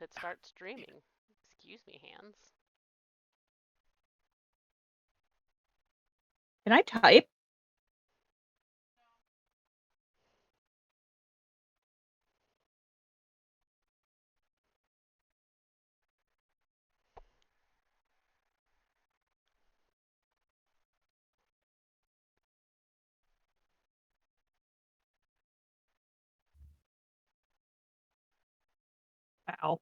hit start streaming. Excuse me, hands. Can I type? Ow.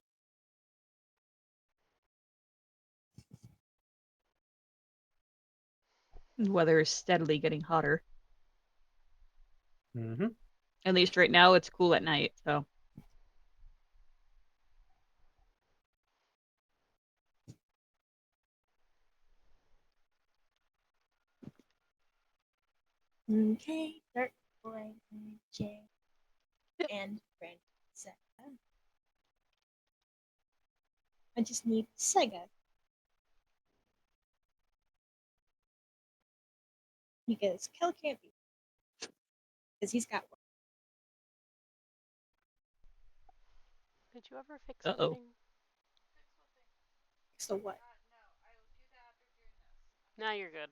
The weather is steadily getting hotter. Mm-hmm. At least right now it's cool at night, so. Okay, start playing J and Brand Sega. I just need Sega. Because Kel can't be. Because he's got one. Did you ever fix Uh-oh. anything? So what? Now you're good.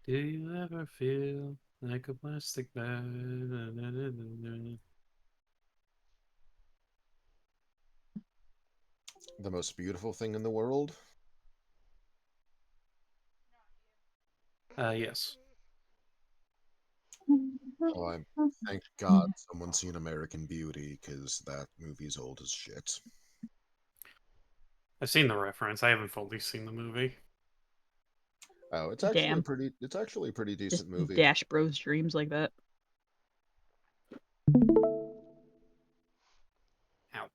Do you ever feel like a plastic bag? The most beautiful thing in the world? Yes. Oh, thank God someone's seen American Beauty, because that movie's old as shit. I've seen the reference. I haven't fully seen the movie. Oh, it's actually Damn. a pretty Just decent movie. dash bros dreams like that. Ow.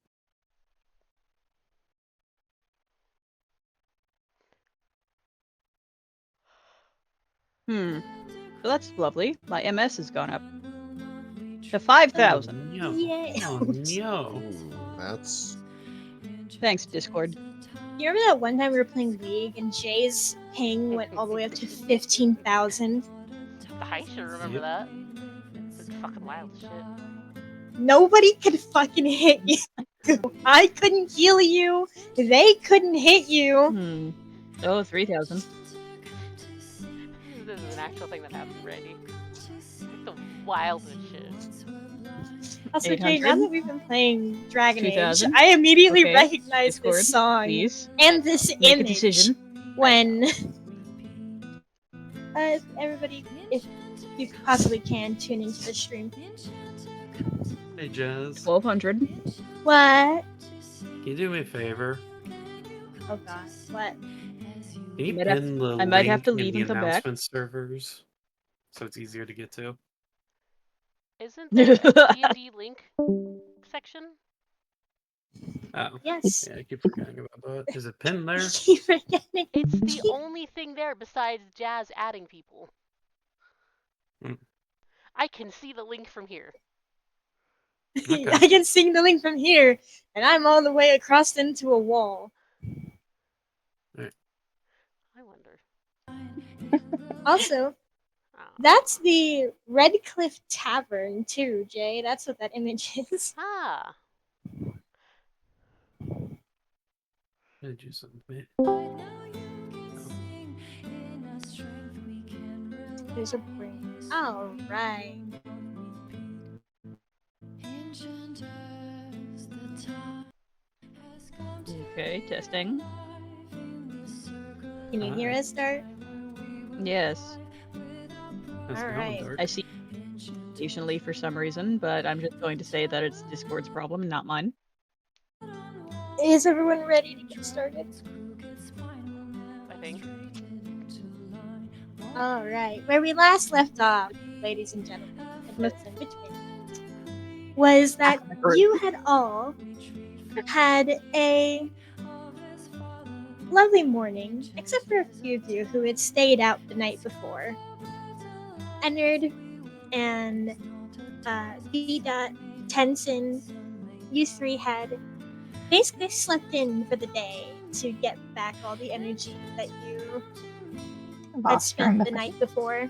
So that's lovely. My MS has gone up to 5,000. No. Yay. Oh, no. Ooh, that's... Thanks, Discord. You remember that one time we were playing League and Jay's ping went all the way up to 15,000? I should remember Yep. that. It's fucking wild as shit. Nobody could fucking hit you. I couldn't heal you. They couldn't hit you. Oh, 3,000. This is an actual thing that happened, Randy. Like the wildest shit. Also, Jay, now 800? that we've been playing Dragon Age, 2,000? I immediately Okay. recognize Discord, this song please. and this Make a image decision. when everybody, if you possibly can, tune into the stream. Hey, Jazz. 1,200. What? Can you do me a favor? Oh god, what? Can you Might have- pin the I might have link to in leave the and come back. announcement servers so it's easier to get to? Isn't there a D&D link section? Oh. Yes. Yeah, I keep forgetting about that. Is it pinned there? Keep forgetting. It's the only thing there besides Jazz adding people. I can see the link from here. Okay. I can see the link from here, and I'm all the way across into a wall. I wonder. Also, Oh. that's the Red Cliff Tavern too, Jay. That's what that image is. Ah. Did you submit? There's a brain. All right. Okay, testing. Can you hear us start? Yes. How's it going, Alright. Dark? I see occasionally for some reason, but I'm just going to say that it's Discord's problem and not mine. Is everyone ready to get started? I think. All right. Where we last left off, ladies and gentlemen, and those in between, was that you had all had a lovely morning, except for a few of you who had stayed out the night before. Ennard and B. Tenson, you three had basically slept in for the day to get back all the energy that you had Lost during spent the the night before.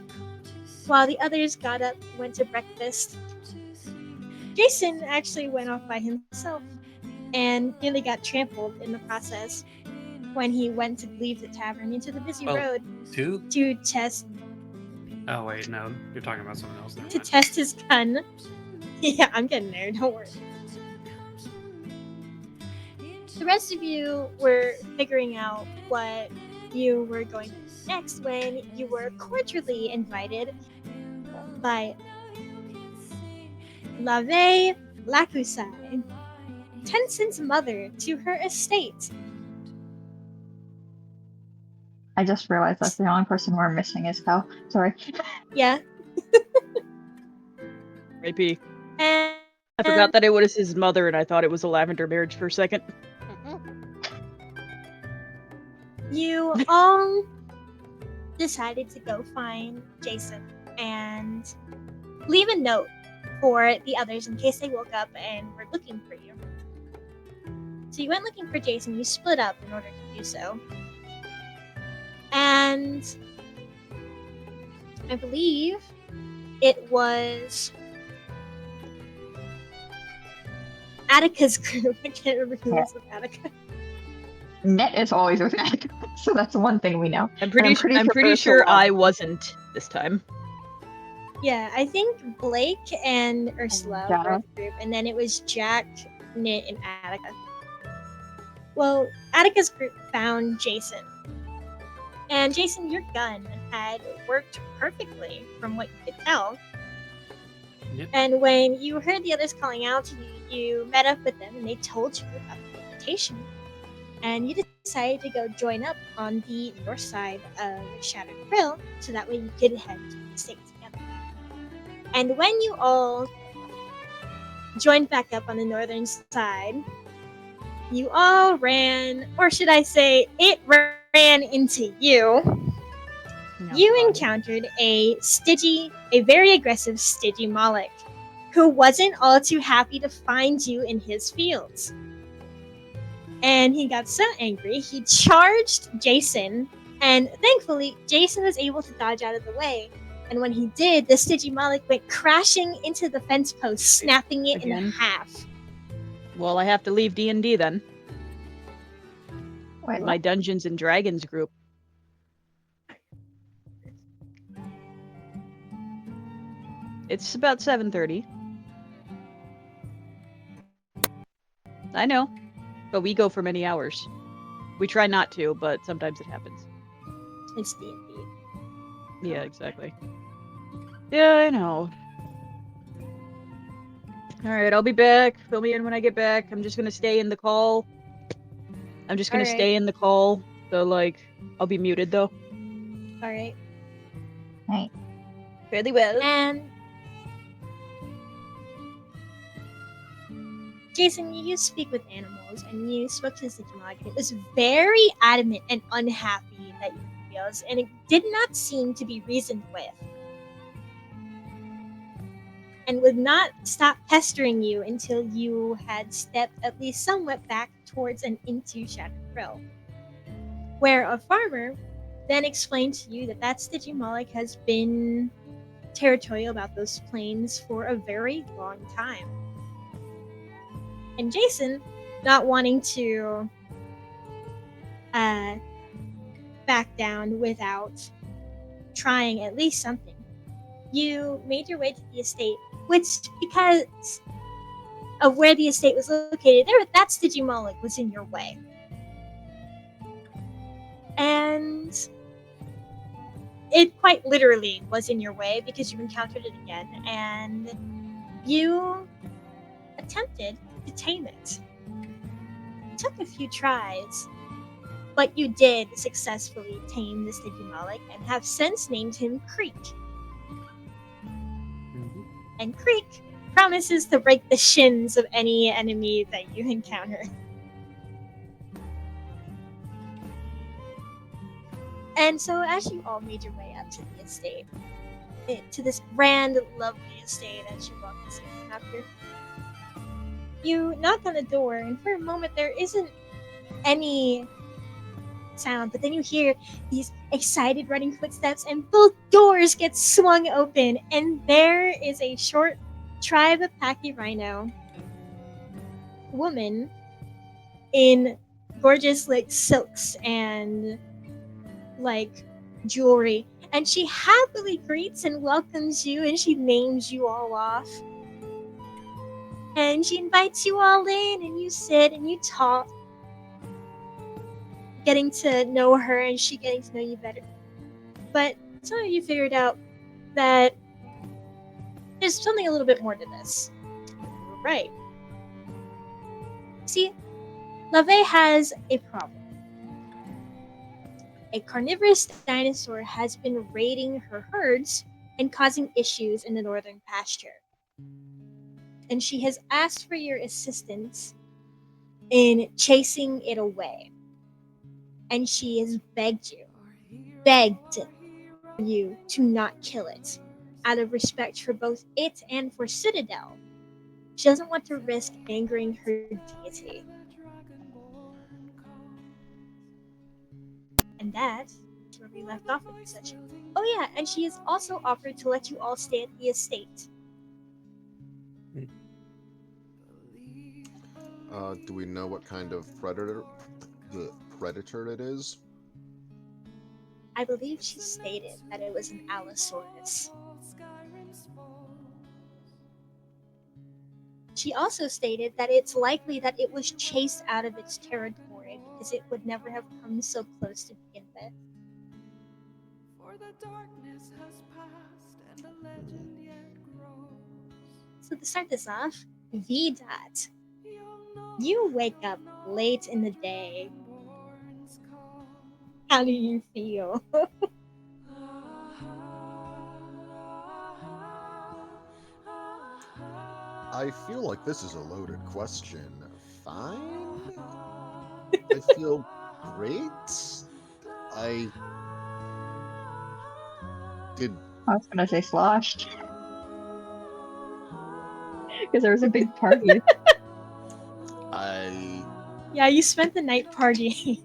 While the others got up and went to breakfast, Jason actually went off by himself and nearly got trampled in the process when he went to leave the tavern into the busy Well, road Two? to test Oh wait, no, you're talking about someone else. Never to mind. test his gun. Yeah, I'm getting there, don't worry. The rest of you were figuring out what you were going to do next when you were cordially invited by Lave Lakusai, Tencent's mother, to her estate. I just realized that's the only person we're missing is Cal. Sorry. Yeah. R.I.P. And I forgot that it was his mother, and I thought it was a lavender marriage for a second. you all decided to go find Jason and leave a note for the others in case they woke up and were looking for you. So you went looking for Jason. You split up in order to do so. And I believe it was Attica's group. I can't remember who was with Attica. Net is always with Attica, so that's one thing we know. I'm pretty pretty sure sure I wasn't this time. Yeah, I think Blake and Ursula Jack. were the group, and then it was Jack, Nit, and Attica. Well, Attica's group found Jason. And Jason, your gun had worked perfectly from what you could tell. Yep. And when you heard the others calling out to you, you met up with them and they told you about the invitation. And you decided to go join up on the north side of Shattered Grill so that way you could head to the estate together. And when you all joined back up on the northern side, you all ran, or should I say, it ran into you. No You problem. encountered a very aggressive Stigi Malik, who wasn't all too happy to find you in his fields. And he got so angry, he charged Jason, and thankfully, Jason was able to dodge out of the way. And when he did, the Stigi Malik went crashing into the fence post, snapping it in Again? half. Well, I have to leave D&D then. Wait, My Dungeons and Dragons group. It's about 7:30. I know, but we go for many hours. We try not to, but sometimes it happens. It's D&D. Yeah, exactly. Yeah, I know. Alright, I'll be back. Fill me in when I get back. I'm just gonna stay in the call. So, like, I'll be muted, though. Alright. Right. Fairly well. And Jason, you speak with animals, and you spoke to the Sigmund, and it was very adamant and unhappy that you feels, and it did not seem to be reasoned with, and would not stop pestering you until you had stepped at least somewhat back towards and into Shattered Grill, where a farmer then explained to you that Stigi Malik has been territorial about those plains for a very long time. And Jason, not wanting to back down without trying at least something, you made your way to the estate, which, because of where the estate was located, that Stigi Malik was in your way. And it quite literally was in your way because you encountered it again, and you attempted to tame it. It took a few tries, but you did successfully tame the Stigi Malik and have since named him Creek. Mhm. And Creek promises to break the shins of any enemy that you encounter. And so as you all made your way up to the estate, to this grand, lovely estate as you walk this after, you knock on the door, and for a moment there isn't any sound, but then you hear these excited running footsteps, and both doors get swung open, and there is a short tribe of Pachyrhino woman in gorgeous like silks and like jewelry, and she happily greets and welcomes you, and she names you all off, and she invites you all in, and you sit and you talk, getting to know her and she getting to know you better. But some of you figured out that there's something a little bit more to this. Right. See, LaVey has a problem. A carnivorous dinosaur has been raiding her herds and causing issues in the northern pasture. And she has asked for your assistance in chasing it away. And she has begged you to not kill it, out of respect for both it and for Citadel. She doesn't want to risk angering her deity. And that's where we left off with the session. Oh yeah, and she has also offered to let you all stay at the estate. Do we know what kind of predator it is? I believe she stated that it was an Allosaurus. She also stated that it's likely that it was chased out of its territory because it would never have come so close to begin with. So to start this off, V-Dot, you wake up late in the day. How do you feel? I feel like this is a loaded question. Fine? I feel great. I was gonna say sloshed. Because there was a big party. Yeah, you spent the night partying.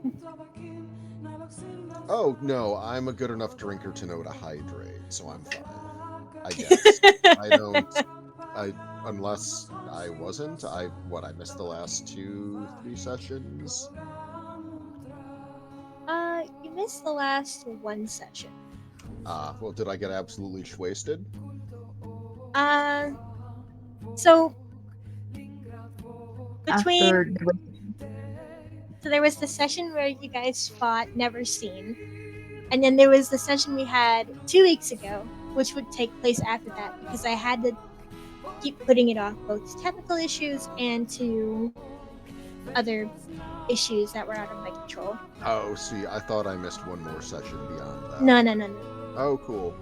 Oh, no, I'm a good enough drinker to know to hydrate, so I'm fine. I guess. Unless I wasn't. I missed the last 2-3 sessions? You missed the last one session. Well, did I get absolutely wasted? So After so there was the session where you guys fought Never Seen, and then there was the session we had 2 weeks ago, which would take place after that because I had to keep putting it off both to technical issues and to other issues that were out of my control. Oh, see, I thought I missed one more session beyond that. No. Oh, cool.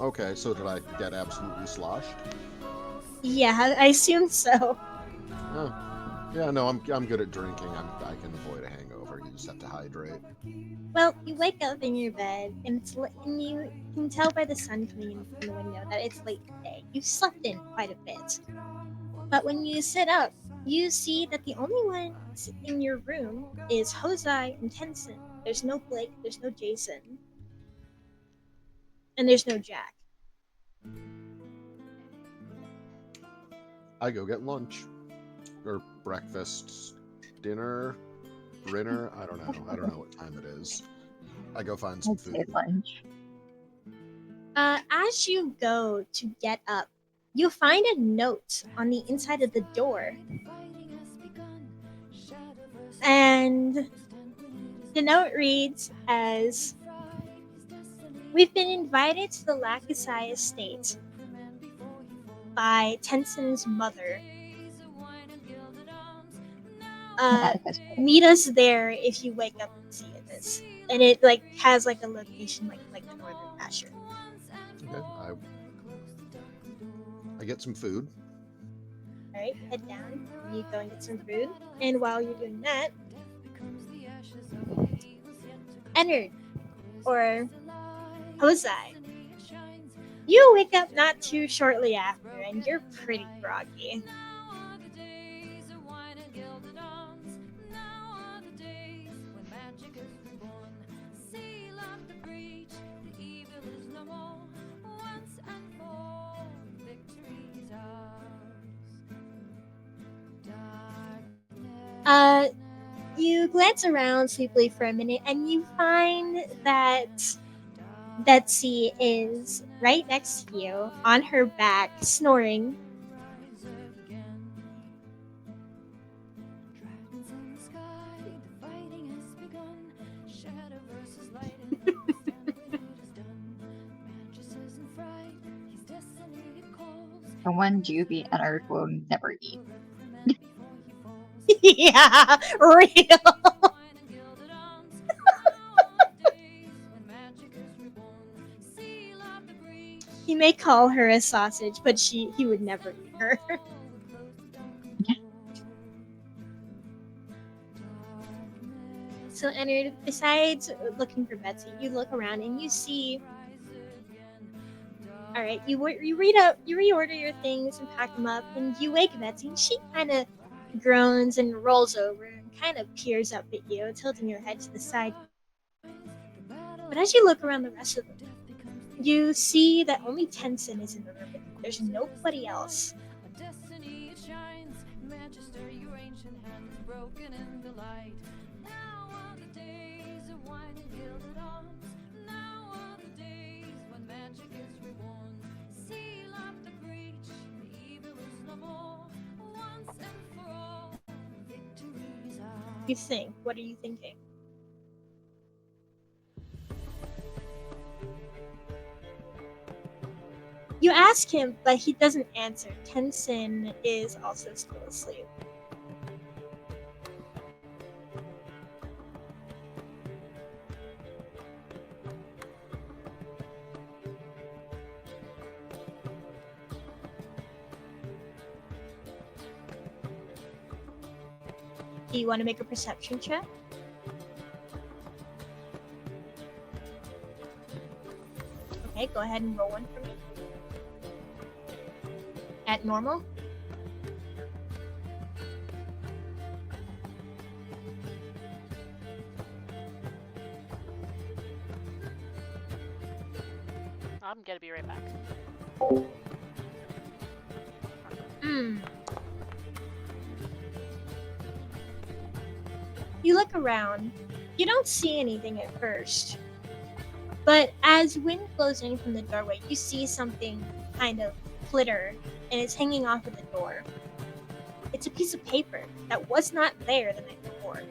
Okay, so did I get absolutely sloshed? Yeah, I assume so. Oh. Yeah, no, I'm good at drinking. I can avoid a hangover. You just have to hydrate. Well, you wake up in your bed, and and you can tell by the sun coming in from the window that it's late today. You've slept in quite a bit. But when you sit up, you see that the only ones in your room is Hosei and Tenson. There's no Blake, there's no Jason, and there's no Jack. I go get lunch. Or breakfast, dinner, I don't know what time it is. I go find some I'd say food. lunch. As you go to get up, you find a note on the inside of the door. And the note reads as, "We've been invited to the Lakusai estate by Tenson's mother. Meet us there if you wake up and see this." And it has a location like the northern pasture. Okay, I get some food. All right, head down. You go and get some food. And while you're doing that, Ennard or Hosei, you wake up not too shortly after, and you're pretty groggy. You glance around sleepily for a minute, and you find that Betsy is right next to you, on her back, snoring. The one Juby and Earth will never eat. Yeah, real. He may call her a sausage, but he would never eat her. So, Ennard, besides looking for Betsy, you look around and you see. All right, you reorder your things and pack them up, and you wake Betsy, and she kind of groans and rolls over and kind of peers up at you, tilting your head to the side. But as you look around the rest of the room, you see that only Tenson is in the room. There's nobody else. You think? What are you thinking? You ask him, but he doesn't answer. Tenson is also still asleep. Do you want to make a perception check? Okay, go ahead and roll one for me. At normal? I'm gonna be right back. You look around. You don't see anything at first. But as wind blows in from the doorway, you see something kind of flitter, and it's hanging off of the door. It's a piece of paper that was not there the night before.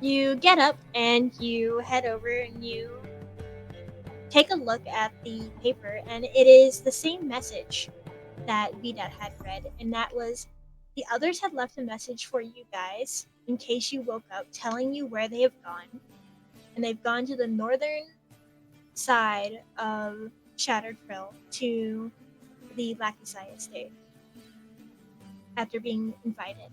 You get up and you head over and you take a look at the paper, and it is the same message that Vidat had read, and that was the others had left a message for you guys in case you woke up, telling you where they have gone. And they've gone to the northern side of Shattered Frill to the Lakisai estate after being invited.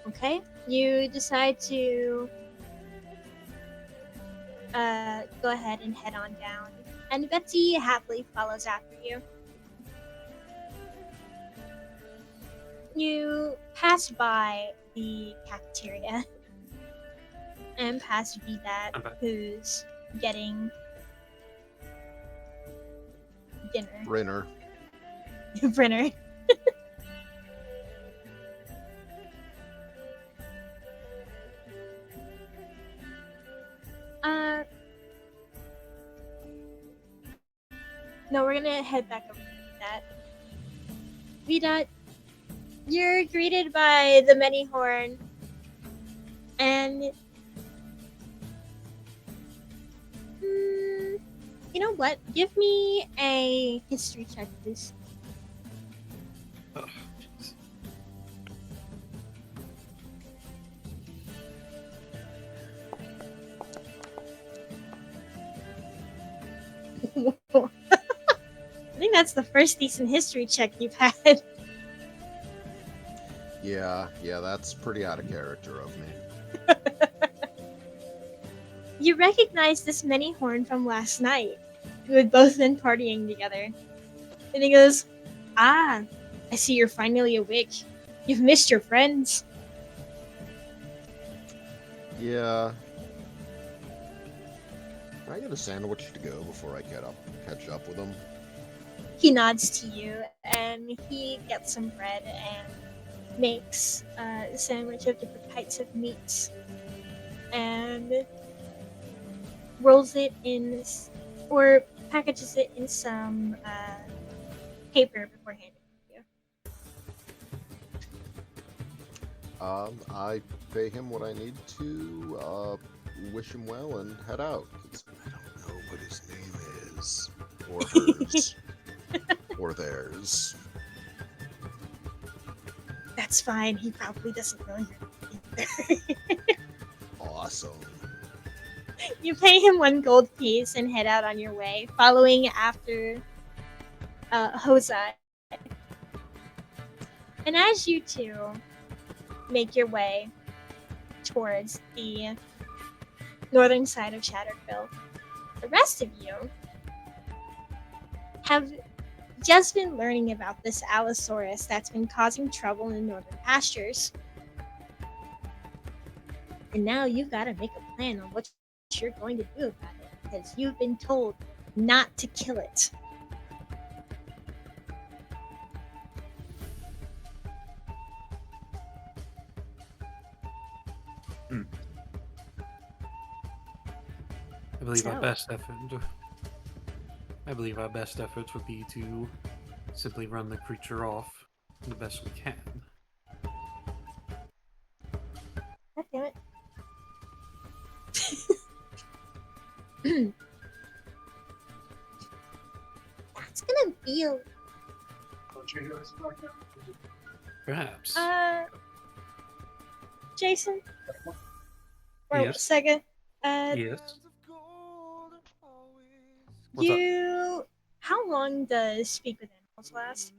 Okay, you decide to go ahead and head on down, and Betsy happily follows after you. You pass by the cafeteria and pass Vidat, who's getting dinner. Brenner. Brenner. No, we're gonna head back over to Vidat. You're greeted by the many horn, and you know what? Give me a history check, please. Oh, jeez. that's the first decent history check you've had. Yeah, that's pretty out of character of me. You recognize this many-horn from last night. You had both been partying together. And he goes, "Ah, I see you're finally awake. You've missed your friends." Yeah. Can I get a sandwich to go before I catch up with him? He nods to you, and he gets some bread and makes a sandwich of different types of meats, and rolls it in, or packages it in some paper before handing it to you. I pay him what I need to, wish him well and head out. 'Cause I don't know what his name is. Or hers. Or theirs. That's fine. He probably doesn't know you're either. Awesome. You pay him 1 gold piece and head out on your way, following after Hosai. And as you two make your way towards the northern side of Shatterville, the rest of you have just been learning about this Allosaurus that's been causing trouble in the northern pastures. And now you've got to make a plan on what you're going to do about it, because you've been told not to kill it. I believe So- I believe our best efforts would be to simply run the creature off the best we can. God damn it. That's gonna be a Perhaps. Jason? Or Yes. Sega? Yes. What's up? You... How long does Speak with Animals last?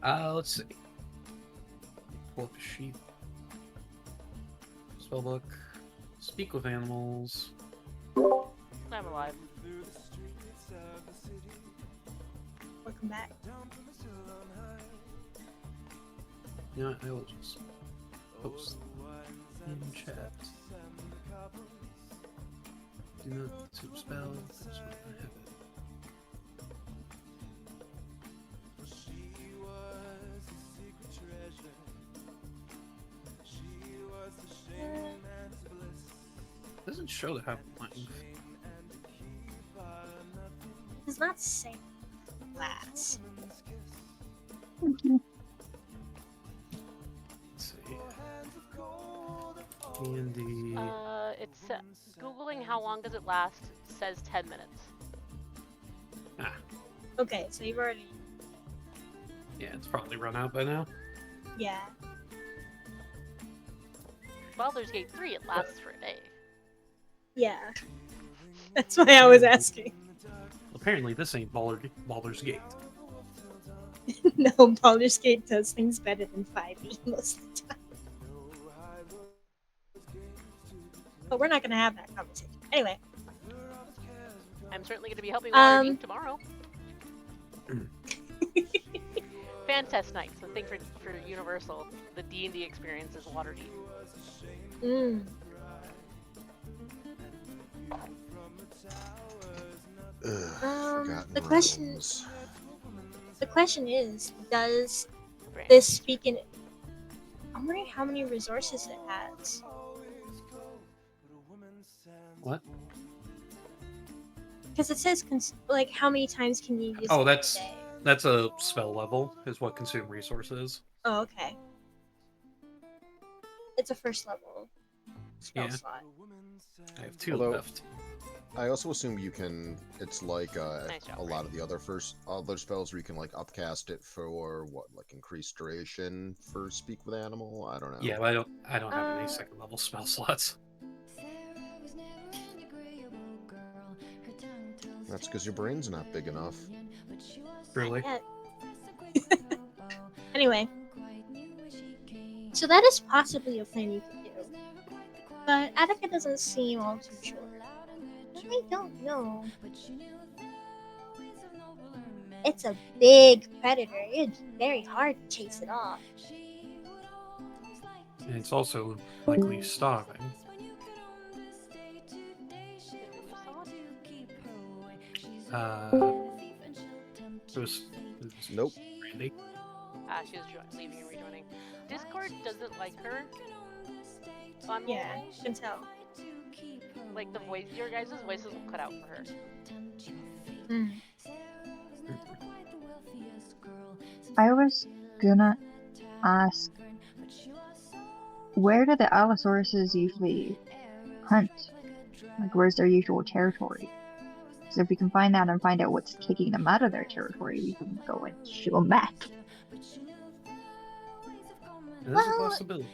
Let's see. Pull up a sheet. Spellbook. Speak with animals. I'm alive. Welcome back. You know what? I will just post in chat. Do not consume spell. That's what I have it. Doesn't show the half length. It does not say last. Let's see. D&D. It's Googling how long does it last says 10 minutes. Ah, Okay, so you've already... yeah, it's probably run out by now. Yeah. Baldur's Gate 3, it lasts for a day. Yeah. That's why I was asking. Apparently, this ain't Baldur's Gate. No, Baldur's Gate does things better than 5e most of the time. But we're not going to have that conversation. Anyway. I'm certainly going to be helping Waterdeep tomorrow. Mm. Fan test night, so think for Universal, the D&D experience is Waterdeep. Mm. Forgotten The question... realms. The question is, does Right. this speak in... I'm wondering how many resources it has. What? Because it says, like, how many times can you use Oh, it that's- a day? That's a spell level, is what consume resources. Oh, okay. It's a first level spell Yeah. slot. I have 2 Although- left. I also assume you can. It's like Nice job, a lot of the other spells where you can like upcast it for what, like increased duration for Speak with Animal. I don't know. Yeah, but I don't have any second level spell slots. That's because your brain's not big enough. Really? Yet. Anyway, so that is possibly a plan you could do, but Attica doesn't seem all too sure. I don't know. It's a big predator. It'd be very hard to chase it off. And it's also likely starving. It was Nope. Randy. She was leaving and rejoining. Discord doesn't like her. On Yeah, you can tell. Like the voice, your guys' voices will cut out for her. Mm. I was gonna ask, where do the Allosauruses usually hunt? Like, where's their usual territory? So if we can find that and find out what's kicking them out of their territory, we can go and shoo them back. There's a Well- possibility.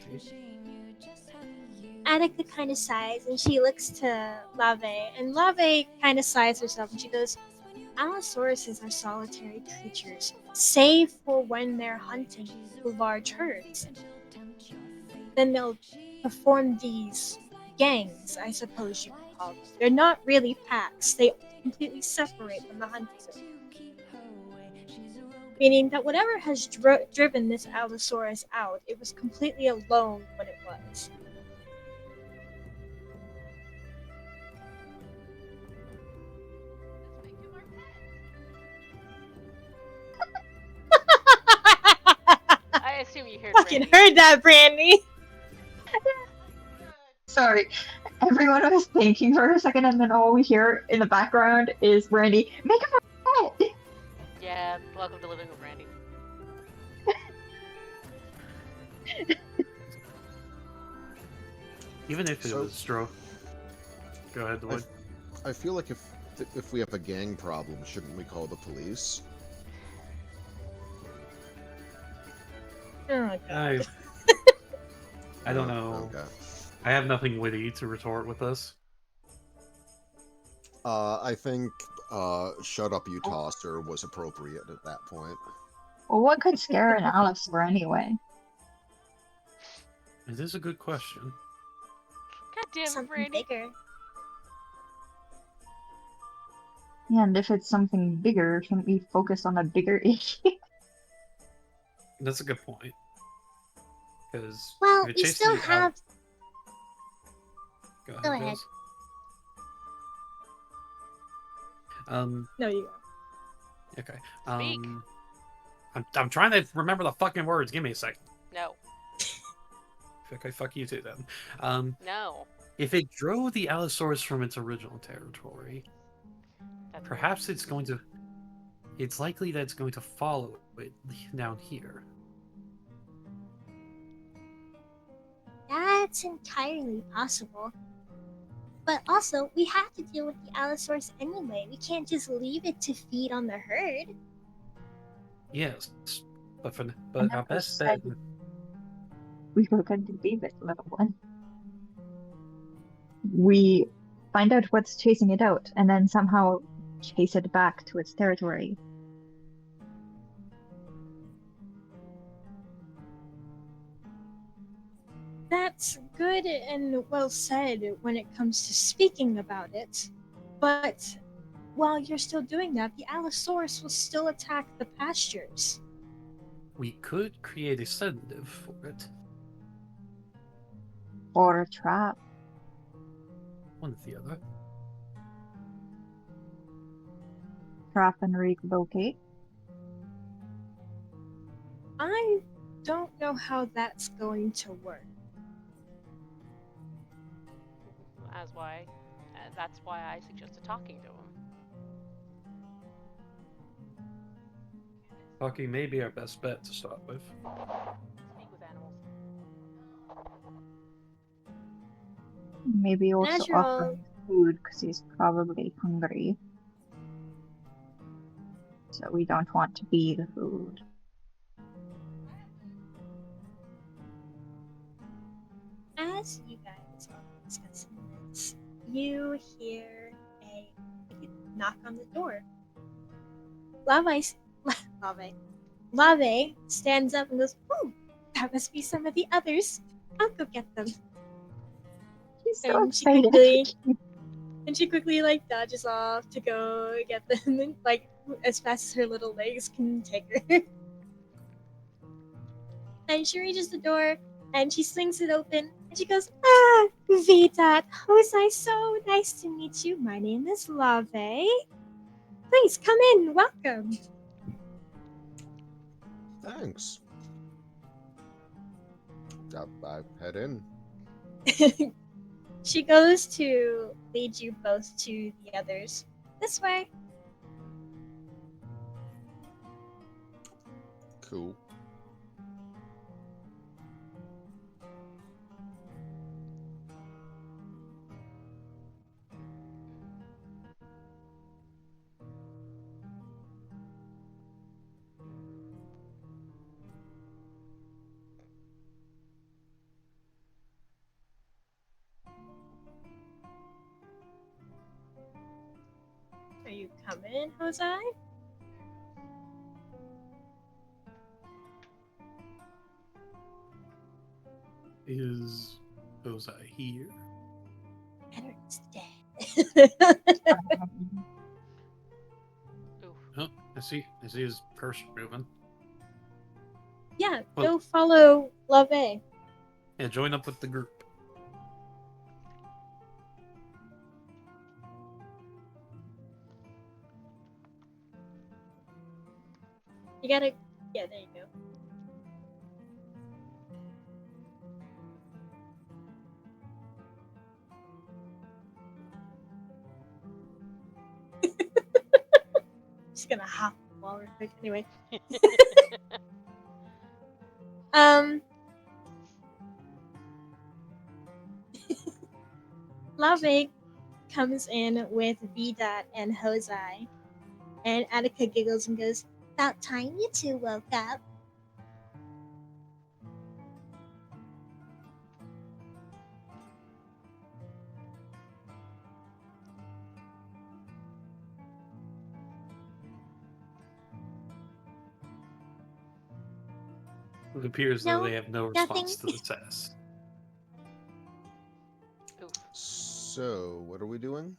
Attica kind of sighs and she looks to Lave, and Lave kind of sighs herself and she goes, Allosauruses are solitary creatures, save for when they're hunting large herds. Then they'll perform these gangs, I suppose you could call them. They're not really packs, they completely separate from the hunters. Meaning that whatever has driven this Allosaurus out, it was completely alone when it was. I assume you heard Fucking Randy. heard that, Brandy! Sorry, everyone was thinking for a second, and then all we hear in the background is Randy, make him a pet! Yeah, welcome to living with Randy. Even if it So- was Stro. Go ahead, Lloyd. I feel like if we have a gang problem, shouldn't we call the police? Oh, God. I don't know. Okay. I have nothing witty to retort with this. I think "Shut Up, You Tosser" was appropriate at that point. Well, what could scare an Allosaur anyway? It is a good question. God damn it, Something Randy. bigger. Yeah, and if it's something bigger, shouldn't we focus on a bigger issue? That's a good point. Because Well, if it we chases still you out- have. Go ahead. Go ahead. Liz. Um. No, you go. Okay. Speak. I'm trying to remember the fucking words. Give me a second. No. Okay, fuck you too then. No. If it drove the Allosaurus from its original territory, That's perhaps it's going to. It's likely that it's going to follow it down here. That's entirely possible. But also, we have to deal with the Allosaurus anyway. We can't just leave it to feed on the herd. Yes, but And our that best was bet. said- We were going to be this little one. We find out what's chasing it out, and then somehow chase it back to its territory. That's good and well said when it comes to speaking about it. But while you're still doing that, the Allosaurus will still attack the pastures. We could create a sedative for it. Or a trap. One or the other. Trap and relocate. I don't know how that's going to work. That's why I suggested talking to him. Talking may be our best bet to start with. Speak with animals. Maybe also As you're all- offering food because he's probably hungry. So we don't want to be the food. As you guys are discussing this, you hear a knock on the door. Lave stands up and goes, "Oh, that must be some of the others. I'll go get them." She's so And she excited. quickly like dodges off to go get them, and, like as fast as her little legs can take her. And she reaches the door and she swings it open and she goes, "Ah, Vidat, Hosai, so nice to meet you. My name is Lave. Please come in, welcome." Thanks. I head in. She goes to lead you both to the others. This way. Cool. Are you coming, Hosai? Is Ozai here? Henry's dead. Oof. Oh, I see his purse moving. Yeah, Well- go follow Lave. Yeah, join up with the group. You gotta. Yeah, there you go. Just gonna hop the wall real quick. Anyway. Lave comes in with Vidat and Hosai, and Attica giggles and goes, "About time you two woke up." It appears No, that they have no nothing. response to the test. Oof. So, what are we doing?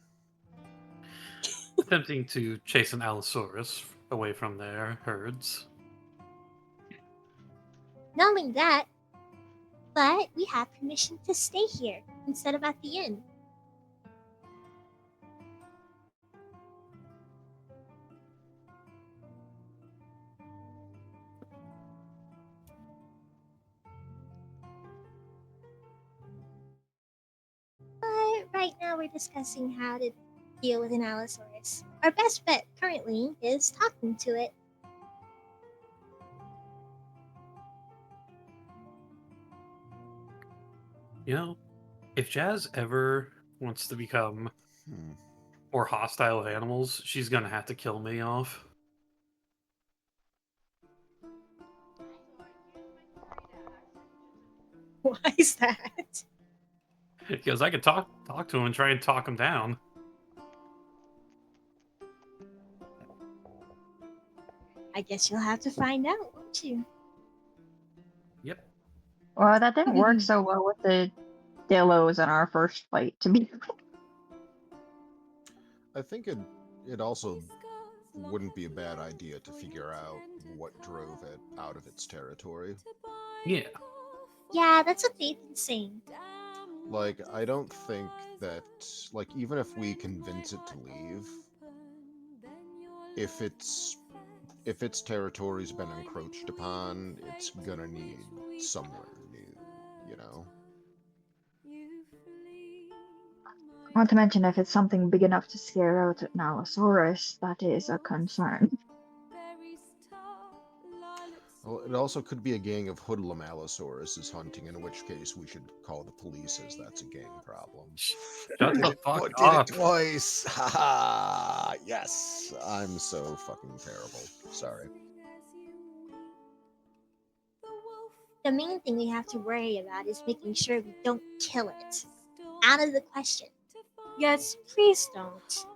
Attempting to chase an Allosaurus away from their herds. Not only that, but we have permission to stay here instead of at the inn. But right now we're discussing how to deal with an Allosaurus. Our best bet currently is talking to it. You know, if Jazz ever wants to become Hmm. more hostile with animals, she's gonna have to kill me off. Why is that? Because I could talk to him and try and talk him down. I guess you'll have to find out, won't you? Yep. Well, that didn't work so well with the Dillos in our first fight, to be I think it also wouldn't be a bad idea to figure out what drove it out of its territory. Yeah. Yeah, that's what they've been saying. Like, I don't think that, like, even if we convince it to leave, if its territory's been encroached upon, it's gonna need somewhere new, you know? Not to mention, if it's something big enough to scare out an Allosaurus, that is a concern. Well, it also could be a gang of hoodlum Allosauruses hunting, in which case we should call the police, as that's a gang problem. Shut the fuck Did up. it twice! Haha! Yes! I'm so fucking terrible. Sorry. The main thing we have to worry about is making sure we don't kill it. Out of the question. Yes, please don't.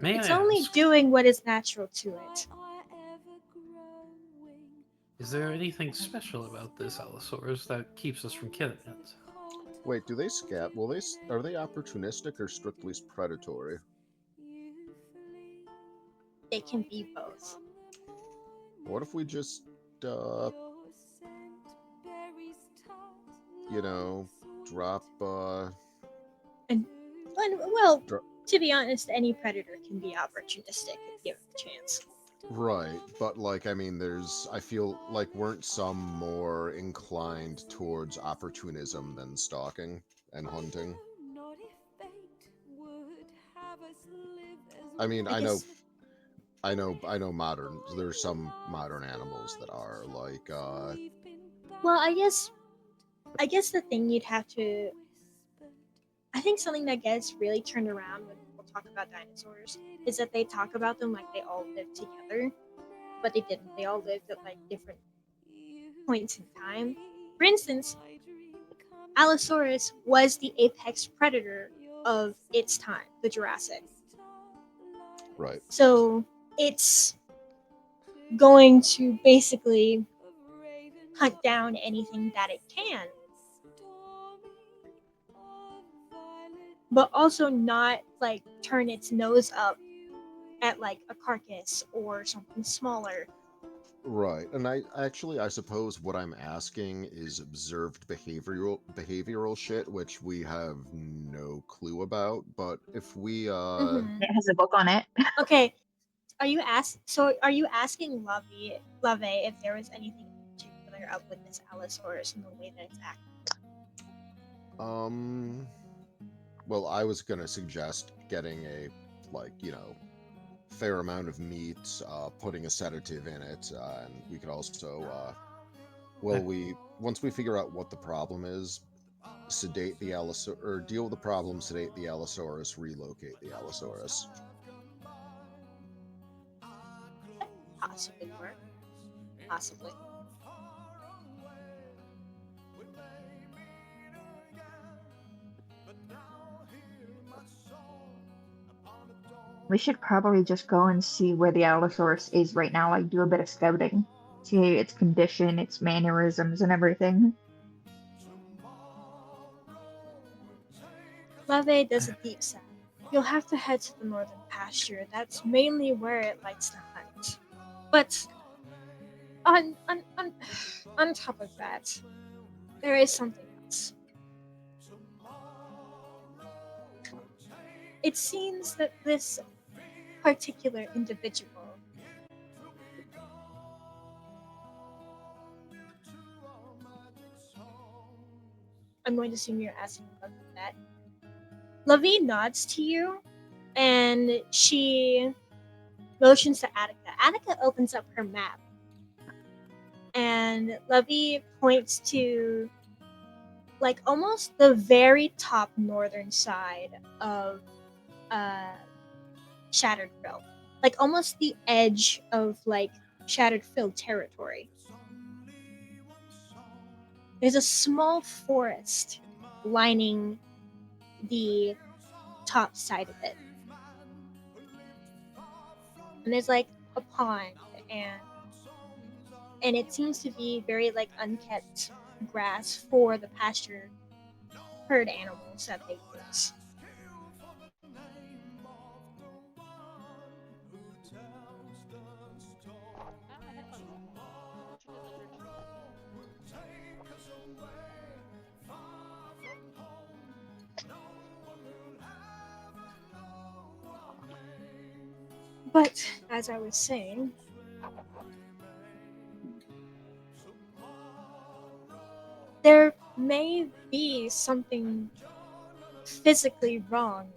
May It's I only ask, doing what is natural to it. is there anything special about this Allosaurus that keeps us from killing it? Wait, do they scab? Are they opportunistic or strictly predatory? They can be both. What if we just, uh, you know, drop, Well, dro- to be honest, any predator can be opportunistic if given the chance. right, but like, I mean, I feel like weren't some more inclined towards opportunism than stalking and hunting? I mean, I guess. I know there's some modern animals that are like, Well, I guess the thing you'd have to. I think something that gets really turned around when people talk about dinosaurs is that they talk about them like they all lived together, but they didn't. They all lived at like different points in time. For instance, Allosaurus was the apex predator of its time, the Jurassic. right. So it's going to basically hunt down anything that it can, but also not like turn its nose up at like a carcass or something smaller. Right. And I suppose what I'm asking is observed behavioral shit, which we have no clue about. But if we Mhm. It has a book on it. Okay, are you asking Love if there was anything particular up with this Allosaurus and the way that it's acting? well, I was gonna suggest getting a, like, fair amount of meat, putting a sedative in it, and we could also once we figure out what the problem is, sedate the Allosaurus, or deal with the problem, sedate the Allosaurus, relocate the Allosaurus. Possibly work. Possibly. We should probably just go and see where the Allosaurus is right now, like do a bit of scouting. See its condition, its mannerisms, and everything. Love does a deep sigh. You'll have to head to the northern pasture. That's mainly where it likes to hunt. But on top of that, there is something else. It seems that this particular individual I'm going to assume you're asking about that. Lavi nods to you and she motions to Attica. Attica opens up her map and Lavi points to like almost the very top northern side of Shattered Frill. Like almost the edge of like Shattered Frill territory. There's a small forest lining the top side of it. And there's like a pond and it seems to be very like unkept grass for the pasture herd animals that they use. But as I was saying, there may be something physically wrong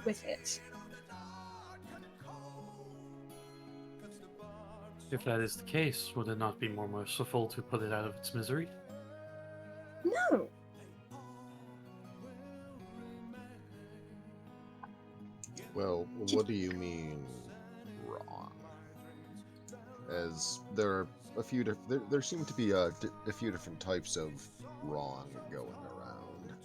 with it. If that is the case, would it not be more merciful to put it out of its misery? No. Well, what do you mean wrong? As there are a few there seem to be a few different types of wrong going around.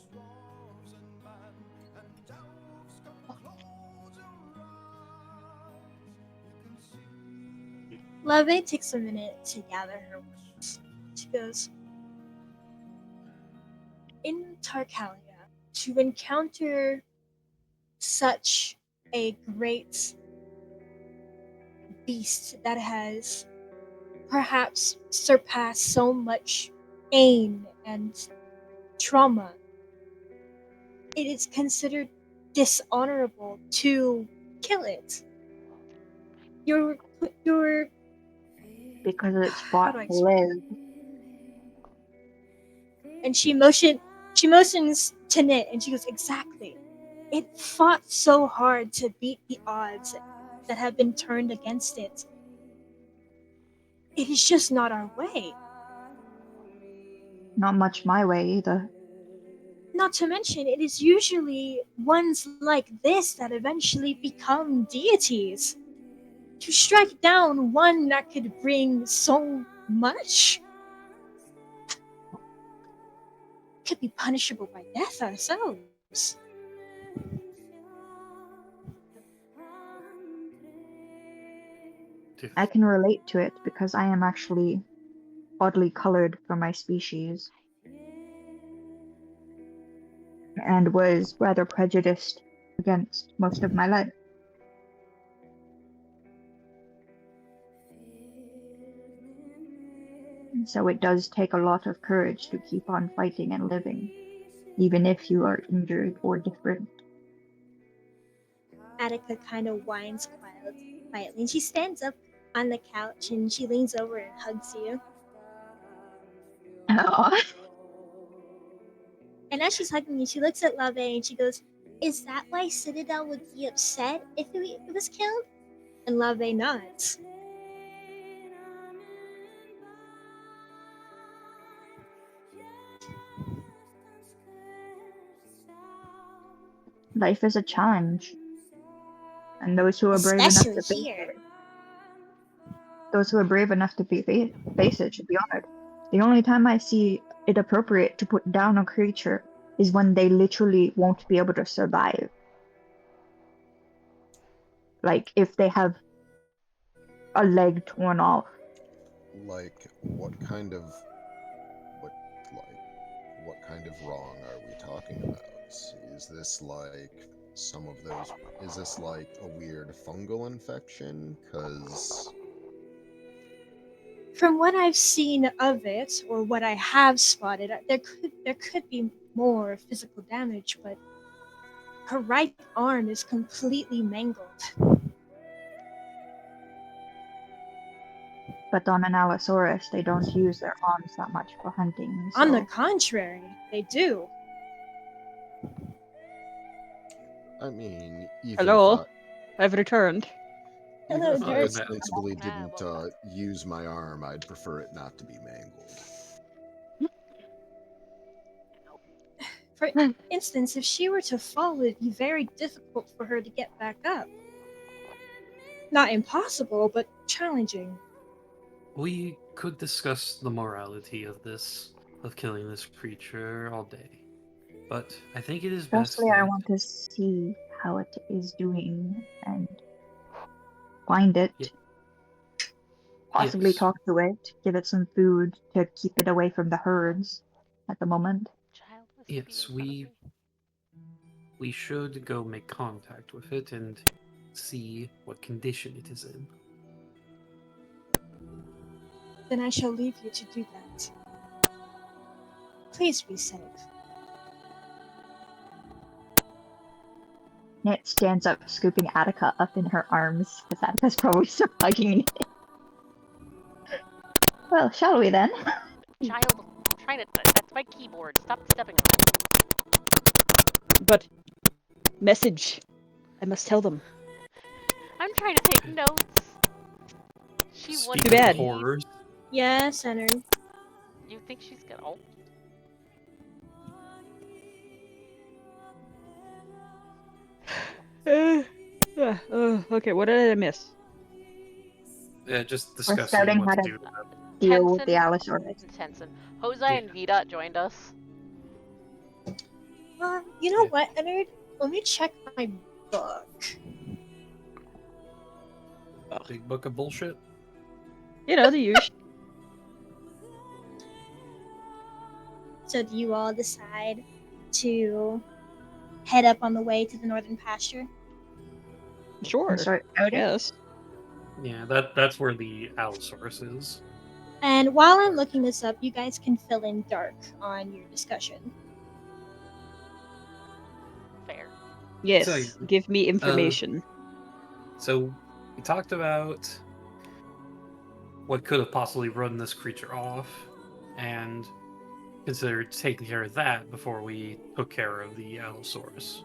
Lave takes a minute to gather her words. She goes, in Tarkalia, to encounter such a great beast that has perhaps surpassed so much pain and trauma, it is considered dishonorable to kill it. You're Because it's how fought do I to explain? live. And she motions to Knit, and she goes, exactly. It fought so hard to beat the odds that have been turned against it. It is just not our way. Not much my way either. Not to mention, it is usually ones like this that eventually become deities. To strike down one that could bring so much could be punishable by death ourselves. I can relate to it because I am actually oddly colored for my species and was rather prejudiced against most of my life. And so it does take a lot of courage to keep on fighting and living, even if you are injured or different. Attica kind of whines quietly, and she stands up on the couch and she leans over and hugs you. Aw. And as she's hugging you, she looks at Lave and she goes, is that why Citadel would be upset if it was killed? And Lave nods. Life is a challenge, and those who are brave enough Especially to face here. it, those who are brave enough to face it should be honored. The only time I see it appropriate to put down a creature is when they literally won't be able to survive. Like if they have a leg torn off. Like, what kind of wrong are we talking about? Is this like some of those? Is this like a weird fungal infection? Because From what I've seen of it, or what I have spotted, there could be more physical damage, but her right arm is completely mangled. But on an Allosaurus, they don't use their arms that much for hunting. So On the contrary, they do. I mean, Hello? I've returned. Hello, if I Dirk. ostensibly Ah, didn't well, use my arm, I'd prefer it not to be mangled. For instance, if she were to fall, it'd be very difficult for her to get back up. Not impossible, but challenging. We could discuss the morality of killing this creature all day. But I think it is best firstly, I that... want to see how it is doing and find it. Yeah. Possibly Yes. talk to it, give it some food to keep it away from the herds at the moment. child was Yes, being we should go make contact with it and see what condition it is in. Then I shall leave you to do that. Please be safe. Nit stands up, scooping Attica up in her arms, because Attica's probably still hugging it. Well, shall we then? child. I'm trying to. That's my keyboard. Stop stepping on it. But message. I must tell them. I'm trying to take notes. She Speaking wouldn't Too bad. of horrors, Yes, Center. You think she's gonna? Oh, Okay, what did I miss? just discussing scouting what how to to- do. About it. Deal with Tenson- the Allosaurus. Tenson. Jose and Vida joined us. You know Yeah. what, Ennard? Let me check my book. Big book of bullshit. You know, the usual. So do you all decide to head up on the way to the northern pasture? Sure. And start I outing. guess. Yeah, that's where the Allosaurus is. And while I'm looking this up, you guys can fill in dark on your discussion. Fair. Yes. So, Give me information. So we talked about what could have possibly run this creature off, and considered taking care of that before we took care of the Allosaurus.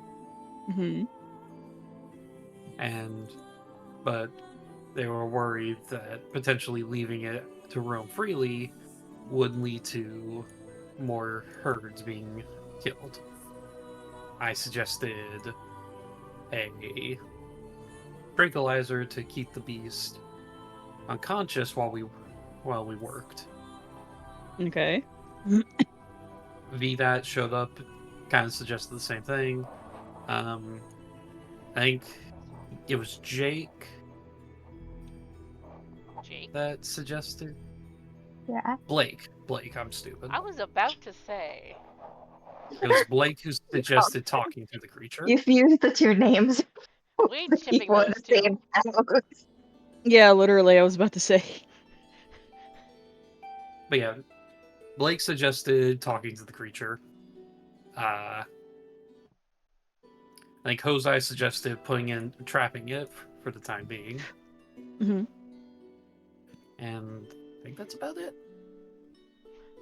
Hmm. But they were worried that potentially leaving it to roam freely would lead to more herds being killed. I suggested a tranquilizer to keep the beast unconscious while we worked. Okay. VDAT showed up, kind of suggested the same thing. I think it was Jake that suggested. Yeah. Blake, I'm stupid. I was about to say. It was Blake who suggested talking to the creature. You fused the two names. We ain't shipping People in those the two. same house. Yeah, literally, I was about to say. But yeah, Blake suggested talking to the creature. I think Hosei suggested trapping it for the time being. Hmm. And I think that's about it.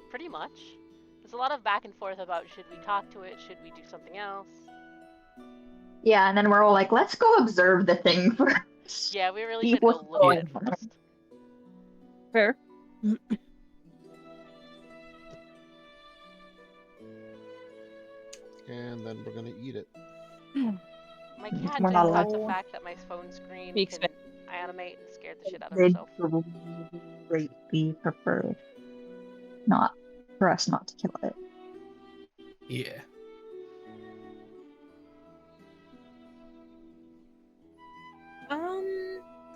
Pretty much. There's a lot of back and forth about should we talk to it, should we do something else. Yeah, and then we're all like, let's go observe the thing first. Yeah, we really See should go what's look at it going on. first. Fair. And then we're gonna eat it. My cat We're just not got the allowed. fact that my phone screen Be can animate and scared the shit out of They'd himself. greatly prefer not for us not to kill it. Yeah.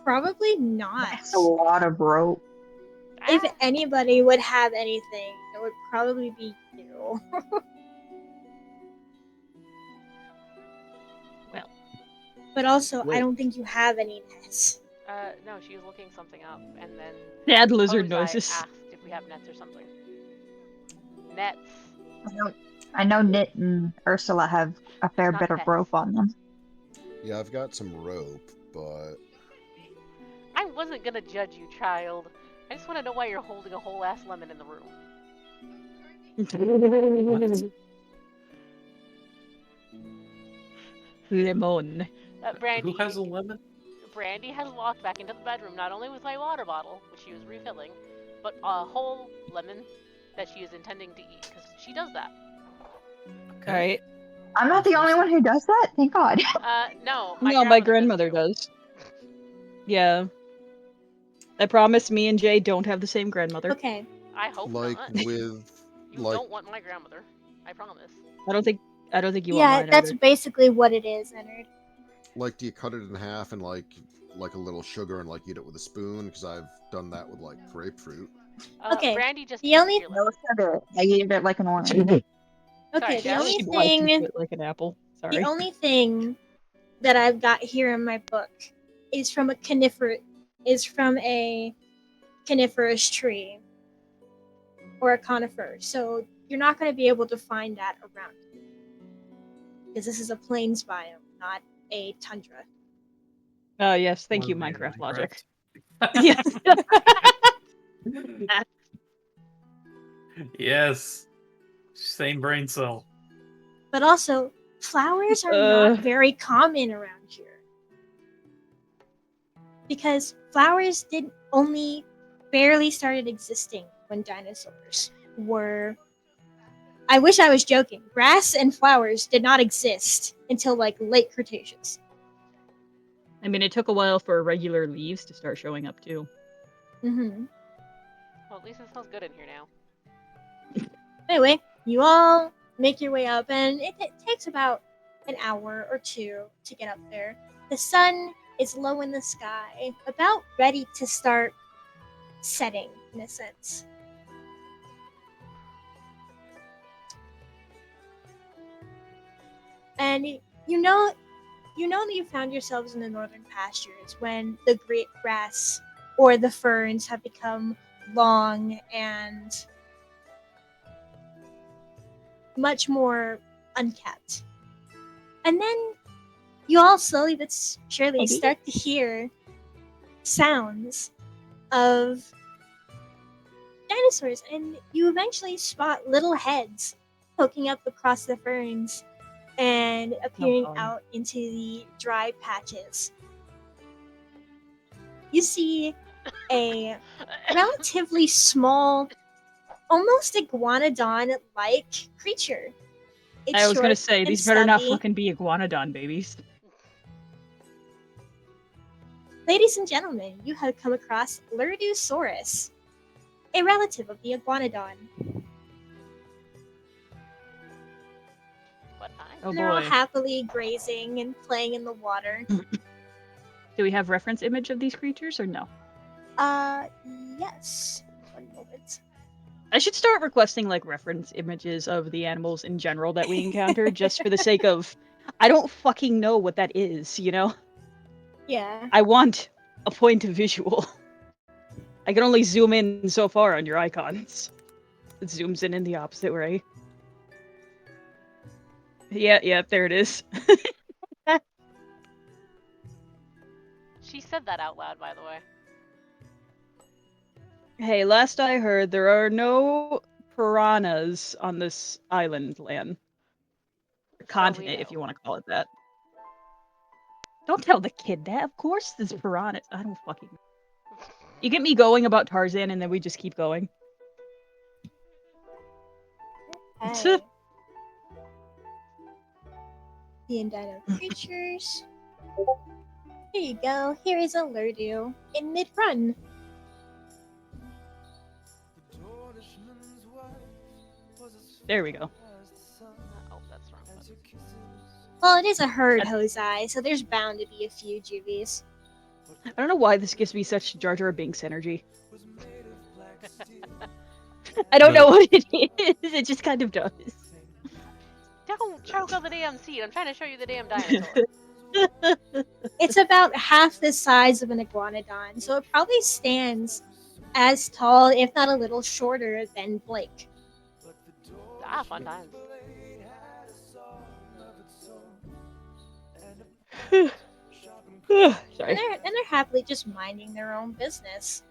Probably not. That's a lot of rope. If Ah, anybody would have anything, it would probably be you. well, But also, I Wait. don't think you have any nets. no, she was looking something up, and then Sad lizard Hosei noises. asked if we have nets or something. Nets. I know Knit and Ursula have a fair Not bit of pets. rope on them. Yeah, I've got some rope, but I wasn't gonna judge you, child. I just want to know why you're holding a whole ass lemon in the room. Lemon. Brandy. Who has a lemon? Brandy has walked back into the bedroom not only with my water bottle, which she was refilling, but a whole lemon that she is intending to eat because she does that. Alright. I'm not the only one who does that. Thank God. No, No, my grandmother grandmother does. Yeah. I promise me and Jay don't have the same grandmother. Okay. I hope like not. with You like don't want my grandmother. I promise. I don't think you want Yeah, mine that's either. basically what it is, Ennard. like do you cut it in half and like a little sugar and like eat it with a spoon? Because I've done that with like grapefruit. Okay, Brandy just the eats only- your No lemon. sugar. I eat it like an orange. Okay, Sorry, the Jack. only She bites into thing it like an apple. Sorry. the only thing that I've got here in my book is from a coniferous tree or a conifer. So you're not going to be able to find that around here. Because this is a plains biome, not a tundra. Oh yes, thank you, One man Minecraft Minecraft. logic. Yes. Yes. Same brain cell. But also, flowers are not very common around here. Because flowers did only barely started existing when dinosaurs were... I wish I was joking. Grass and flowers did not exist until like late Cretaceous. I mean, it took a while for regular leaves to start showing up too. Mm-hmm. Well, at least it smells good in here now. Anyway, you all make your way up, and it takes about an hour or two to get up there. The sun is low in the sky, about ready to start setting in a sense. And you know that you found yourselves in the northern pastures when the great grass or the ferns have become long and much more unkept. And then you all slowly but surely Maybe. start to hear sounds of dinosaurs, and you eventually spot little heads poking up across the ferns and appearing fun. out into the dry patches. You see a relatively small, almost iguanodon-like creature. It's I was gonna short say, and these better not stumpy. fucking be iguanodon babies. Ladies and gentlemen, you have come across Lurdusaurus, a relative of the iguanodon. What I? Oh And they're all boy. happily grazing and playing in the water. Do we have reference image of these creatures or no? Yes. 1 moment. I should start requesting like reference images of the animals in general that we encounter just for the sake of I don't fucking know what that is, you know? Yeah. I want a point of visual. I can only zoom in so far on your icons. It zooms in the opposite way. Yeah, there it is. She said that out loud, by the way. Hey, last I heard, there are no piranhas on this island land. Continent, if you want to call it that. Don't tell the kid that. Of course there's piranhas. I don't fucking know. You get me going about Tarzan and then we just keep going. Hey. DnDino creatures. Here you go. Here is a Lurdu in mid-run. There we go. Oh, that's wrong button. Well, it is a herd, Hosei, so there's bound to be a few juvies. I don't know why this gives me such Jar Jar Binks energy. I don't know what it is. It just kind of does. Don't choke on the damn seat. I'm trying to show you the damn dinosaur. It's about half the size of an iguanodon, so it probably stands as tall, if not a little shorter, than Blake. Ah, fun times. Sorry. And they're happily just minding their own business.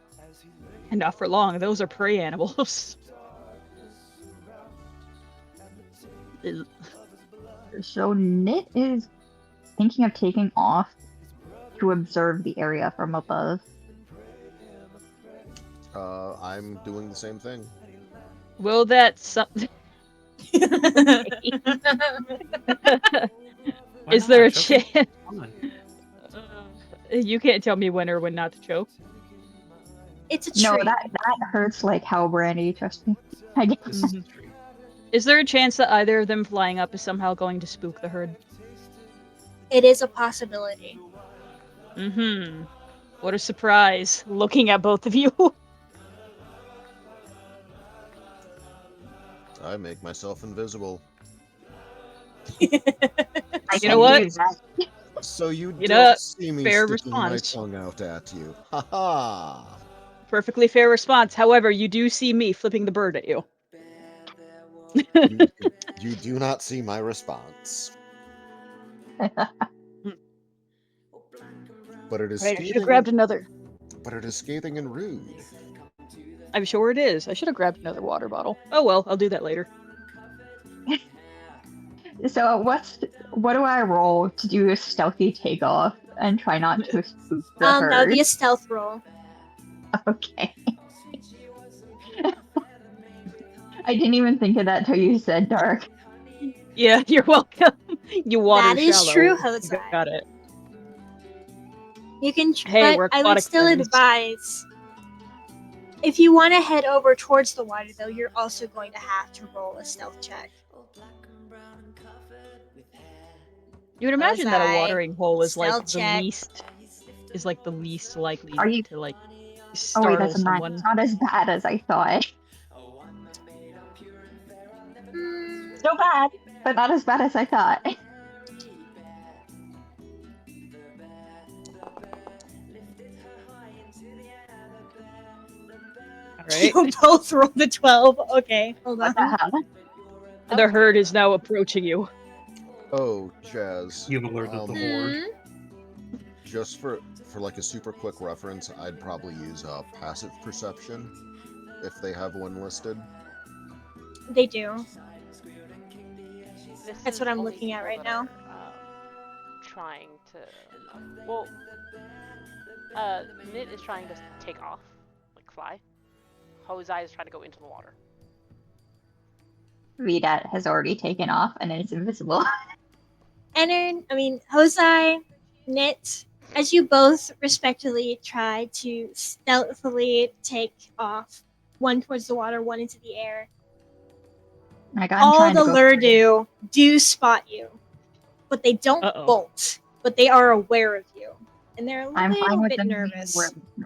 And not for long. Those are prey animals. So Knit is thinking of taking off to observe the area from above. I'm doing the same thing. Will that Why Is there a not? Choking chance? is fun. You can't tell me when or when not to choke. It's a tree. No, that hurts like hell, Brandy. Trust me. I get This is true. Is there a chance that either of them flying up is somehow going to spook the herd? It is a possibility. Mm-hmm. What a surprise, looking at both of you. I make myself invisible. You know what? So you You don't know, see me fair sticking my response. tongue out at you. Ha ha! Perfectly fair response. However, you do see me flipping the bird at you. You do not see my response. But it is Right, I should have scathing. grabbed another. But it is scathing and rude. I'm sure it is. I should have grabbed another water bottle. Oh well, I'll do that later. So what do I roll to do a stealthy takeoff and try not to spook the herd? That would be a stealth roll. Okay. I didn't even think of that till you said dark. Yeah, you're welcome. You water That is shallow. true, You Hosei. got it. You can, Hey, we're but I would aquatic still friends. advise, if you want to head over towards the water, though, you're also going to have to roll a stealth check. You would imagine that a Hosei, watering hole is like stealth check. the least likely Are you- to like Oh wait, startle that's not, someone. it's not as bad as I thought. Still bad, but not as bad as I thought. Alright. You both rolled a 12. Okay, hold What on. the hell? The herd is now approaching you. Oh, Jazz. You've alerted the horde. Just for like a super quick reference, I'd probably use passive perception if they have one listed. They do. This That's is what I'm only looking at people right that now. are, trying to. Well, Knit is trying to take off, like fly. Hosei is trying to go into the water. Vedat has already taken off and is invisible. Hosei, Knit, as you both respectively try to stealthily take off, one towards the water, one into the air, Like, I'm all trying the to go Lurdu do spot you, but they don't Uh-oh. bolt, but they are aware of you, and they're a I'm fine little with bit them being nervous. aware of me.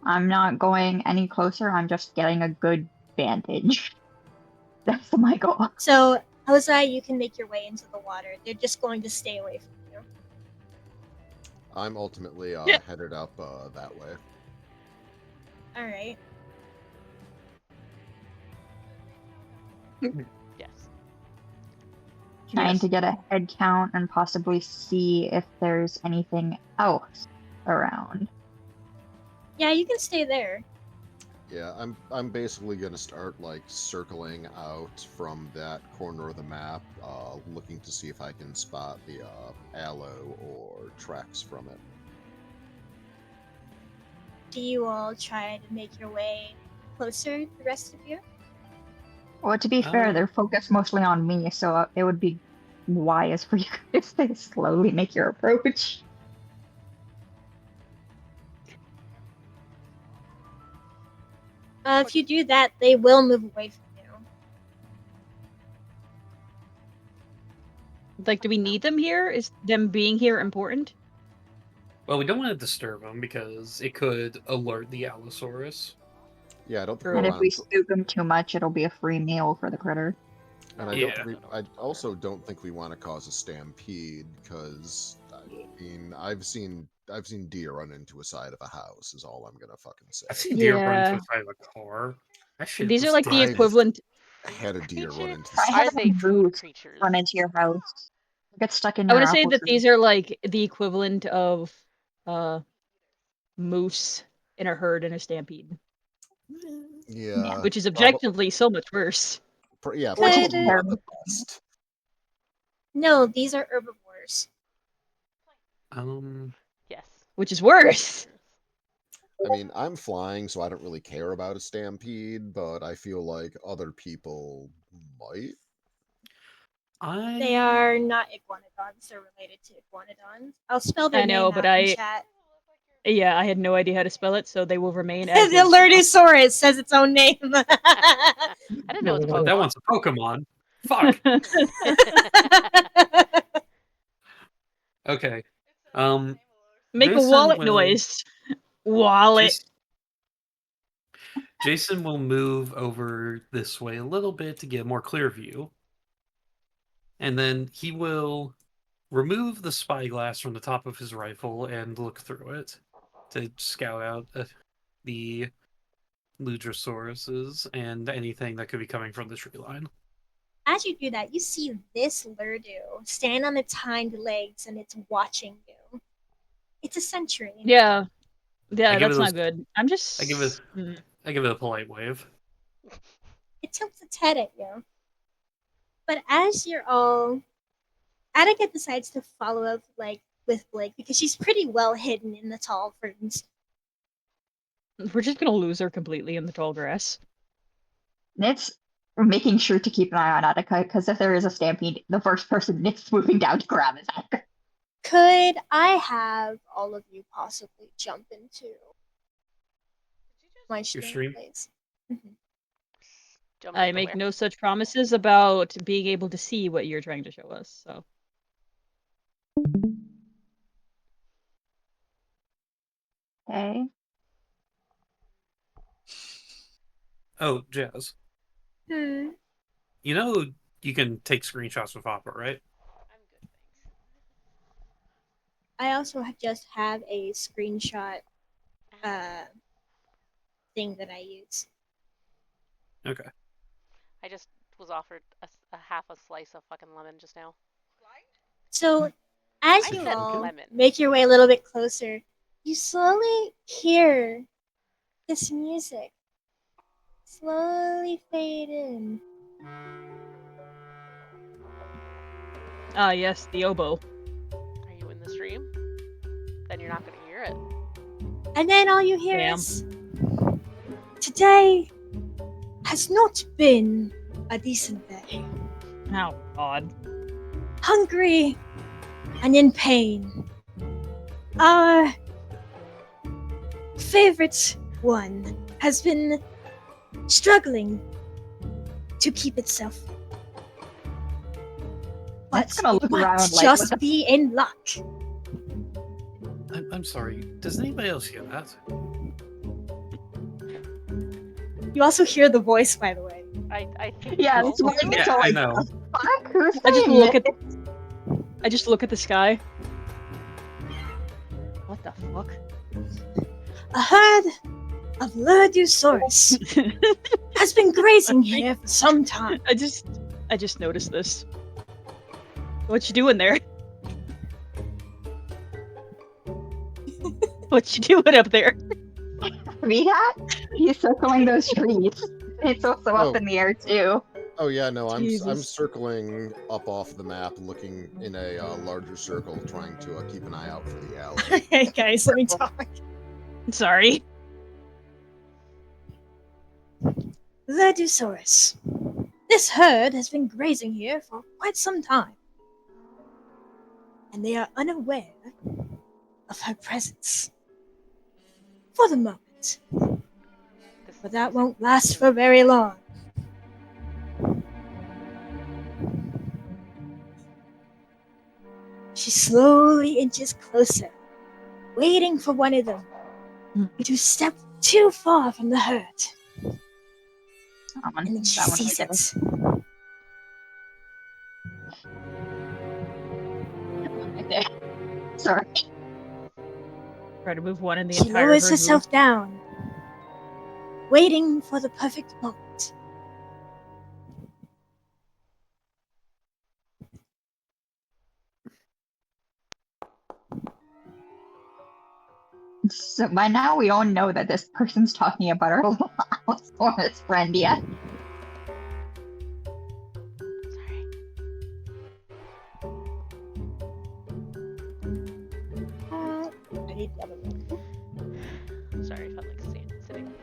I'm not going any closer. I'm just getting a good vantage. That's my goal. So, Hosei, you can make your way into the water. They're just going to stay away from you. I'm ultimately Yeah. headed up that way. All right. Yes. Trying Yes. to get a head count and possibly see if there's anything else around. Yeah, you can stay there. Yeah, I'm basically gonna start like circling out from that corner of the map, looking to see if I can spot the aloe or tracks from it. Do you all try to make your way closer, the rest of you? Well, to be fair, they're focused mostly on me, so it would be wise for you guys to slowly make your approach. If you do that, they will move away from you. Like, do we need them here? Is them being here important? Well, we don't want to disturb them because it could alert the Allosaurus. Yeah, I don't think True. And we if we want. spook them too much, it'll be a free meal for the critter. And I Yeah. don't. I also don't think we want to cause a stampede because I mean I've seen deer run into a side of a house. Is all I'm gonna fucking say. I've seen deer run into Yeah. the side of a car. That shit These are was like the I've- equivalent. Had a deer run into the I side. Are have they food moose creatures? run into your house. Get stuck in I your want to say apple that tree. these are like the equivalent of moose in a herd in a stampede, Yeah, which is prob- objectively so much worse. yeah, Which is probably not terrible. the best. No, these are herbivores. Yes. Which is worse. I mean, I'm flying, so I don't really care about a stampede, but I feel like other people might. They are not iguanodons. They're related to iguanodons. I'll spell their I know, name but out in chat. Yeah, I had no idea how to spell it, so they will remain The as is. Lurdusaurus says its own name. I didn't know it's a But that Pokemon. one's a Pokemon. Fuck. Okay. Make a Jason wallet will- noise. Wallet. Jason will move over this way a little bit to get a more clear view. And then he will remove the spyglass from the top of his rifle and look through it to scout out the Ludrosauruses and anything that could be coming from the tree line. As you do that, you see this Lurdu stand on its hind legs and it's watching you. It's a sentry. Yeah. I Yeah, give that's it not a- good. I'm just. I give it a polite wave. It tilts its head at you. But as you're all, Attica decides to follow up with Blake because she's pretty well hidden in the tall ferns. We're just gonna lose her completely in the tall grass. It's making sure to keep an eye on Attica, because if there is a stampede, the first person it's moving down to grab is Attica. Could I have all of you possibly jump into my stream? please? Jumping I into make where? no such promises about being able to see what you're trying to show us, so. Okay. Oh, Jazz. Hmm. You know you can take screenshots with Opera, right? I'm good, thanks. I also just have a screenshot thing that I use. Okay. I just was offered a half a slice of fucking lemon just now. So, as I you said all lemon. make your way a little bit closer, you slowly hear this music slowly fade in. Ah, yes, the oboe. Are you in the stream? Then you're not gonna hear it. And then all you hear Damn. is, today has not been a decent day. Oh, God. Hungry and in pain. Our favorite one has been struggling to keep itself. Let's But gonna it look might around like, just what the be in luck. I'm sorry. Does anybody else hear that? You also hear the voice, by the way. I think Yeah, we it's all more do. than Yeah, so I like, know. fuck, who's I just saying look it? I just look at the sky. What the fuck? A herd of Lurdusaurus has been grazing here for some time. I just noticed this. What you doing there? What you doing up there? See that? He's circling those trees. It's also Oh. up in the air too. Oh yeah, no, I'm Jesus. circling up off the map, looking in a larger circle, trying to keep an eye out for the alley. Hey guys, let me talk. Sorry. Lurdusaurus. This herd has been grazing here for quite some time. And they are unaware of her presence. For the moment. But that won't last for very long. She slowly inches closer, waiting for one of them to step too far from the herd. That one, And then she that one sees right it. right there. Sorry. Try to move one and the She entire lowers herd herself down, waiting for the perfect moment. So by now we all know that this person's talking about our little Allosaurus friend, yeah? Sorry. I need the other one. Sorry, I felt like sitting.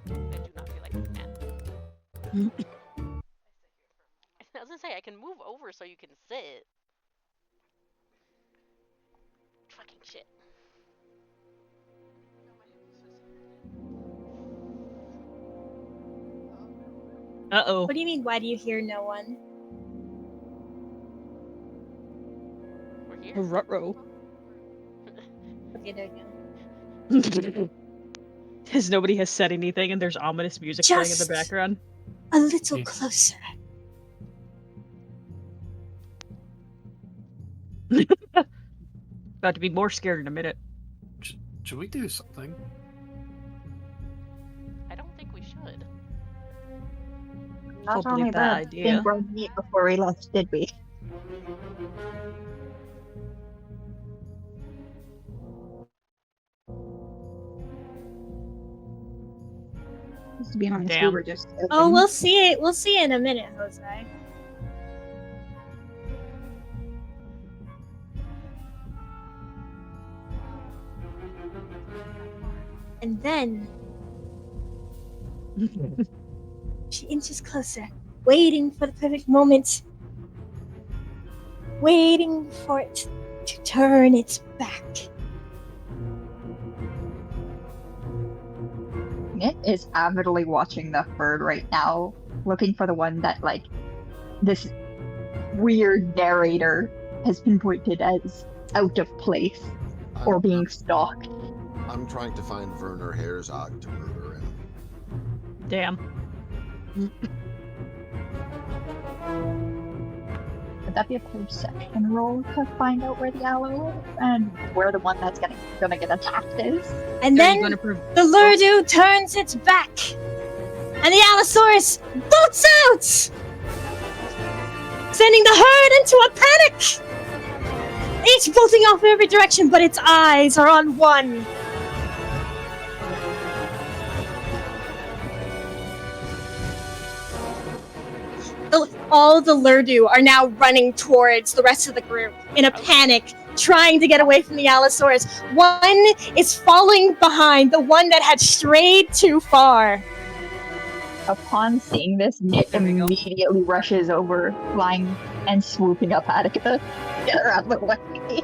I do not feel like doing that. I was gonna say I can move over so you can sit. Fucking shit. Uh-oh. What do you mean, why do you hear no one? We're here. Ruh-roh. Okay, there you go. Because nobody has said anything and there's ominous music playing in the Just- background. A little Yeah. closer. About to be more scared in a minute. Should we do something? I don't think we should. Not Hopefully only bad that, idea. think we're meat before we left, did we? To be honest, we Damn. were just. Oh, we'll see it. We'll see it in a minute, Jose. And then she inches closer, waiting for the perfect moment, waiting for it to turn its back. It is avidly watching the herd right now, looking for the one that, like, this weird narrator has pinpointed as out of place. or being stalked. I'm trying to find Werner Herzog to murder him. Damn. Would that be a perception roll to find out where the owl is and where the one that's gonna get attacked is? And Are then you gonna the Lurdu turns its back, and the Allosaurus bolts out, sending the herd into a panic. Each bolting off in every direction, but its eyes are on one. All the Lurdu are now running towards the rest of the group in a panic, trying to get away from the Allosaurus. One is falling behind the one that had strayed too far. Upon seeing this, Nick immediately rushes over, flying and swooping up Attica. Get her out of the way.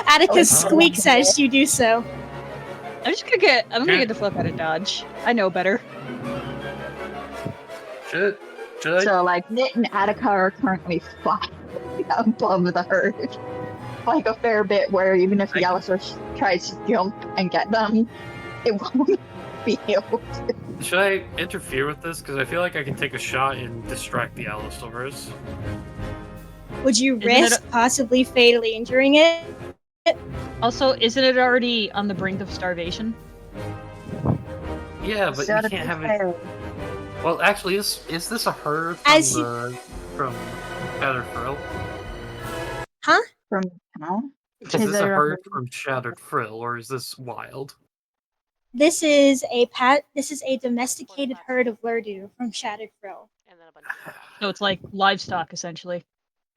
Attica squeaks as you do so. I'm gonna get the flip out of dodge. I know better. Should I? So, like, Nit and Attica are currently flying above the herd. Like a fair bit, where even if the Allosaurus tries to jump and get them, it won't be able to. Should I interfere with this? Because I feel like I can take a shot and distract the Allosaurus. Would you Isn't it risk possibly fatally injuring it? Also, isn't it already on the brink of starvation? Yeah, but Gotta you can't be have it. fair. Well, actually, is this a herd As from Shattered Frill? From town? Is this a there herd from Shattered Frill, or is this wild? This is a domesticated herd of Lurdu from Shattered Frill. And then a bunch of So it's like livestock, essentially.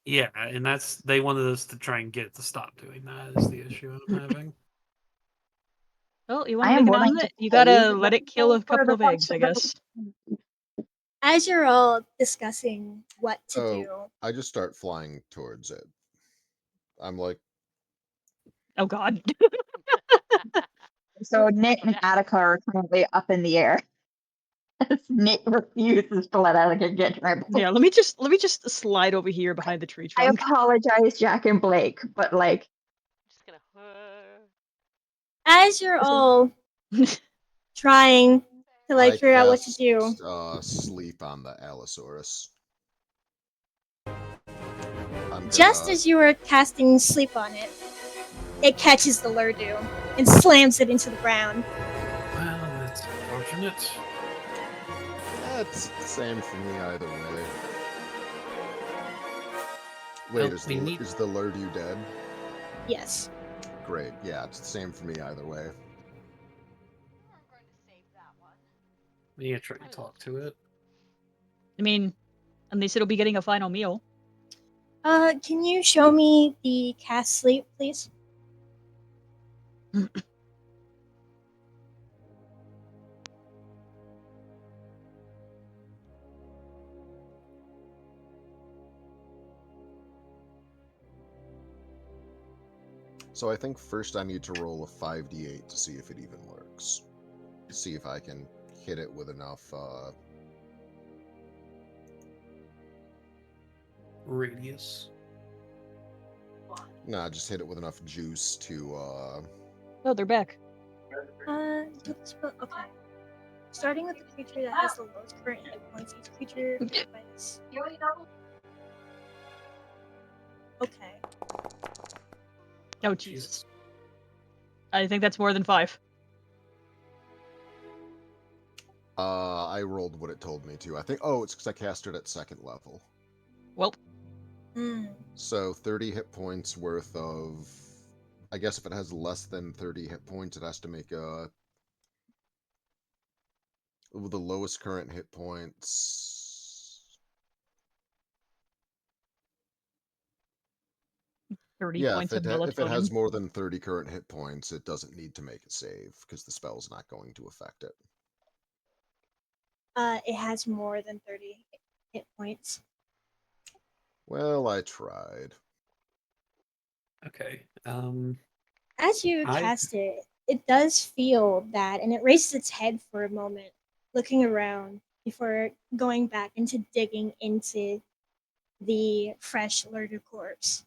Yeah, and they wanted us to try and get it to stop doing that. Is the issue I'm having? Well, you want I to am make an willing omelet? to You gotta pay let it kill a for couple the of eggs, I guess. As you're all discussing what to Oh. do, I just start flying towards it. I'm like, Oh god. So Nit and Attica are currently up in the air. Nit refuses to let Attica get trampled. Yeah, let me just slide over here behind the tree I trunk. apologize, Jack and Blake, but like, just gonna. as you're all trying to I figure out what to cast, do, sleep on the Allosaurus. I'm just gonna- as you were casting sleep on it, it catches the Lurdu and slams it into the ground. Well, that's unfortunate. It's the same for me either way. Well, Wait, is we need- the Lurdu dead? Yes. Great, yeah, it's the same for me either way. We need to try and talk to it. I mean, at least it'll be getting a final meal. Can you show me the cast sleep, please? So I think first I need to roll a 5d8 to see if it even works. See if I can hit it with enough, Radius. Nah, just hit it with enough juice to, Oh, they're back. Okay. Starting with the creature that has the lowest current hit points, each creature gets... Okay. Oh Jesus. I think that's more than 5. I rolled what it told me to. I think, oh, it's because I cast it at 2nd level. Well, So 30 hit points worth of... I guess if it has less than 30 hit points, it has to make a... With the lowest current hit points... 30 Yeah, points of if it has melatonin. more than 30 current hit points, it doesn't need to make a save, because the spell's not going to affect it. It has more than 30 hit points. Well, I tried. Okay. As you cast it, it does feel that, and it raises its head for a moment, looking around before going back into digging into the fresh Lurdu corpse.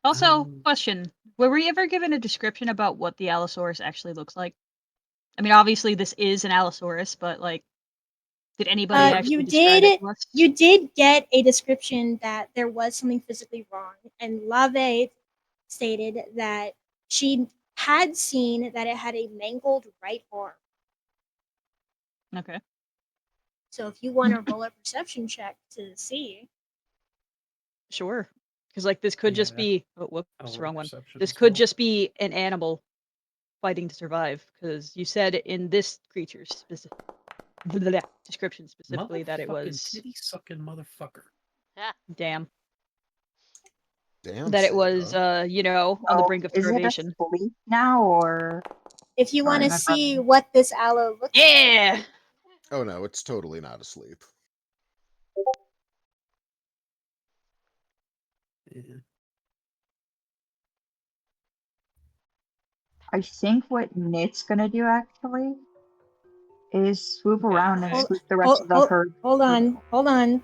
Also, question. Were we ever given a description about what the Allosaurus actually looks like? I mean, obviously this is an Allosaurus, but like, did anybody actually you describe it to us? You did get a description that there was something physically wrong, and Lave stated that she had seen that it had a mangled right arm. Okay. So if you want to roll a perception check to see, Sure. Because like this could just Yeah. be I'll whoops, roll wrong one. perception This as could well. just be an animal fighting to survive. Because you said in this creature's description specifically that it Motherfucking was titty sucking motherfucker. damn. Damn. That it was Santa. you know, on the brink of Is it a starvation. sleep now, or if you want to Sorry, see what this aloe looks Yeah. Oh no, it's totally not asleep. Yeah. I think what Knit's gonna do actually is swoop Okay, around and okay. swoop the rest of the herd. hold on.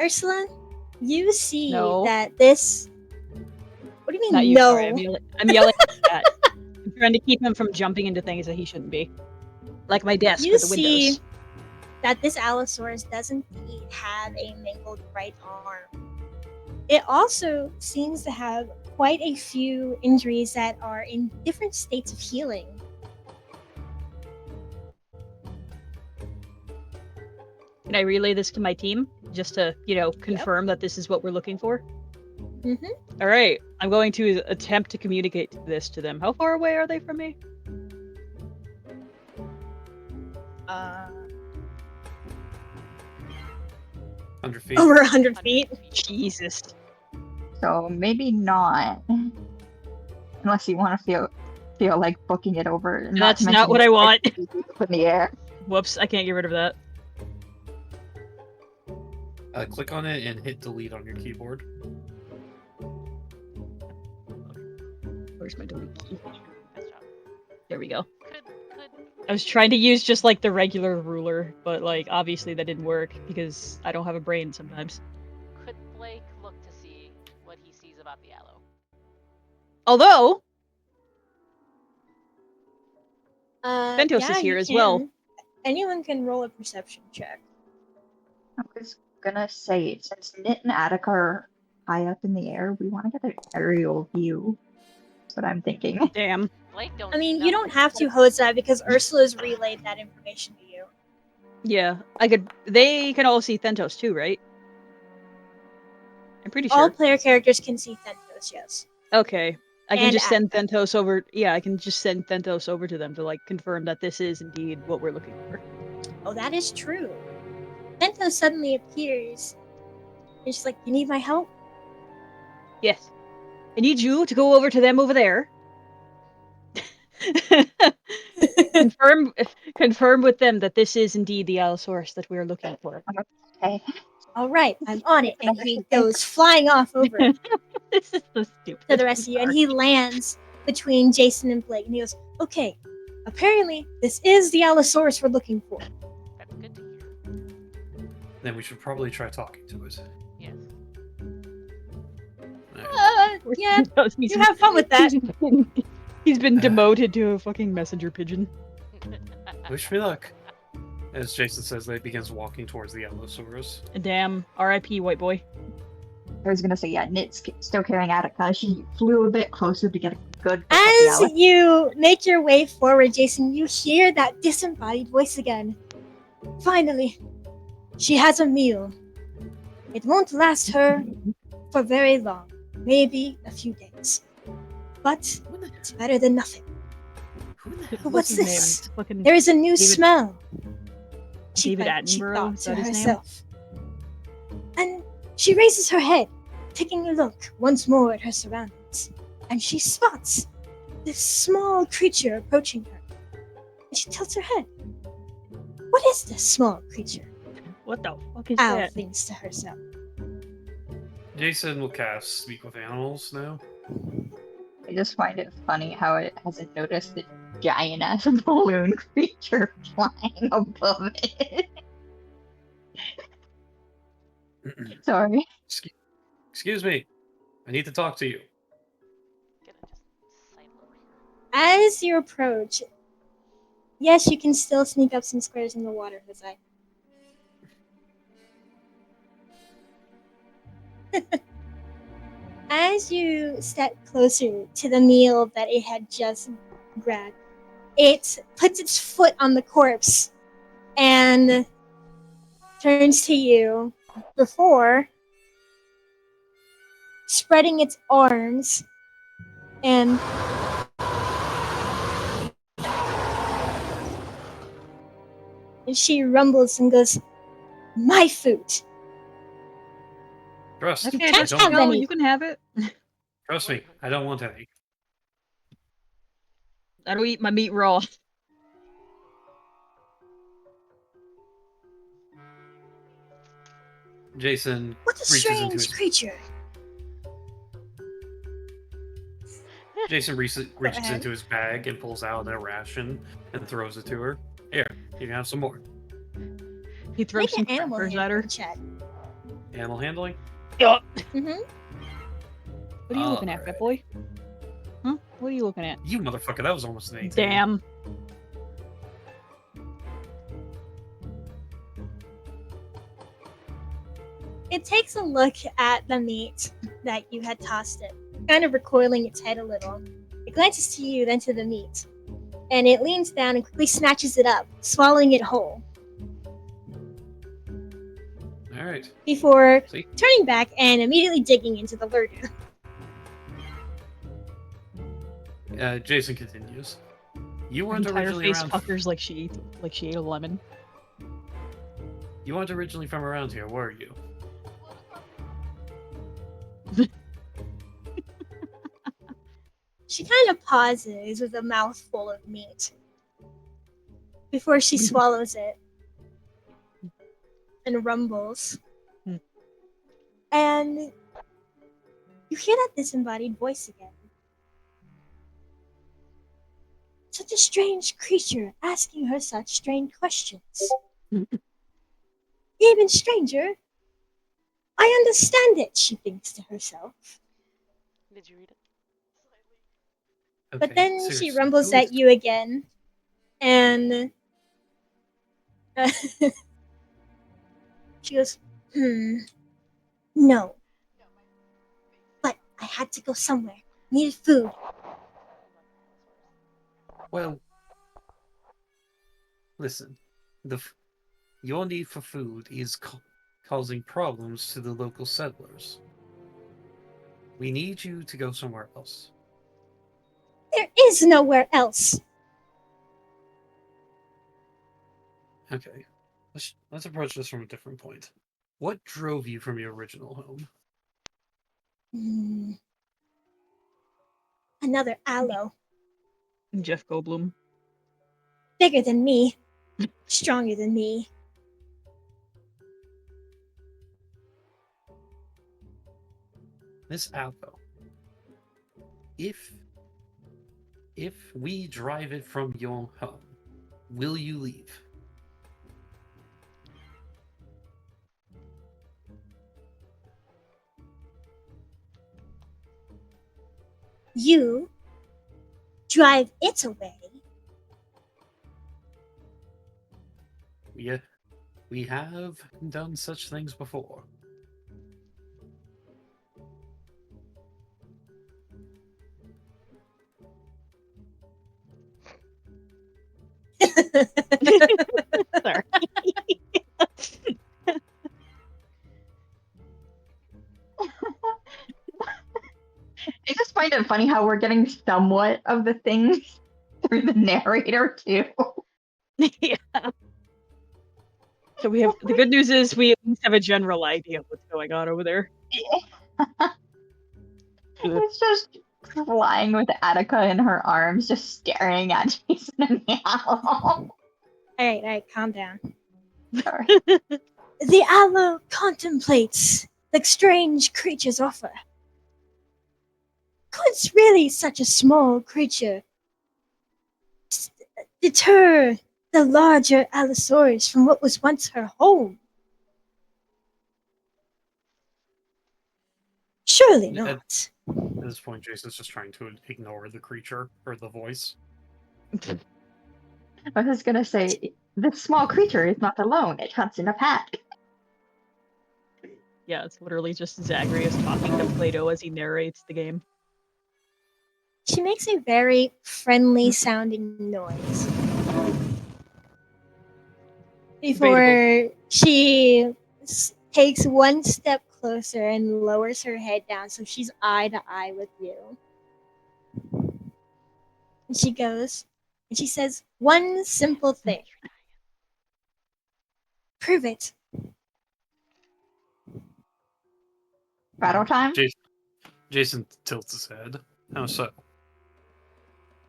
Ursula, you see No. that this. What do you mean Not you, no? sorry. I'm yelling at that. I'm trying to keep him from jumping into things that he shouldn't be. Like my desk You with the see windows. that this Allosaurus does indeed have a mangled right arm. It also seems to have quite a few injuries that are in different states of healing. Can I relay this to my team? Just to, confirm that this is what we're looking for? Mm-hmm. All right, I'm going to attempt to communicate this to them. How far away are they from me? 100 feet. Over 100 feet. Jesus. So maybe not, unless you want to feel like booking it over. That's to not mention what I want. it's up in the air. Whoops, I can't get rid of that. Click on it and hit delete on your keyboard. Where's my delete key? Nice job. There we go. Could I was trying to use just like the regular ruler, but like obviously that didn't work because I don't have a brain sometimes. could Blake look to see what he sees about the aloe? Although Ventos Yeah, is here you as can. well. Anyone can roll a perception check. I was gonna say, since Knit and Attica are high up in the air, we want to get an aerial view. That's what I'm thinking. Damn. Blake don't. I mean, no. you don't have to host that because Ursula's relayed that information to you. Yeah, they can all see Thentos too, right? I'm pretty All sure. player characters can see Thentos, yes. Okay. I can And just send Attica. Thentos over. Yeah, I can just send Thentos over to them to like confirm that this is indeed what we're looking for. Oh, that is true. Thentos suddenly appears. And she's like, you need my help? Yes. I need you to go over to them over there. confirm with them that this is indeed the Allosaurus that we're looking for. Okay. All right, I'm on it. And he goes flying off over to This is so stupid. the rest of you. And he lands between Jason and Blake. And he goes, okay, apparently this is the Allosaurus we're looking for. That's good to hear. Then we should probably try talking to it. Yes. Alright. Yeah, He's you have fun with that. He's been demoted to a fucking messenger pigeon. Wish me luck. As Jason says, they begins walking towards the Allosaurus. Damn. R.I.P. white boy. I was gonna say, yeah, Knit's still carrying Attica. She flew a bit closer to get a good look at the As owl. you make your way forward, Jason, you hear that disembodied voice again. Finally, she has a meal. It won't last her for very long, maybe a few days. But it's better than nothing. What's his name? this? It's fucking There is a new David- smell. David She Attenborough? thought Is to that his name? herself. And she raises her head, taking a look once more at her surroundings. And she spots this small creature approaching her. And she tilts her head. What is this small creature? What the fuck is Al that? thinks to herself. Jason will cast Speak with Animals now. I just find it funny how it hasn't noticed the giant ass balloon creature flying above it. Sorry. Excuse me. I need to talk to you. Gonna just sidle over here. As you approach, yes, you can still sneak up some squares in the water, Jose. As you step closer to the meal that it had just grabbed, it puts its foot on the corpse and turns to you before spreading its arms and she rumbles and goes, "My food." Trust. Okay, I can't don't, have no, any. you can have it. trust me. I don't want any. I don't eat my meat raw. Jason What a reaches into strange his creature. Jason reaches ahead. into his bag and pulls out a ration and throws it to her. Here, you can have some more. He throws Make some an animal crackers at her. handling check. Animal handling. Yup. Mm-hmm. What are you looking at, Alright. fat boy? Huh? What are you looking at? You motherfucker, that was almost an 18. Damn. It takes a look at the meat that you had tossed it, kind of recoiling its head a little. It glances to you, then to the meat, and it leans down and quickly snatches it up, swallowing it whole, Alright. before See? turning back and immediately digging into the lurgan. Jason continues. You weren't Entire originally face around. puckers like she ate a lemon. You weren't originally from around here, were you? She kind of pauses with a mouthful of meat before she swallows it and rumbles. Hmm. And you hear that disembodied voice again. Such a strange creature asking her such strange questions. Even stranger. I understand it, she thinks to herself. Did you read it? Okay, But then she seriously, rumbles who at is- you again, and she goes, no. But I had to go somewhere. Needed food. Well, listen. Your need for food is causing problems to the local settlers. We need you to go somewhere else. There is nowhere else. Okay, let's approach this from a different point. What drove you from your original home? Another aloe. Jeff Goldblum. Bigger than me. Stronger than me. Miss Alpo, if we drive it from your home, will you leave? You drive it away. We have done such things before. Sorry. I just find it funny how we're getting somewhat of the things through the narrator too. Yeah. So we have the good news is we at least have a general idea of what's going on over there. It's just flying with Attica in her arms, just staring at Jason and Meow. Alright, calm down. Sorry. The aloe contemplates the strange creature's offer. Could really such a small creature deter the larger Allosaurus from what was once her home? Surely At- not. At this point, Jason's just trying to ignore the creature or the voice. I was gonna say, this small creature is not alone. It hunts in a pack. Yeah, it's literally just Zagreus talking to Plato as he narrates the game. She makes a very friendly sounding noise. Before she takes one step closer and lowers her head down so she's eye to eye with you. And she goes, and she says one simple thing. Prove it. Battle time? Jason tilts his head. How so?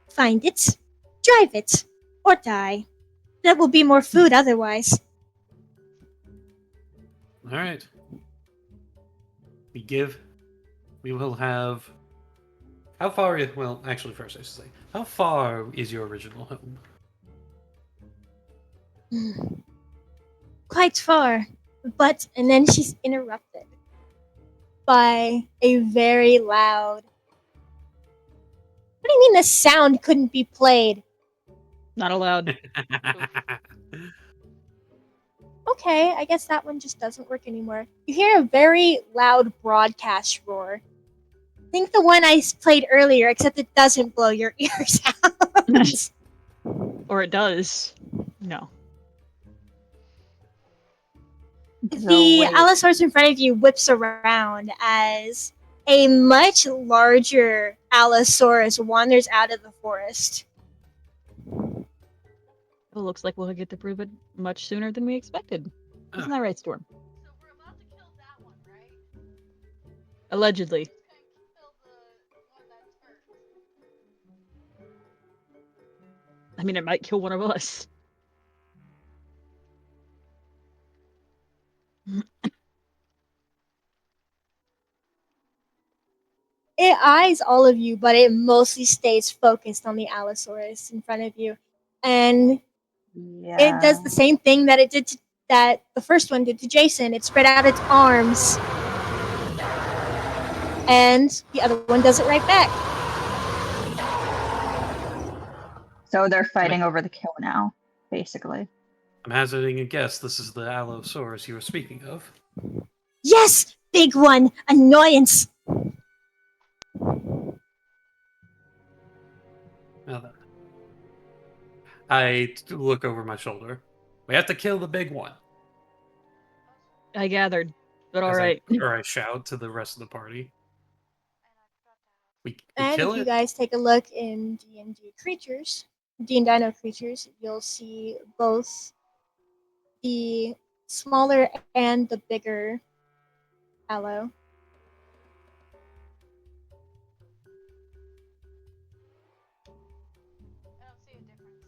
Find it, drive it, or die. That will be more food otherwise. All right. We will have. How far? Well, actually, first I should say, how far is your original home? Quite far. But, and then she's interrupted by a very loud. What do you mean the sound couldn't be played? Not allowed. Okay, I guess that one just doesn't work anymore. You hear a very loud broadcast roar. Think the one I played earlier, except it doesn't blow your ears out. Or it does. No. The Allosaurus in front of you whips around as a much larger Allosaurus wanders out of the forest. It looks like we'll get to prove it much sooner than we expected. Isn't that right, Storm? So we're about to kill that one, right? Allegedly. Who's gonna kill the one that's hurt? I mean, it might kill one of us. It eyes all of you, but it mostly stays focused on the Allosaurus in front of you. And Yeah. it does the same thing that it did that the first one did to Jason. It spread out its arms. And the other one does it right back. So they're fighting over the kill now, basically. I'm hazarding a guess. This is the Allosaurus you were speaking of. Yes! Big one! Annoyance! Now then, I look over my shoulder. We have to kill the big one. I gathered. But As alright. I shout to the rest of the party. We And kill if you it. guys take a look in D&D creatures, D&Dino creatures, you'll see both the smaller and the bigger Allo. I don't see a difference.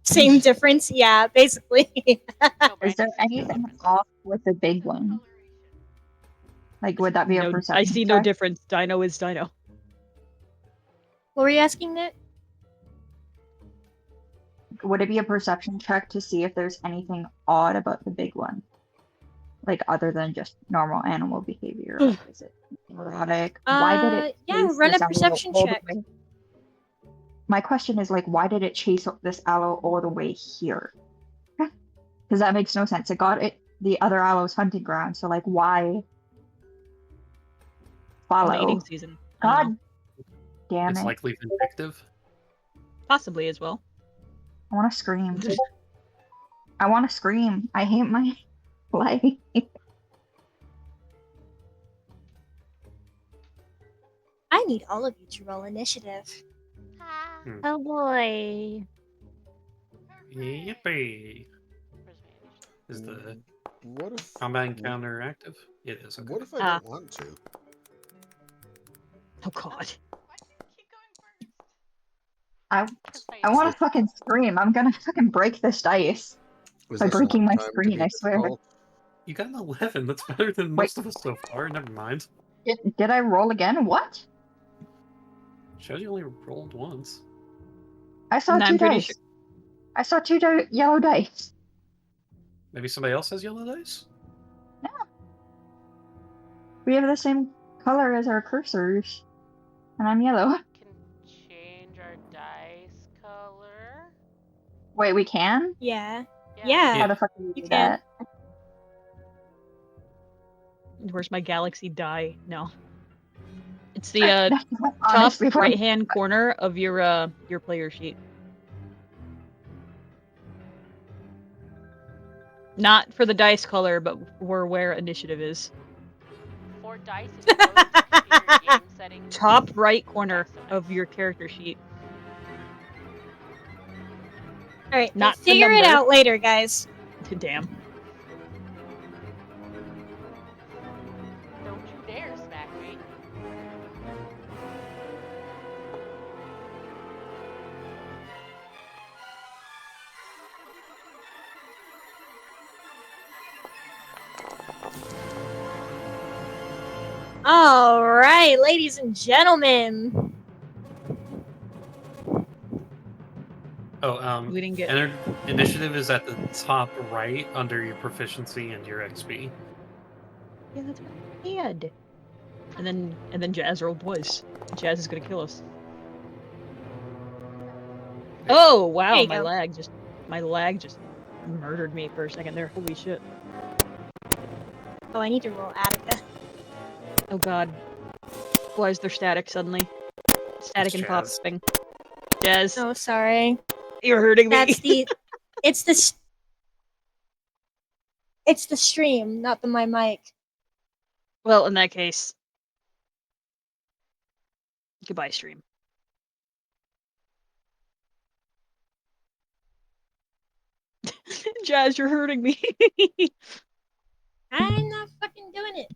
Same difference? Yeah, basically. No, Is there Brandon, anything off with the big one? Like, would that be a No, perception I see no check? difference. Dino is Dino. What were you asking, Nick? Would it be a perception check to see if there's anything odd about the big one? Like, other than just normal animal behavior? Or is it neurotic? Why did it yeah, chase run this a aloe perception all the check. way- My question is, like, why did it chase this aloe all the way here? Because that makes no sense. It got it the other aloe's hunting ground, so, like, why follow? Mating season. I don't know. God damn It's it. likely vindictive. Possibly as well. I want to scream. I want to scream. I hate my life. I need all of you to roll initiative. Oh boy. Yippee! Where's my initiative? Is the What if combat encounter active? It is. Okay. What if I Ah. don't want to? Oh god. Why do you keep going first? I want to fucking scream. I'm gonna fucking break this dice Is by this breaking not my time to screen, be I swear. difficult? You got an 11. That's better than Wait. most of us so far. Never mind. Did I roll again? What? Shows you only rolled once. I saw And I'm two pretty dice. sure- I saw two yellow dice. Maybe somebody else has yellow dice? We have the same color as our cursors. And I'm yellow. Can change our dice color. Wait, we can? Yeah. Yeah. Yeah. How the fuck do we You do can. that? Where's my galaxy die? No. It's the That's top honestly what- right-hand corner of your player sheet. Not for the dice color, but for where initiative is. For dice, if you go to the computer game settings. Top right corner That's so nice. of your character sheet. All right. Not the figure it number. out later, guys. Damn. Don't you dare smack me. All right, ladies and gentlemen. Oh, We didn't get. initiative is at the top right under your proficiency and your XP. Yeah, that's what I had. And then Jazz rolled twice. Jazz is gonna kill us. Oh wow, There you my go. lag just murdered me for a second there. Holy shit. Oh, I need to roll Attica. Oh god. Why is there static suddenly? Static and Jazz. popping. Jazz, Oh, sorry. you're hurting me. That's the. It's the. It's the stream, not my mic. Well, in that case. Goodbye, stream. Jazz, you're hurting me. I'm not fucking doing it.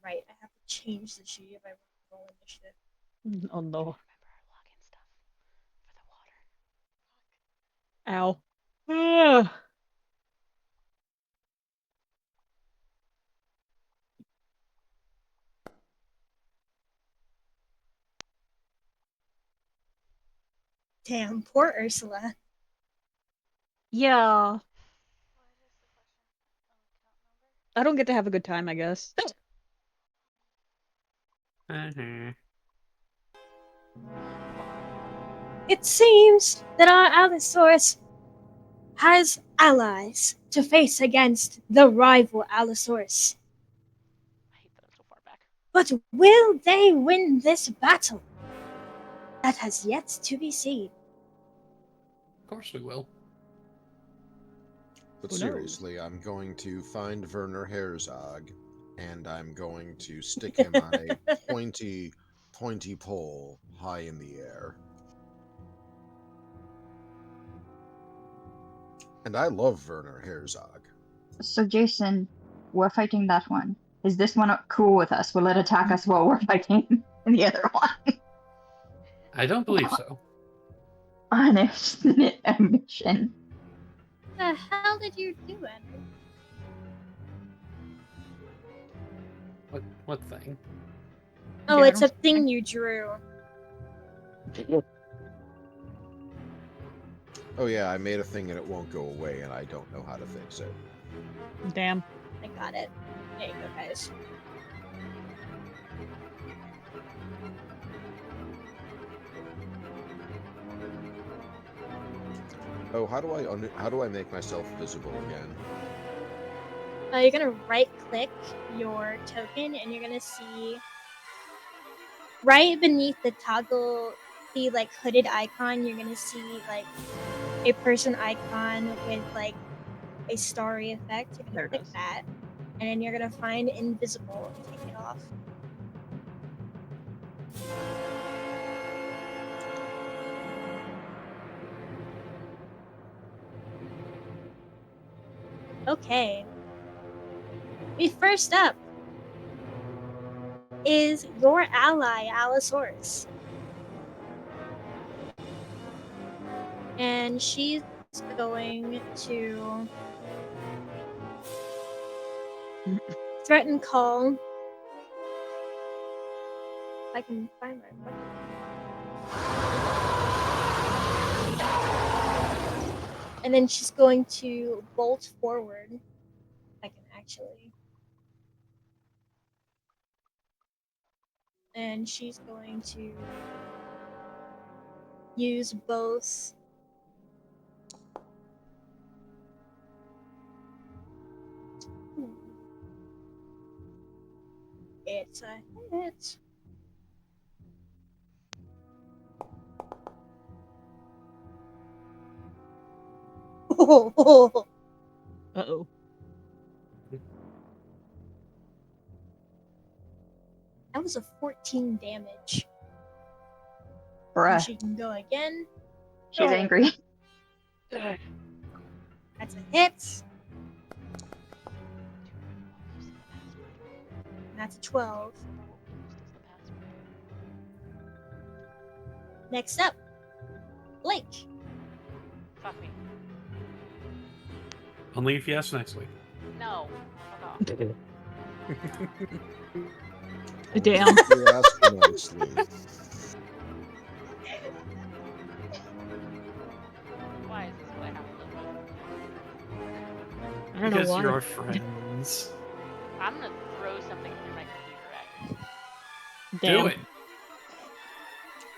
Right, I have to change the sheet if I want to roll initiative. Oh no. Remember our login stuff for the water. Ow. Ugh. Damn, poor Ursula. Yeah. What is the question? I don't get to have a good time, I guess. Uh-huh. It seems that our Allosaurus has allies to face against the rival Allosaurus. I hate that I'm so far back. But will they win this battle? That has yet to be seen. Of course we will. But Who knows? seriously, I'm going to find Werner Herzog, and I'm going to stick him on a pointy pole high in the air. And I love Werner Herzog. So Jason, we're fighting that one. Is this one cool with us? Will it attack us while we're fighting the other one? I don't believe so. Honest ambition. The hell did you do, Andrew? What thing? Oh, it's a thing you drew. Oh yeah, I made a thing and it won't go away, and I don't know how to fix it. Damn. I got it. There you go, guys. Oh, how do I make myself visible again? You're gonna right-click your token, and you're gonna see right beneath the toggle, the like hooded icon. You're gonna see like a person icon with like a starry effect. You're gonna There it click is. that, and then you're gonna find invisible and take it off. Okay. The first up is your ally, Allosaurus. And she's going to threaten call. If I can find my button. And then she's going to bolt forward. I can actually. And she's going to use both. It's a hit. Uh-oh. That was a 14 damage. And Bruh, she can go again. she's angry. That's a hit. And that's a 12. Next up, Blake. Fuck me. Only if you ask next week. No. Fuck off. Damn. You're asking nicely. Why is this what I have to live with? I don't know Because why. you're our friends. I'm gonna throw something through my computer at you. Damn. Do it.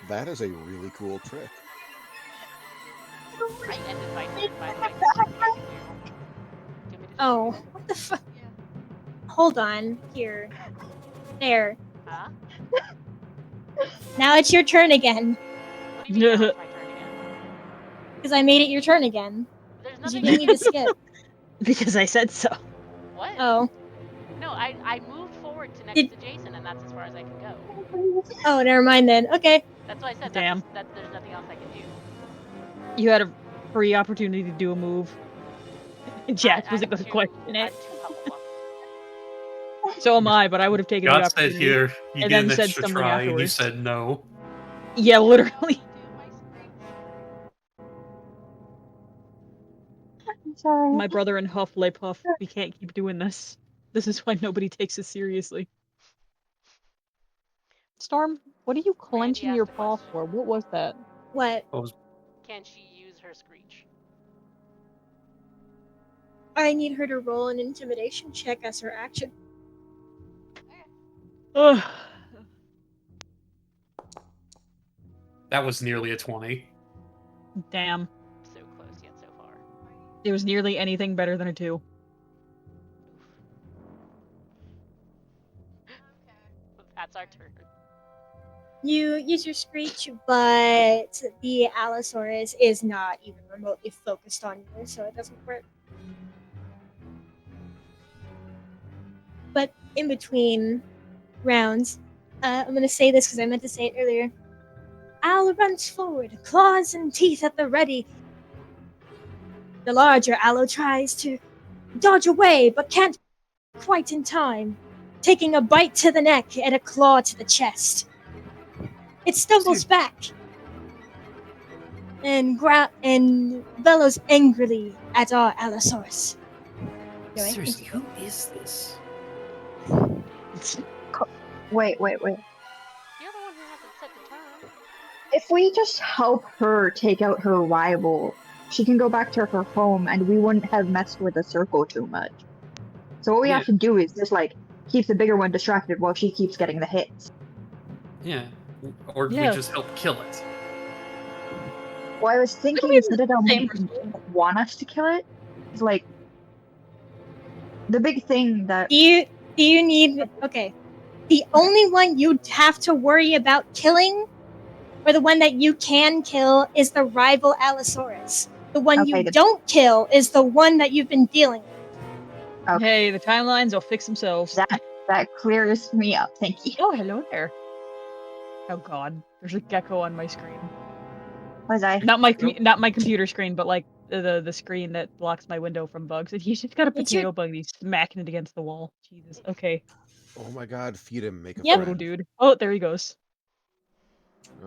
That is a really cool trick. I ended my turn, by the way. 'cause you can't do. Do you want me to Oh, what the fuck? Hold on. Here. There. Huh? Now it's your turn again. What do you mean now it's my turn again? Because I made it your turn again. There's Because you nothing didn't need to skip. Because I said so. What? Oh. No, I moved forward to next Did- to Jason, and that's as far as I can go. Oh, never mind then. Okay. That's why I said Damn. that there's nothing else I can do. You had a free opportunity to do a move. Jack wasn't going to question I it. had two Hufflepuff. So am I, but I would have taken the God said opportunity. here, you and get an then said extra something try, and you afterwards. said no. Yeah, literally. I'm sorry. My brother and Hufflepuff, we can't keep doing this. This is why nobody takes us seriously. Storm, what are you clenching asked your a paw question. for? What was that? What? Can she use her screech? I need her to roll an intimidation check as her action. Ugh. That was nearly a 20. Damn. So close yet so far. It was nearly anything better than a 2. That's our turn. You use your screech, but the Allosaurus is not even remotely focused on you, so it doesn't work. But in between rounds, I'm going to say this because I meant to say it earlier. Owl runs forward, claws and teeth at the ready. The larger Allo tries to dodge away, but can't quite in time, taking a bite to the neck and a claw to the chest. It stumbles back and bellows angrily at our Allosaurus. Anyway, Seriously, who is this? Wait. You're the one who hasn't set the turn. If we just help her take out her rival, she can go back to her home and we wouldn't have messed with the circle too much. So what we have to do is just keep the bigger one distracted while she keeps getting the hits. Yeah. Or we Yeah. just help kill it. Well, I was thinking Literally the Citadel same might want us to kill it. It's the big thing that do you need... Okay. The only one you'd have to worry about killing, or the one that you can kill, is the rival Allosaurus. The one Okay, you the- don't kill is the one that you've been dealing with. Okay. Hey, the timelines will fix themselves. that clears me up. Thank you. Oh, hello there. Oh god, there's a gecko on my screen. Was I? Not my computer screen, but the screen that blocks my window from bugs. And he's just got a It's your- potato bug and he's smacking it against the wall. Jesus. Okay. Oh my god, feed him, make a Yep. Little friend. dude. Oh, there he goes.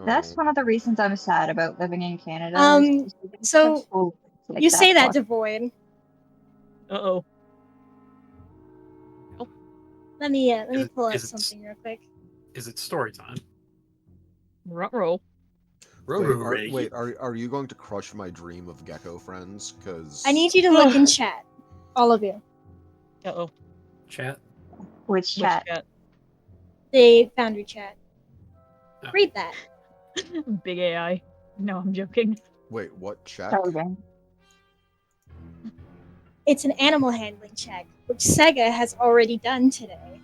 That's Oh. one of the reasons I'm sad about living in Canada. is we don't so have schools like you say that, for- Devoid. Uh-oh. Let me pull up is it- something real quick. Is it story time? Ruh-roh. Are you going to crush my dream of gecko friends? Because I need you to look in chat, all of you. Uh-oh. Chat. Which Which chat? chat? The Foundry chat. Oh. Read that. Big AI. No, I'm joking. Wait, what check? Telegram. It's an animal handling check, which Sega has already done today.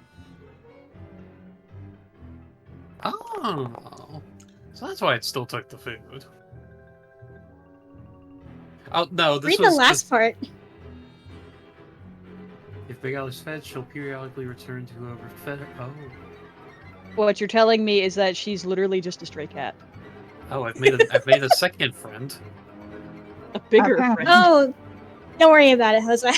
Oh. So that's why it still took the food. Oh, no, this Read was the last just... part. If Big Al is fed, she'll periodically return to whoever fed her. Oh. What you're telling me is that she's literally just a stray cat. Oh, I've made a second friend. A bigger Apparently. friend. Oh, don't worry about it, Jose.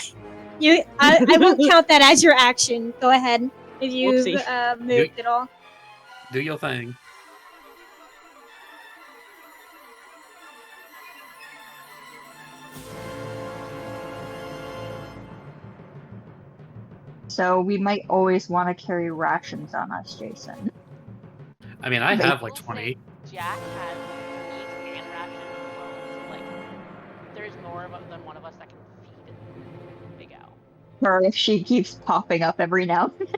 I won't count that as your action. Go ahead if you've Whoopsie. moved it all. Do your thing. So we might always want to carry rations on us, Jason. I mean, I They- have like will say 20. Jack has meat and rations as well, so like there's more than one of us that can feed Big Al. Or if she keeps popping up every now and then.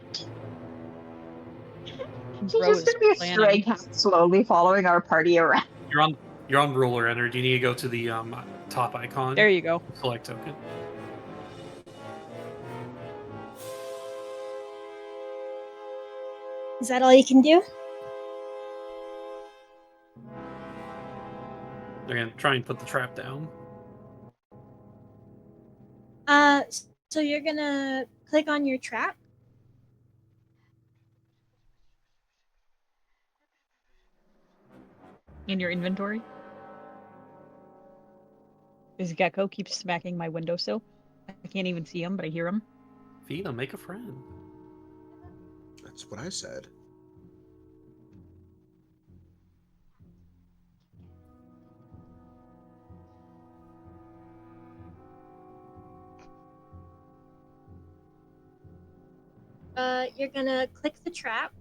She's Bro just is gonna be a stray planning. cat slowly following our party around. You're on roller energy. You need to go to the top icon. There you go. Select token. Is that all you can do? Again, try and put the trap down. So you're gonna click on your trap. In your inventory. This gecko keeps smacking my windowsill. I can't even see him, but I hear him. Feed him, make a friend. That's what I said. You're gonna click the trap.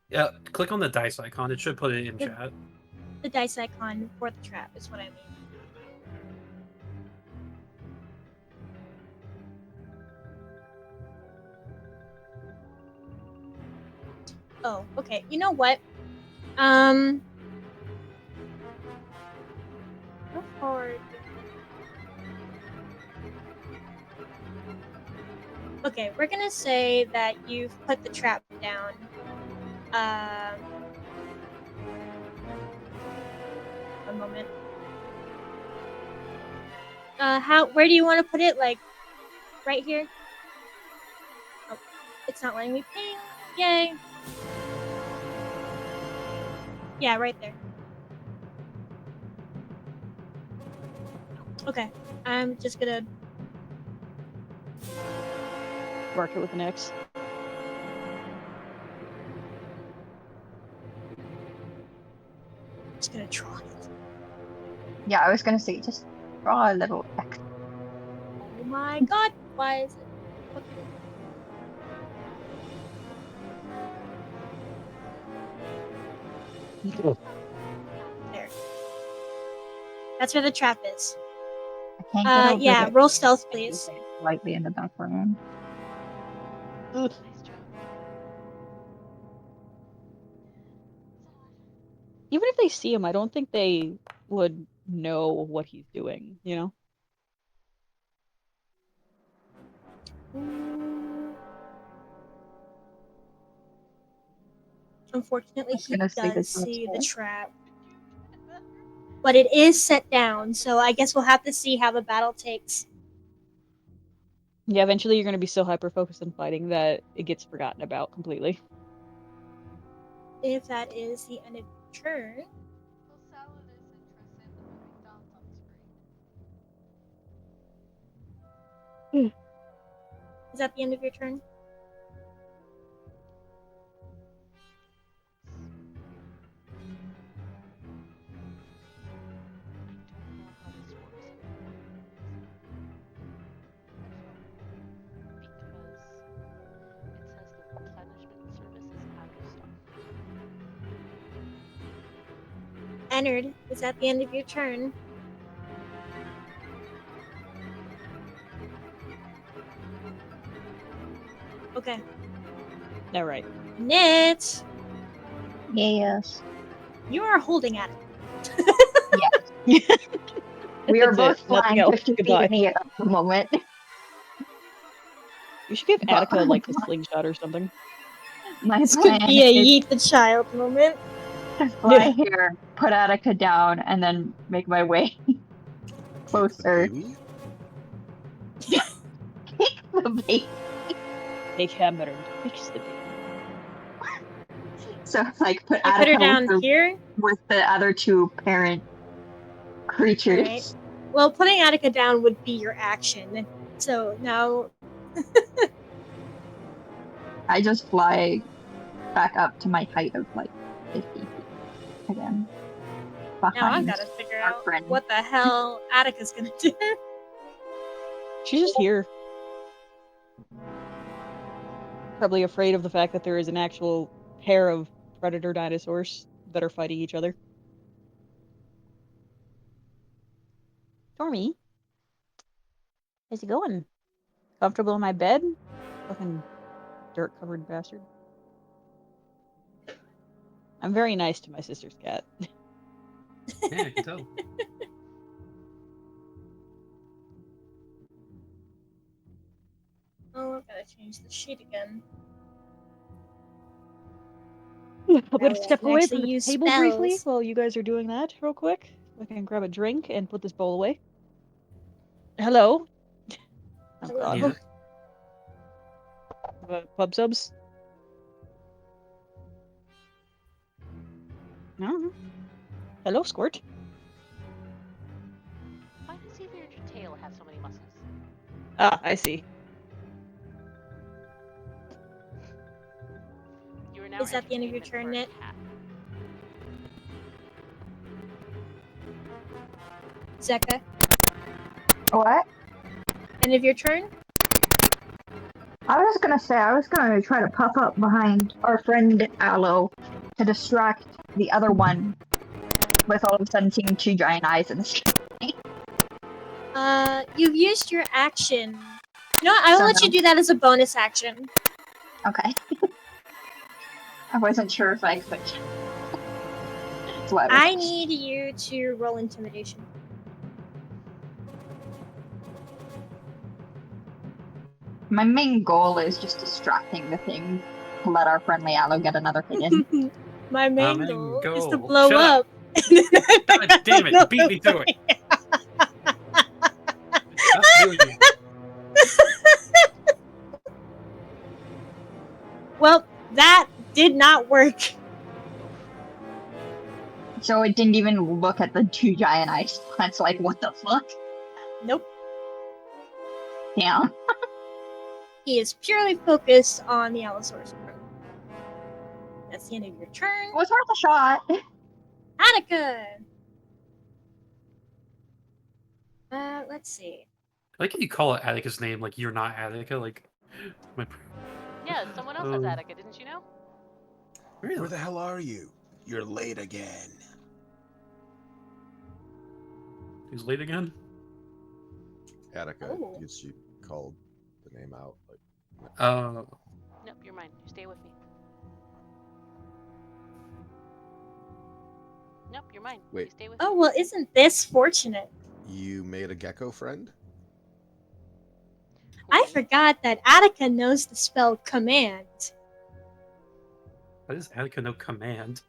Yeah, click on the dice icon. It should put it in chat. The dice icon for the trap is what I mean. Oh, okay. You know what? How hard? Okay, we're gonna say that you've put the trap down. One moment. Where do you want to put it? Like, right here? Oh, it's not letting me ping. Yay. Yeah, right there. Okay, I'm just gonna... Mark it with an X. Just gonna try it. Yeah, I was gonna say, just draw a little X. Oh my god, why is it... There. That's where the trap is. I can't get over Yeah, the roll stealth, please. slightly in the background. Nice job. Even if they see him, I don't think they would know what he's doing, you know? Unfortunately, was he gonna say does this see the upstairs. trap. But it is set down, so I guess we'll have to see how the battle takes. Yeah, eventually you're going to be so hyper-focused on fighting that it gets forgotten about completely. If that is the end of your turn. Well, Salad is interested in the moving dots on screen. Is that the end of your turn? Ennard, is at the end of your turn. Okay. All right. Nit, Yes. you are holding at it. We are That's both it. Nothing flying else. 50 feet Goodbye. in the air at the moment. You should give But- Attica like a slingshot or something. My This plan could be a is yeet the child moment. to fly here, put Attica down, and then make my way closer. Baby? The baby. Take hammer and fix the baby. So, like, put You put her Attica down with here. the other two parent creatures. Right. Well, putting Attica down would be your action. So now, I just fly back up to my height of like 50 feet again. now I've Behind got to figure our out friend. what the hell Attica's gonna do. She's just here. Probably afraid of the fact that there is an actual pair of predator dinosaurs that are fighting each other. Stormy, how's it going? Comfortable in my bed? Fucking dirt-covered bastard. I'm very nice to my sister's cat. Yeah, I can tell. Oh, I've got to change the sheet again. I'm Now gonna we step can away actually from the use table briefly spells. while you guys are doing that real quick. I can grab a drink and put this bowl away. Hello? Oh god. Yeah. Pub subs? No. Hello, Squirt. Why does even your tail have so many muscles? Ah, I see. You are now Is that the end of your entertainment turn, for Nit? a cat. Zeka, What? end of your turn? I was gonna say, I was gonna try to pop up behind our friend Aloe to distract the other one with all of a sudden seeing two giant eyes in the sky. You've used your action. You know what? I will So let you no. do that as a bonus action. Okay. I wasn't sure if I could. That's why I need you to roll intimidation. My main goal is just distracting the thing to let our friendly Aloe get another hit in. My main main goal is to goal. blow Shut up. up. God damn it, you beat me to it. Stop doing it. Well, that did not work. So it didn't even look at the two giant eyes. That's like, what the fuck? Nope. Damn. He is purely focused on the Allosaurus. That's the end of your turn. It was worth a shot. Attica! Let's see. I like how you call it Attica's name like you're not Attica. Like, my... Yeah, someone else has Attica, didn't you know? Really? Where the hell are you? You're late again. He's late again? Attica Oh. gets you called the name out. Like, Nope, you're mine. You stay with me. Nope, you're mine. You Wait. stay with Oh, me. well, isn't this fortunate? you made a gecko friend? I Cool. forgot that Attica knows the spell Command. Why does Attica know command?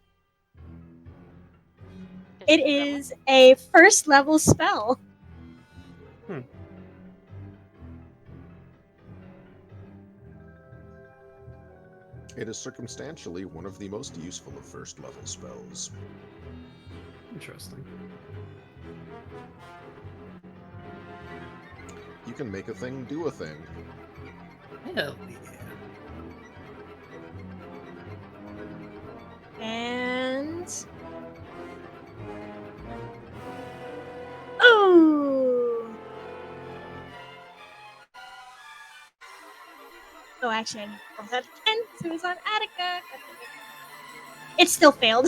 Does It she grab one? is a first level spell. It is circumstantially one of the most useful of first level spells. Interesting. You can make a thing do a thing. Hell yeah. And... Oh! Oh, actually, I need to roll that again, so it was on Attica. It still failed.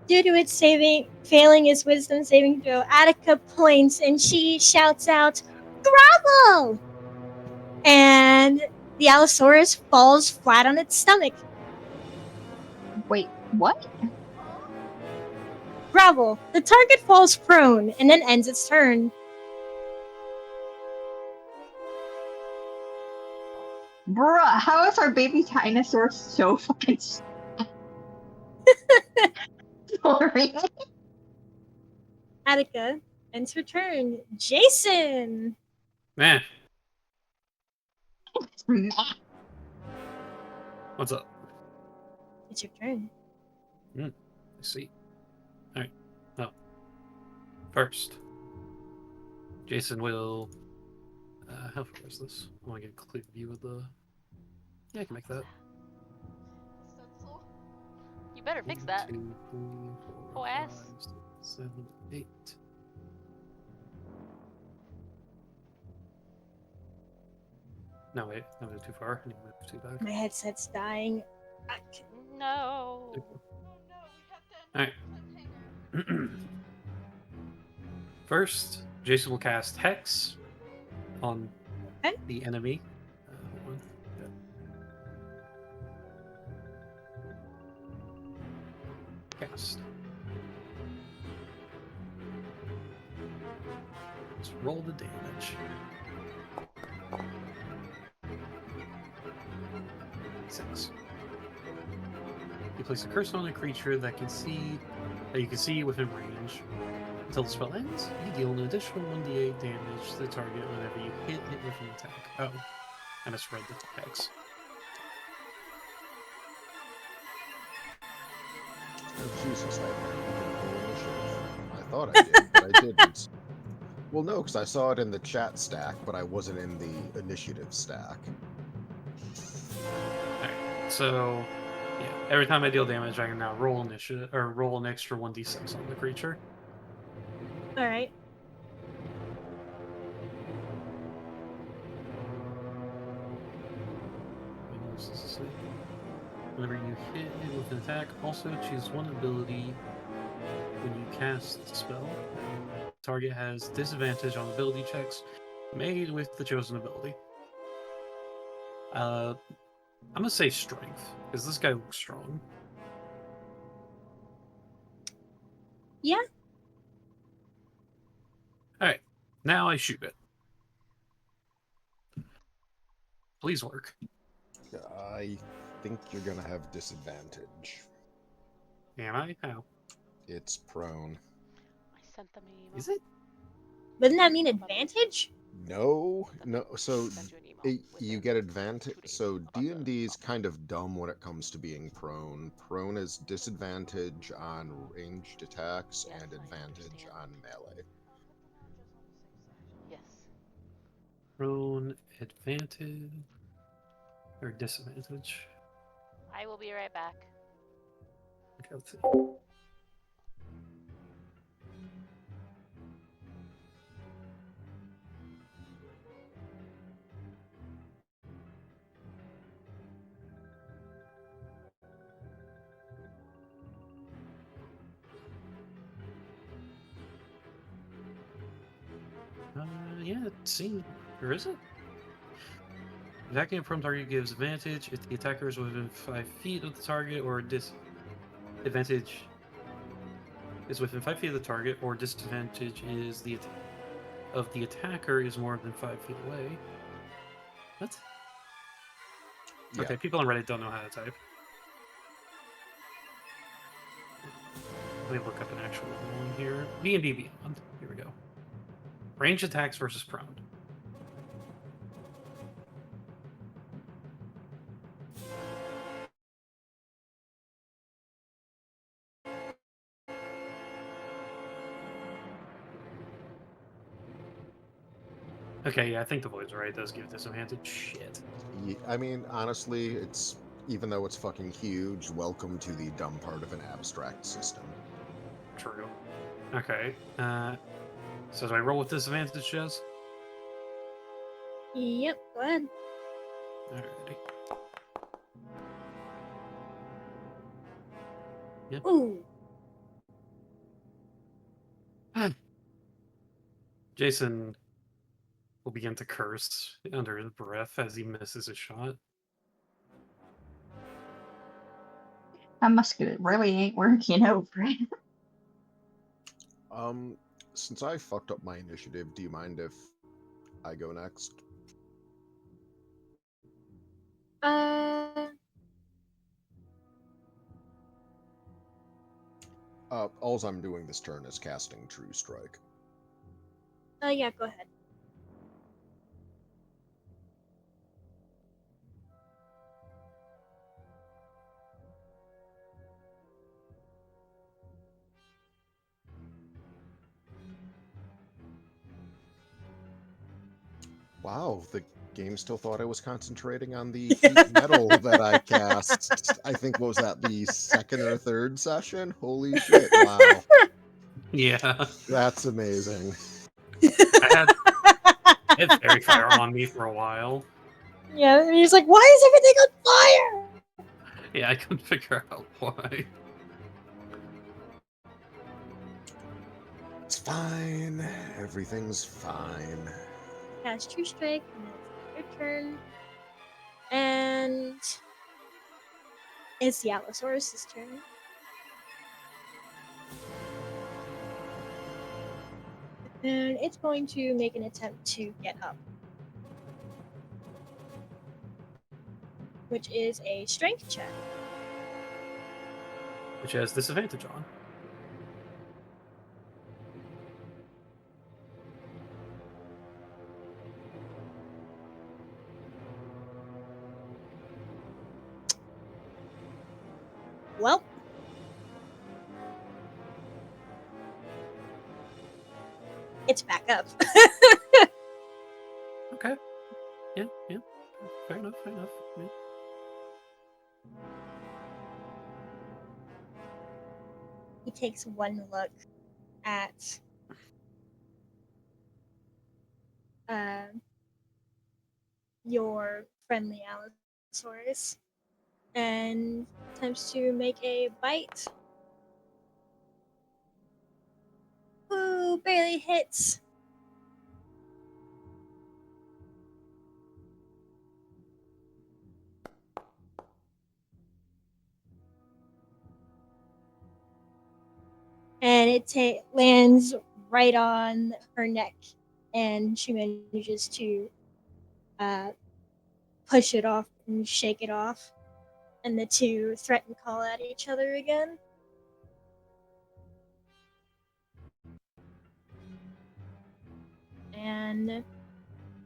due to its failing its wisdom saving throw, Attica points and she shouts out, "Bravo!" And the Allosaurus falls flat on its stomach. Wait, what? Gravel. The target falls prone and then ends its turn. Bruh, how is our baby dinosaur so fucking sorry? Attica ends her turn. Jason. Man, what's up? It's your turn. I see. Alright. No. First, Jason will. How far is this? I want to get a clear view of the. Yeah, I can make that. Stencil. You better fix that. 1, 2, 3, 4, Oh, 5, ass. 6, 7, 8. No, wait. I moved too far. I need to move 2 back. My headset's dying. No. Oh no, we have to Alright. cliffhanger. First, Jason will cast Hex on Okay. the enemy. Hold on. Yeah. Cast. Let's roll the damage. 6. You place a curse on a creature that you can see within range. Until the spell ends, you deal an additional 1d8 damage to the target whenever you hit it with an attack. Oh, I misread the text. Oh, Jesus, I thought I did, but I didn't. Well, no, because I saw it in the chat stack, but I wasn't in the initiative stack. Alright, so yeah, every time I deal damage, I can now roll initiative or roll an extra 1d6 on the creature. Alright. Whenever you hit it with an attack, also choose one ability when you cast the spell. The target has disadvantage on ability checks made with the chosen ability. I'm gonna say strength, because this guy looks strong. Yeah. Alright, now I shoot it. Please work. I think you're gonna have disadvantage. Am I? How? It's prone. I sent them an email. Is it? Wouldn't that mean advantage? No, so Sent you an email you within get 2 advantage. days So about the D&D is problem. kind of dumb when it comes to being prone. Prone is disadvantage on ranged attacks Yes, and I advantage understand. on melee. Yes. Prone, advantage, or disadvantage? I will be right back. Okay, let's see. Yeah, let's see. Or is it? Attacking a prone target gives advantage if the attacker is within 5 feet of the target, or disadvantage is within 5 feet of the target, or disadvantage is the attacker is more than 5 feet away. What? Yeah. Okay, people on Reddit don't know how to type. Let me look up an actual one here. D&D Beyond. Here we go. Range attacks versus prone. Okay, yeah, I think the void's right. It does give disadvantage. Shit. I mean, honestly, it's even though it's fucking huge, welcome to the dumb part of an abstract system. True. Okay. So do I roll with disadvantage, Jez? Yep, go ahead. Alrighty. Yep. Ooh. Jason will begin to curse under his breath as he misses a shot. That musket really ain't working over it. Since I fucked up my initiative, do you mind if I go next? All I'm doing this turn is casting True Strike. Yeah, go ahead. Wow, the game still thought I was concentrating on the heat metal that I cast. I think, what was that, the second or third session? Holy shit, wow. Yeah. That's amazing. I had fairy fire on me for a while. Yeah, and he's like, why is everything on fire? Yeah, I couldn't figure out why. It's fine. Everything's fine. Cast True Strike, and then it's your turn. And it's the Allosaurus' turn. And it's going to make an attempt to get up. Which is a strength check. Which has disadvantage on. Well. It's back up. Okay. Yeah. Fair enough. Yeah. He takes one look at your friendly Allosaurus and attempts to make a bite. Ooh, barely hits. And it lands right on her neck, and she manages to push it off and shake it off, and the two threaten call at each other again. And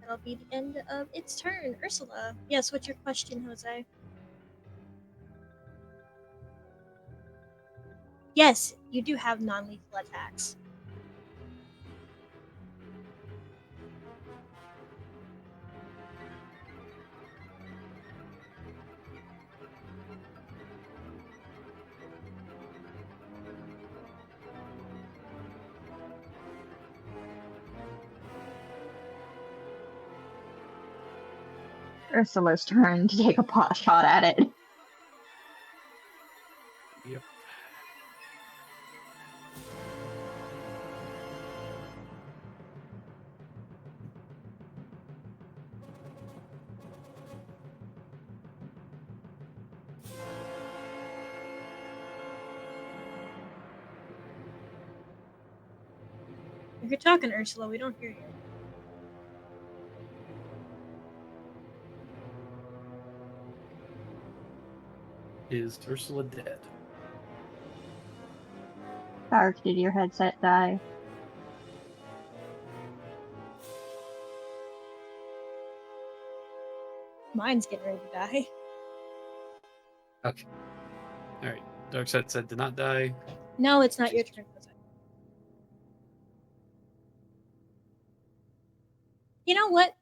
that'll be the end of its turn. Ursula, yes, what's your question, Jose? Yes, you do have non-lethal attacks. Ursula's turn to take a pot shot at it. Yep. If you're talking, Ursula, we don't hear you. Is Ursula dead? Dark, did your headset die? Mine's getting ready to die. Okay. Alright. Darkseid said did not die. No, it's not your turn, Jose. You know what?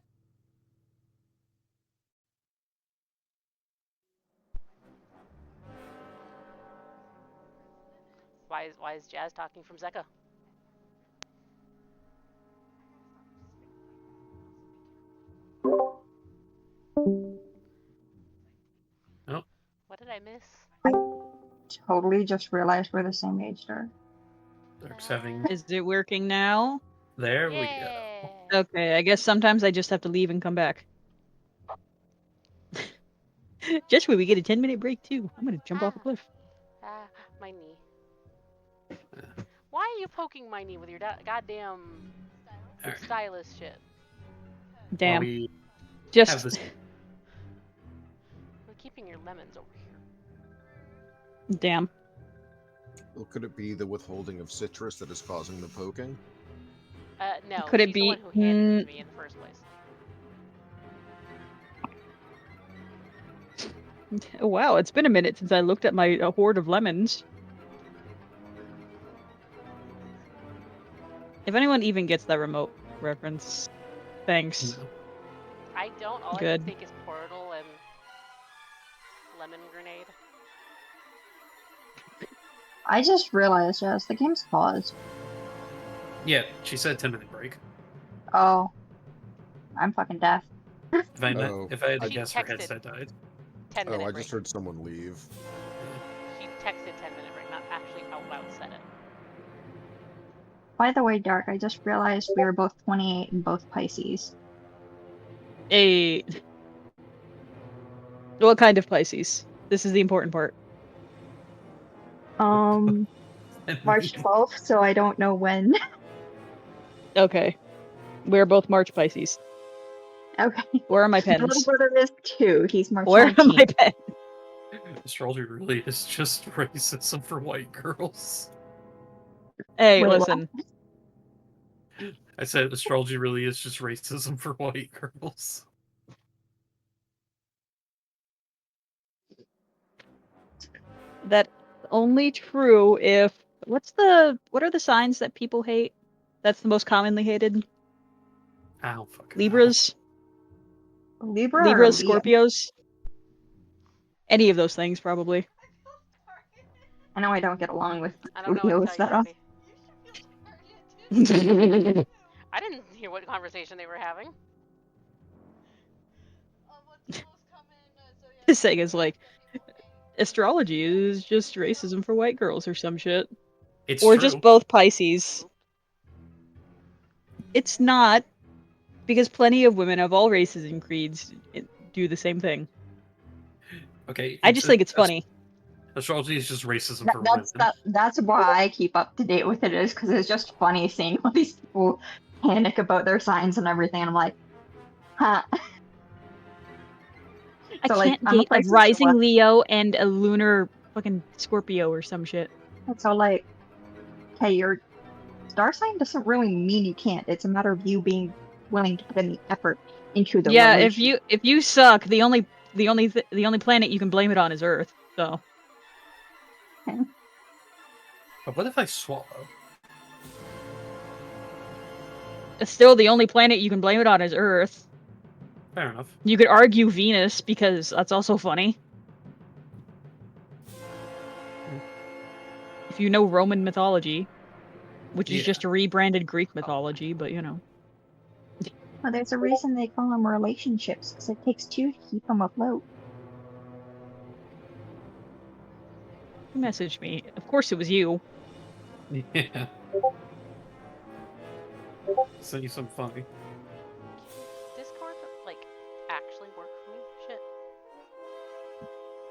Why is Jazz talking from Zeka? Oh. What did I miss? I totally just realized we're the same age, Dark. Dark's having... Is it working now? There we go. Yeah. Okay, I guess sometimes I just have to leave and come back. Just when we get a 10-minute break too. I'm gonna jump off a cliff. Ah, my knee. Why are you poking my knee with your goddamn Alright. stylus shit? While Damn. we have Just this, We're keeping your lemons over here. damn. Well, could it be the withholding of citrus that is causing the poking? No, Could it she's the be- one who handed it to me in the first place. Wow, it's been a minute since I looked at my hoard of lemons. If anyone even gets that remote reference, thanks. no. I don't. All I Good. can think is portal and lemon grenade. I just realized, yes, the game's paused. Yeah, she said 10-minute break. Oh. I'm fucking deaf. If I, Oh, if I had to She guess, her texted. headset died. 10-minute Oh, I break. just heard someone leave. She texted 10-minute break, not actually out loud said it. By the way, Dark, I just realized we are both 28 and both Pisces. A what kind of Pisces? This is the important part. March 12th, so I don't know when. Okay. We're both March Pisces. Okay. Where are my My little pens? brother is 2. He's March Where are 19th. my pens? Astrology really is just racism for white girls. Hey, Wait, what? listen. I said astrology really is just racism for white girls. That's only true if what are the signs that people hate? That's the most commonly hated? I don't fucking Libras? Libra or Libras, Leo? Scorpios? Any of those things, probably. I know I don't get along with I don't know what to Leos tell you, that often. Artie. I didn't hear what conversation they were having. This thing is like, astrology is just racism for white girls or some shit. It's Or true. just both Pisces. It's not, because plenty of women of all races and creeds do the same thing. Okay. I just think it's funny. Astrology is just racism for women. That's why I keep up to date with it, is because it's just funny seeing all these people panic about their signs and everything. And I'm like, huh. I So, can't I'm a date a Pisces, rising so what? Leo and a lunar fucking Scorpio or some shit. So like, hey, your star sign doesn't really mean you can't. It's a matter of you being willing to put in the effort into the Yeah, relation. if you suck, the only planet you can blame it on is Earth. So But what if I swallow? still, the only planet you can blame it on is Earth. Fair enough. You could argue Venus because that's also funny. If you know Roman mythology, which is Yeah. just a rebranded Greek mythology, but you know. Well, there's a reason they call them relationships, because it takes two to keep them afloat. Who messaged me? Of course it was you. Yeah. Send you some funny. Discord, like, actually work for me? Shit.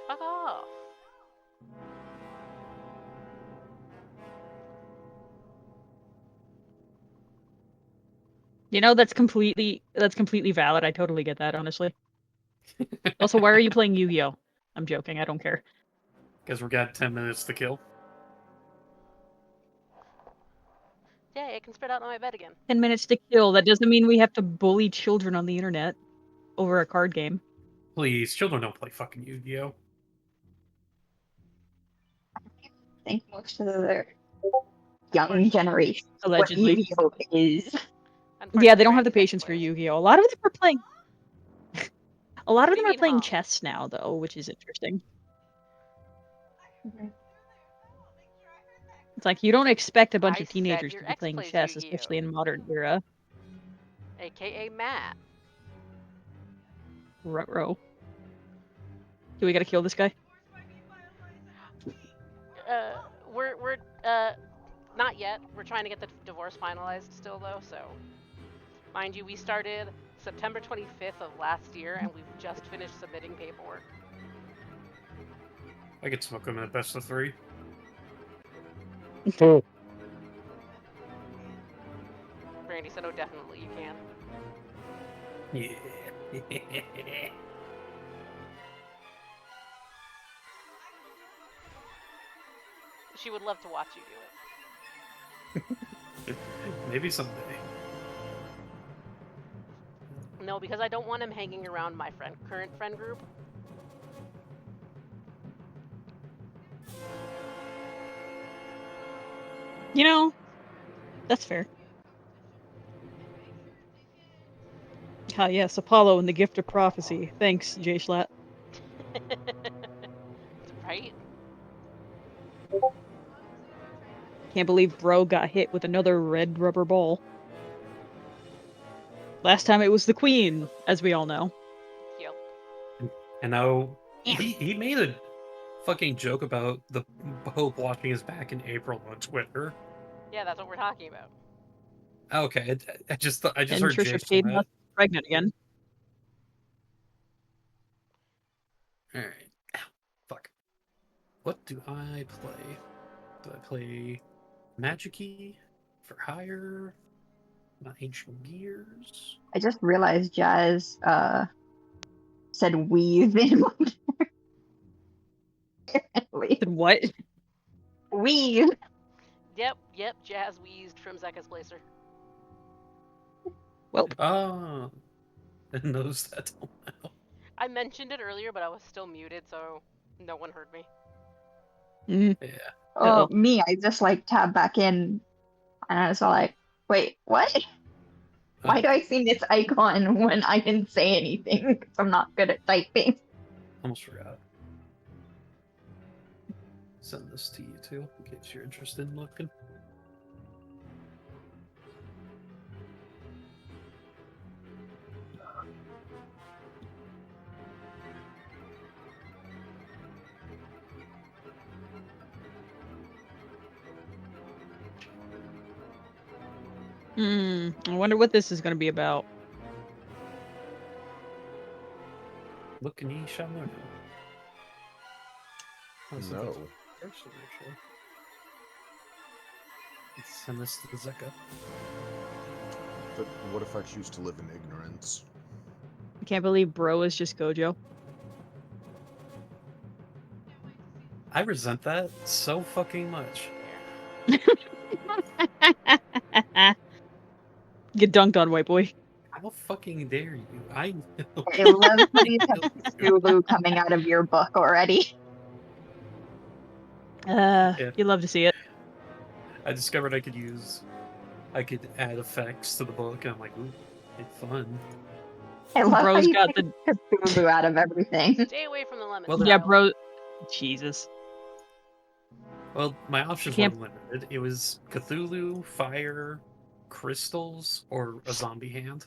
Fuck off. You know, that's completely valid. I totally get that, honestly. Also, why are you playing Yu-Gi-Oh? I'm joking. I don't care. Because we got 10 minutes to kill. Yeah, it can spread out on my bed again. 10 minutes to kill. That doesn't mean we have to bully children on the internet over a card game. Please, children don't play fucking Yu-Gi-Oh! I think most of the young generation Allegedly. what Yu-Gi-Oh is. Yeah, they don't have the patience for Yu-Gi-Oh. A lot of them are playing. A lot of What do them you are mean, playing huh? chess now, though, which is interesting. It's like you don't expect a bunch I of said teenagers your to be ex playing plays chess, Yu-Gi-Oh! especially in modern era. AKA Matt. Ruh-roh. Do we gotta kill this guy? We're not yet. We're trying to get the divorce finalized still, though, so... Mind you, we started September 25th of last year, and we've just finished submitting paperwork. I could smoke them at best of 3. Brandy said, oh, definitely, you can. Yeah. She would love to watch you do it. Maybe someday. No, because I don't want him hanging around my current friend group. You know, that's fair. Ah, yes, Apollo and the Gift of Prophecy. Thanks, J Schlatt. Right? Can't believe Bro got hit with another red rubber ball. Last time it was the Queen, as we all know. Yep. And now he made a fucking joke about the Pope washing his back in April on Twitter. Yeah, that's what we're talking about. Okay, I just And heard Trisha Jay Payton Schlatt. pregnant again. All right. Fuck. What do I play? Do I play Magic-y for hire? My Ancient Gears? I just realized Jazz said weave in apparently. And what? Weave. Yep, Jazz wheezed from Zeka's Placer. Well, Oh, I didn't notice that till now. I mentioned it earlier, but I was still muted, so no one heard me. Yeah. Oh, me, I just like tabbed back in and I was all like, wait, what? Why do I see this icon when I didn't say anything? Because I'm not good at typing. Almost forgot. Send this to you too, in case you're interested in looking. I wonder what this is going to be about. Look, and ye shall know. No. Actually. Let's send this to Zeka. But what if I choose to live in ignorance? I can't believe Bro is just Gojo. I resent that so fucking much. Get dunked on, white boy. How fucking dare you? I know. I love how you have Cthulhu coming out of your book already. Yeah. You love to see it. I discovered I could add effects to the book, and I'm like, ooh, it's fun. I love Bro's how you got pick Cthulhu out of everything. Stay away from the lemon. Well, Yeah, child. Bro. Jesus. Well, my options Can't- weren't limited. It was Cthulhu, fire, crystals, or a zombie hand.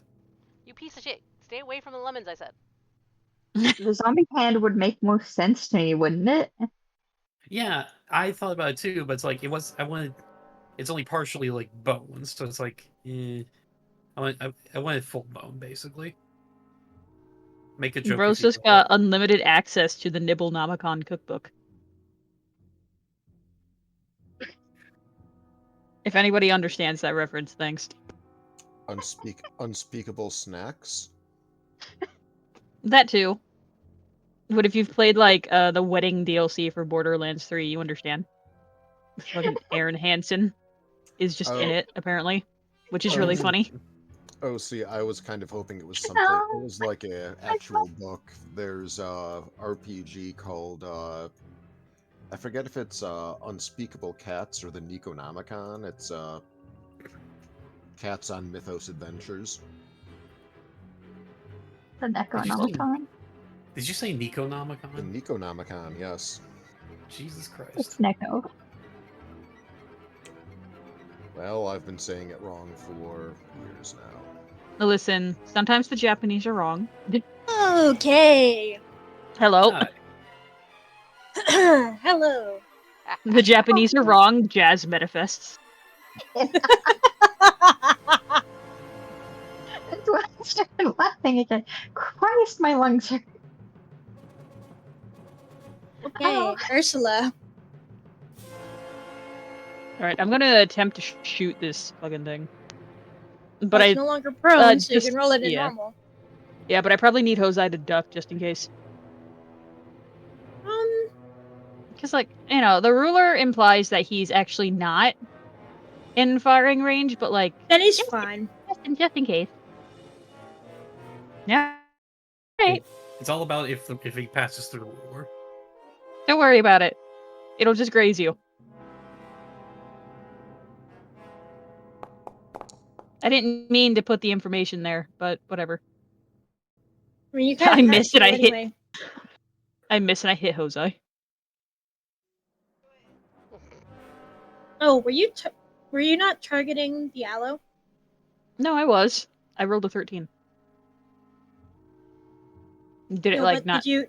You piece of shit. Stay away from the lemons, I said. The zombie hand would make most sense to me, wouldn't it? Yeah, I thought about it too, but it's like it's only partially like bones, so it's like, I wanted full bone basically. Make a joke. Bro's if you just will. got unlimited access to the Nibble Nomicon cookbook. If anybody understands that reference, thanks. Unspeakable snacks. That too. But if you've played like the wedding DLC for Borderlands 3, you understand. Fucking Aaron Hansen is just in Oh. it, apparently. Which is really funny. Oh, see, I was kind of hoping it was something. It was like a actual book. There's a RPG called I forget if it's Unspeakable Cats or the Necronomicon. It's Cats on Mythos Adventures. The Necronomicon. Did you say The Necronomicon? Necronomicon, yes. Jesus Christ. It's Neko. Well, I've been saying it wrong for years now. Now listen, sometimes the Japanese are wrong. Okay. Hello. Hi. Hello. The Japanese are wrong. Jazz manifests. That's when I started laughing again. Christ, my lungs hurt. Okay, Ursula. Alright, I'm gonna attempt to shoot this fucking thing. But But it's no longer prone, so you just- can roll it in yeah. normal. Yeah, but I probably need Hosei to duck just in case. Because, like, you know, the ruler implies that he's actually not in firing range, but, like... Then he's fine. Just in case. Yeah. Right. It's all about if he passes through the ruler. Don't worry about it. It'll just graze you. I didn't mean to put the information there, but whatever. I mean, you kind of I missed it. anyway. I missed and I hit Hosei. Oh, were you not targeting the aloe? No, I was. I rolled a 13. Did it No, like but not? did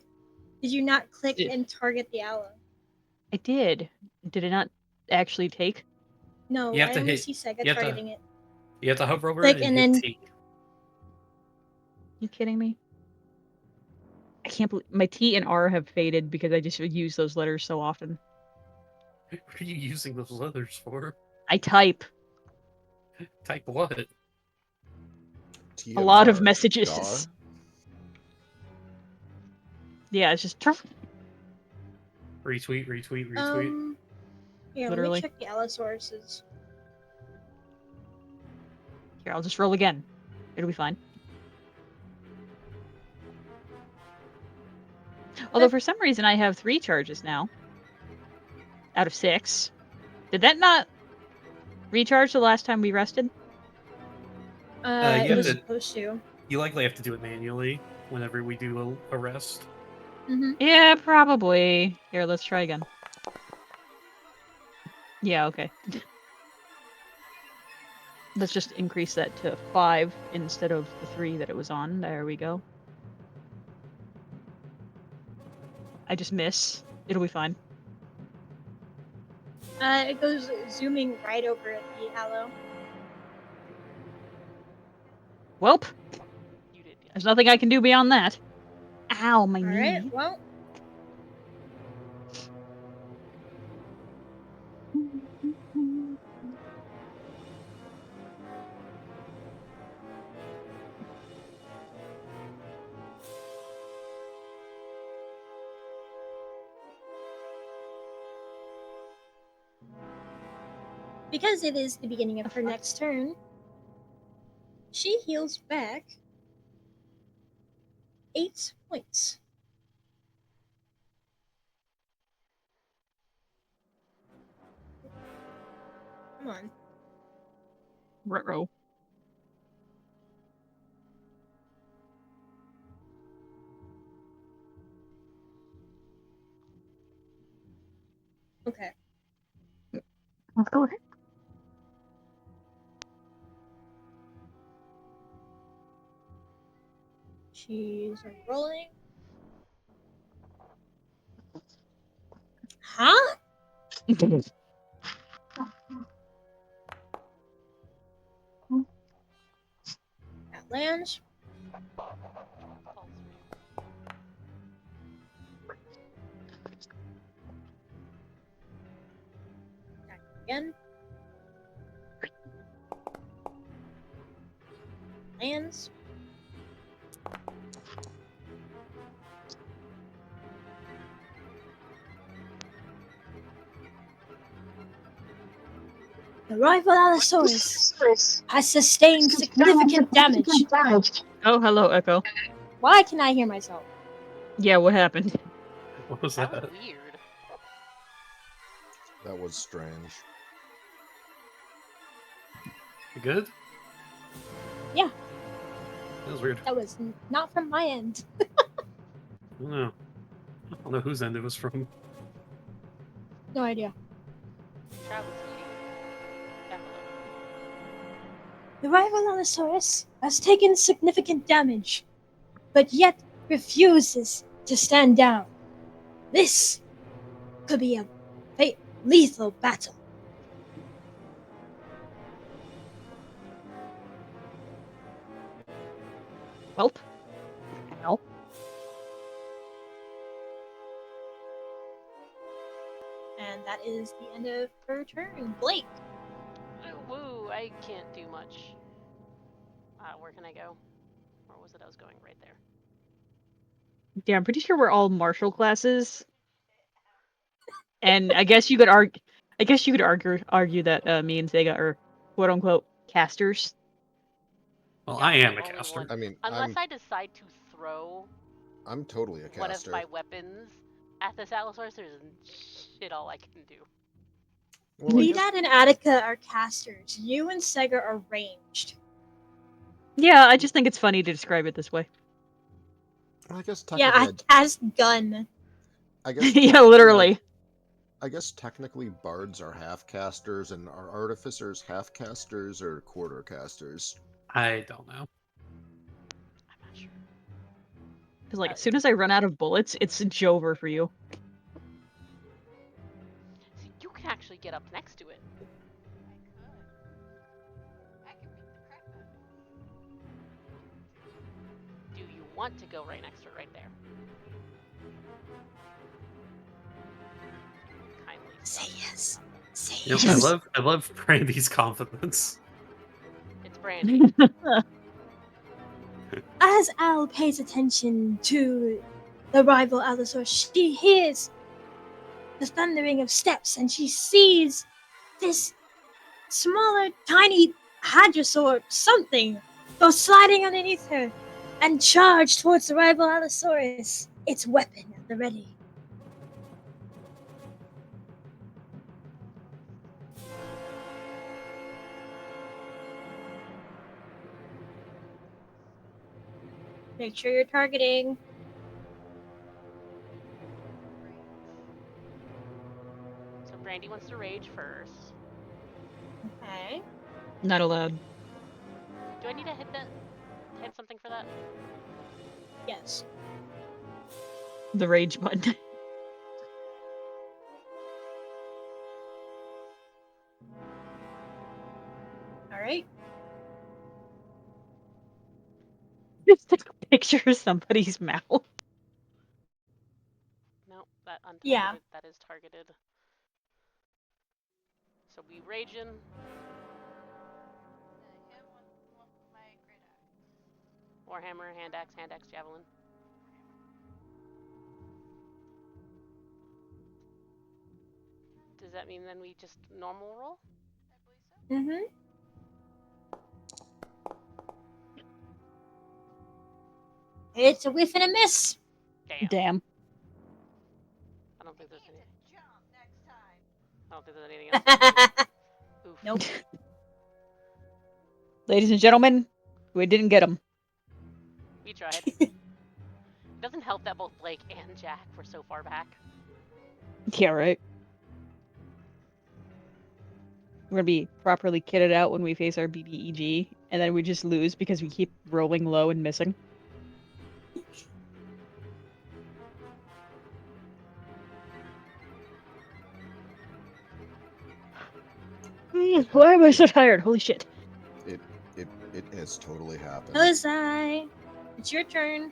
you not click Did- and target the aloe? I did. Did it not actually take? No, You have I to only hit- see Sega you have to- targeting it. You have to hover over Click it and and hit then- T. You kidding me? I can't believe my T and R have faded because I just use those letters so often. What are you using those letters for? I type Type what? a lot of TNR, messages. Dar? Yeah, it's just Retweet, retweet, retweet. Yeah, Literally. let me check the Allosaurus's. here. I'll just roll again. It'll be fine. Although for some reason I have 3 charges now. Out of 6. Did that not recharge the last time we rested? you It have was to- supposed to. You likely have to do it manually whenever we do a rest. Yeah, probably. Here, let's try again. Yeah, okay. Let's just increase that to 5 instead of the 3 that it was on. There we go. I just miss. It'll be fine. It goes zooming right over at the aloe. Welp, You did, yeah. there's nothing I can do beyond that. Ow, my knee. Alright, well. Because it is the beginning of her next turn, she heals back 8 points. Come on. Ruh-roh. Okay. Let's go ahead. She's rolling. Huh? That lands. Attack again. Lands. The rival Allosaurus has sustained significant damage. Oh, hello, Echo. Why can I hear myself? Yeah, what happened? What was That that? was weird. That was strange. You good? Yeah. That was weird. That was not from my end. I don't know. I don't know whose end it was from. No idea. Travis eating envelope. The rival Allosaurus has taken significant damage, but yet refuses to stand down. This could be a lethal battle. Welp. Ow. And that is the end of her turn. Blake. Woo, I can't do much. Where can I go? Where was it I was going? Right there. Yeah, I'm pretty sure we're all martial classes. And I guess you could argue. I guess you could argue that me and Sega are quote unquote casters. Well, Yeah, I am a only caster. one. I mean, Unless I decide to throw I'm totally a one of caster. my weapons at this Allosaurus, there's shit all I can do. Well, I guess, Vedad and Attica are casters. You and Sega are ranged. Yeah, I just think it's funny to describe it this way. I guess Yeah, technically, I cast gun. I guess Yeah, technically, literally. I guess technically bards are half casters and are artificers half casters or quarter casters. I don't know. I'm not sure. Because like as soon as I run out of bullets, it's Jover for you. See, you can actually get up next to it. I could beat the crap out of Do you want to go right next to it right there? Kindly Say yes. Say You know, yes. I love Brandy's confidence. It's Brandy. As Al pays attention to the rival Allosaurus, she hears the thundering of steps and she sees this smaller, tiny hadrosaur something go sliding underneath her and charge towards the rival Allosaurus, its weapon at the ready. Make sure you're targeting. So Brandy wants to rage first. Okay. Not allowed. Do I need to hit something for that? Yes. The rage button. Alright. Just take a picture of somebody's mouth. No, that untargeted. Yeah. That is targeted. So we raging. him with my great axe. Warhammer, hand axe, javelin. Does that mean then we just normal roll? I believe so. Mm-hmm. It's a whiff and a miss. Damn. Damn. I don't think there's anything. Jump next time. I don't think there's anything else. Oof. Nope. Ladies and gentlemen, we didn't get him. We tried. It doesn't help that both Blake and Jack were so far back. Yeah, right. We're gonna be properly kitted out when we face our BBEG, and then we just lose because we keep rolling low and missing. Why am I so tired? Holy shit. It has totally happened. Ozai. It's your turn.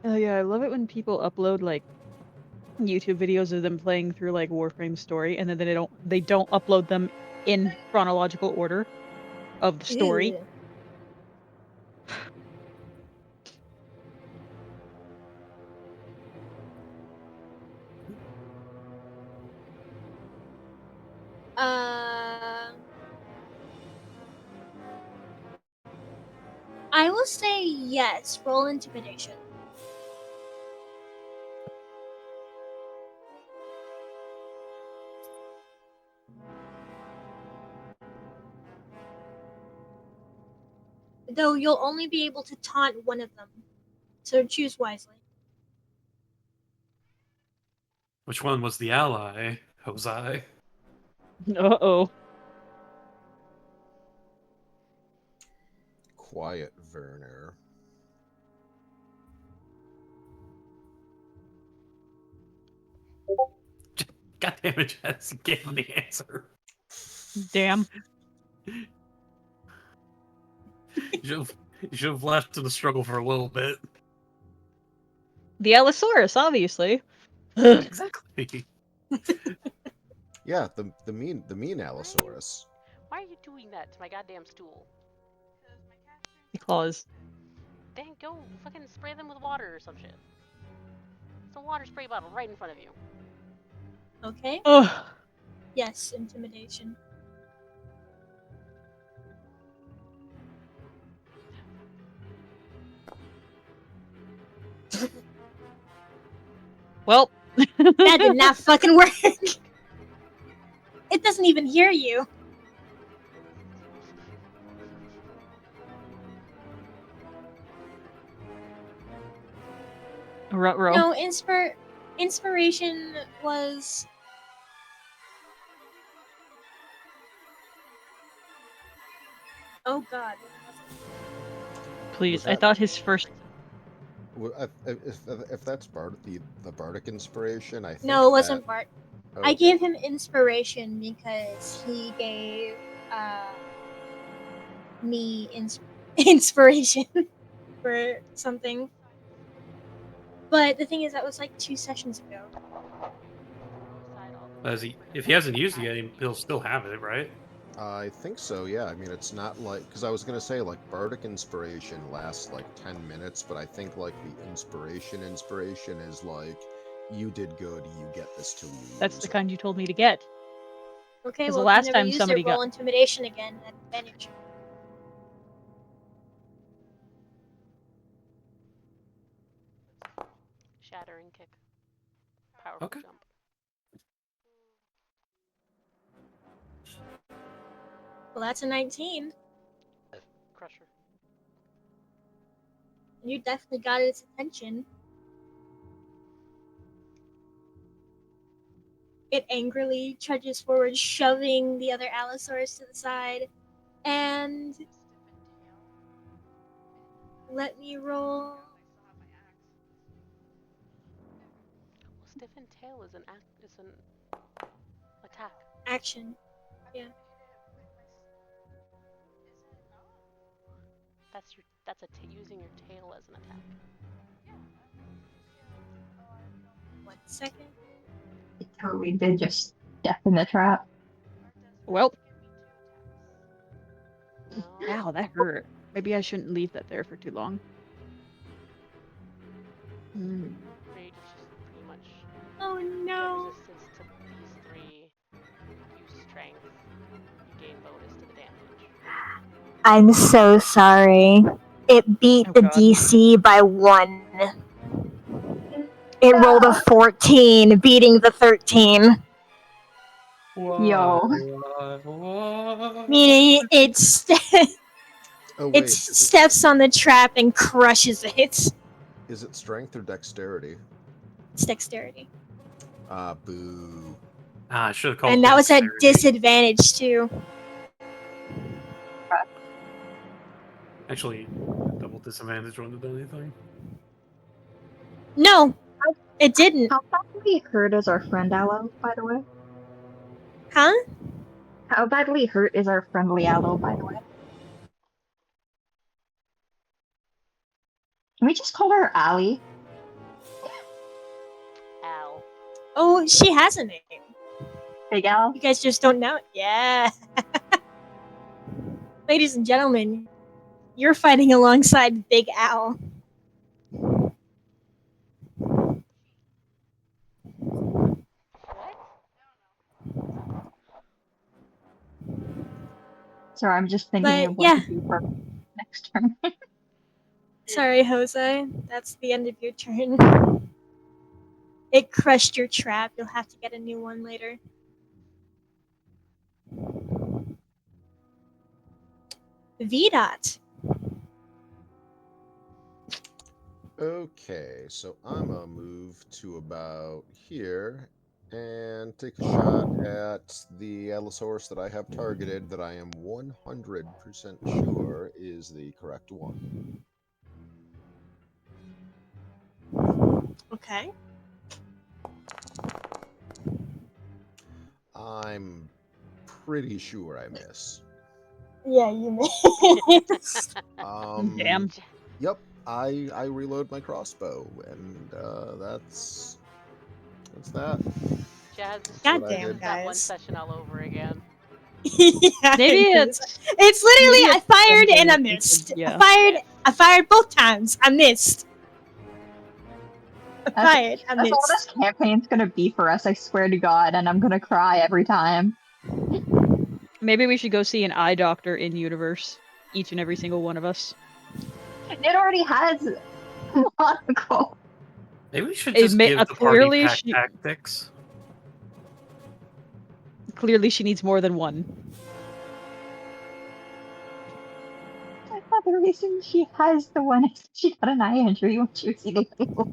Oh yeah, I love it when people upload like YouTube videos of them playing through like Warframe story, and then they don't upload them in chronological order of the story. Ew. I will say yes. Roll intimidation. Though you'll only be able to taunt one of them, so choose wisely. Which one was the ally, Hosai? Uh-oh. quiet, Werner. God damn it, Jess. Gave him the answer. Damn. You should have left to the struggle for a little bit. The Allosaurus, obviously. Exactly. Yeah, the mean Allosaurus. Why are you doing that to my goddamn stool? The claws. Dang, go fucking spray them with water or some shit. It's a water spray bottle right in front of you. Okay. Ugh. Yes, intimidation. Well. That did not fucking work. It doesn't even hear you. Ruh-roh. No, inspiration was. Oh god. Please, Was I that- thought his first. If that's the bardic inspiration, I think. No, it wasn't Bart. Okay. I gave him inspiration because he gave me inspiration for something. But the thing is, that was like 2 sessions ago. If he hasn't used it yet, he'll still have it, right? I think so, yeah. I mean, it's not like... Because I was going to say, like, bardic inspiration lasts, like, 10 minutes, but I think, like, the inspiration is, like, you did good, you get this till you use That's the it. kind you told me to get. Okay, 'Cause well, the last if you never time use somebody it, roll got- intimidation again at advantage. Shattering kick. Powerful Okay. jump. Well, that's a 19. Crusher. You definitely got its attention. It angrily trudges forward, shoving the other Allosaurus to the side. And let me roll. Well, stiffened tail is an attack. Action. Yeah. That's using your tail as an attack. 1 second. It totally did just step in the trap. Well. No. Ow, that hurt. Maybe I shouldn't leave that there for too long. Rage is just pretty much Oh no. get resistance to these 3. Use strength. You gain bonus to the damage. I'm so sorry. It beat Oh, the God. DC by 1. It rolled a 14, beating the 13. Yo. What? Meaning it Oh, wait. steps on the trap and crushes it. Is it strength or dexterity? It's dexterity. Boo. I should have called And that was at dexterity. disadvantage too. Actually, double disadvantage wouldn't have done anything. No, it didn't. How badly hurt is our friend Aloe, by the way? Huh? How badly hurt is our friendly Aloe, by the way? Can we just call her Allie? Ow. Oh, she has a name. Big Al? You guys just don't know it. Yeah. Ladies and gentlemen, you're fighting alongside Big Al. Sorry, I'm just thinking But, of what yeah. to do for next turn. Sorry, Jose. That's the end of your turn. It crushed your trap. You'll have to get a new one later. VDOT. Okay, so I'm gonna move to about here, and take a shot at the Allosaurus that I have targeted that I am 100% sure is the correct one. Okay. I'm pretty sure I miss. Yeah, you missed. Damn. Yep, I reload my crossbow, and that's that. Jazz, this God what I damn, did. that one guys. session all over again. Yeah, Maybe it is. it's It's literally maybe I it's fired something and I that we could- missed. yeah. I fired both times. I missed. I That's- fired. I That's all missed. this campaign's gonna be for us, I swear to God, and I'm gonna cry every time. Maybe we should go see an eye doctor in universe. Each and every single one of us. It already has monocle. Maybe we should It just may- give the party clearly pack she- tactics. Clearly, she needs more than one. I thought the reason she has the one is she got an eye injury when she was eating people.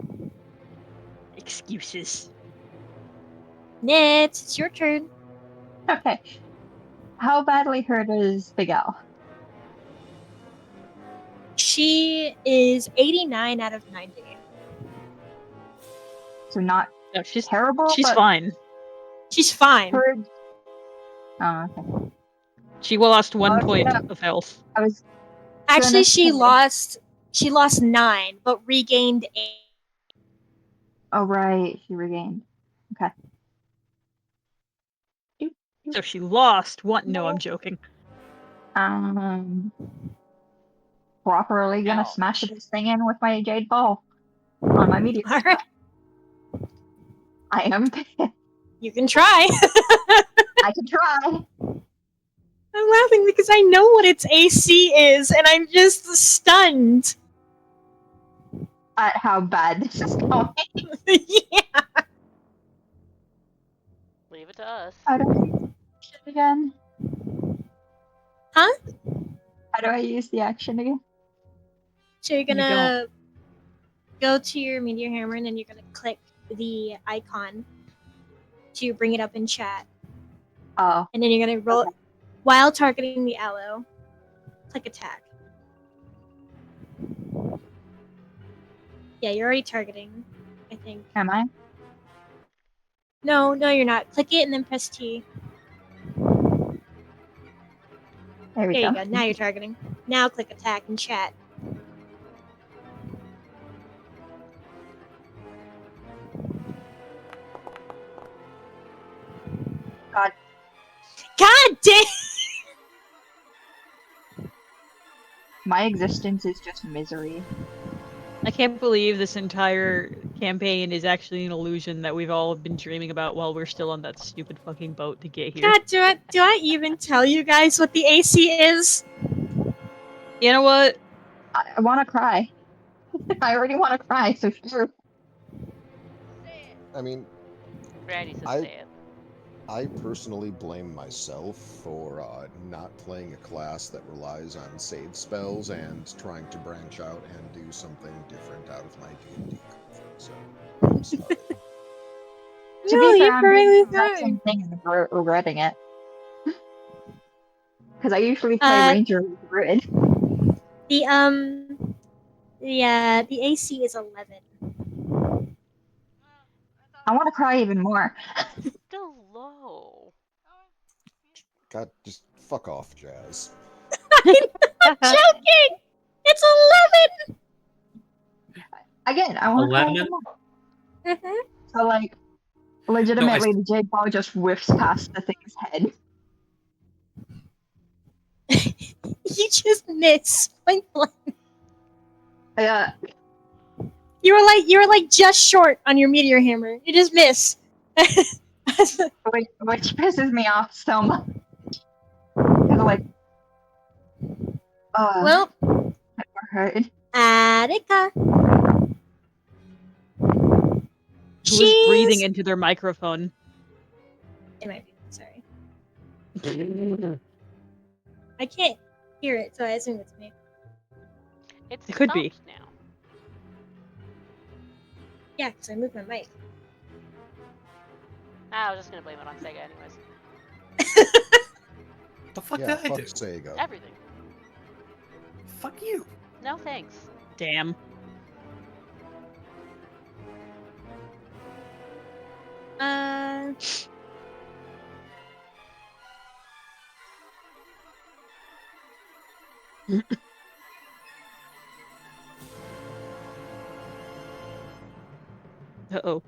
Excuses. Nit, it's your turn. Okay. How badly hurt is Big Al? She is 89 out of 90. So not No, she's terrible, she's but fine. She's fine. hurt. Oh, okay. She lost one was point gonna- of health. I was Actually, gonna she say- lost 9, but regained 8. Oh right, she regained. Okay. So she lost one. No, I'm joking. Properly gonna Ouch. smash this thing in with my jade ball on my medium. All right, I am. you can try. I can try. I'm laughing because I know what its AC is, and I'm just stunned. At how bad this is going. Yeah. Leave it to us. How do I use it again? Huh? How do I use the action again? So you're You gonna go to your meteor hammer, and then you're gonna click the icon to bring it up in chat, Oh, and then you're gonna roll while targeting the aloe. Click attack. Yeah, you're already targeting, I think. am I? No, you're not. Click it and then press T. There we There go. you go. Now you're targeting. Now click attack and chat. God. God damn! My existence is just misery. I can't believe this entire campaign is actually an illusion that we've all been dreaming about while we're still on that stupid fucking boat to get here. God, do I even tell you guys what the AC is? You know what? I want to cry. I already want to cry, so sure. I mean, Randy says I- say it. I personally blame myself for not playing a class that relies on save spells and trying to branch out and do something different out of my D&D comfort zone. I'm sorry. To No, be fair, you're I'm doing perfectly the exact fine. same thing and regretting it. Because I usually play Uh, Ranger with Grid. The AC is 11. I want to cry even more. Still low. God, just fuck off, Jazz. I'm joking! It's 11! Again, I want to cry 11? even more. Mm-hmm. So, like, legitimately, the jade ball just whiffs past the thing's head. You just missed. Point blank. You You were like just short on your meteor hammer. You just miss. which pisses me off so much. Because, like, Well, hurt. Attica. Who is breathing into their microphone? It might be. Sorry. I can't hear it, so I assume it's me. It's It could be. stopped now. Yeah, because I moved my mic. I was just gonna blame it on Sega anyways. The fuck Yeah, did I fuck do? Sega. Everything. Fuck you. No thanks. Damn. Uh-oh.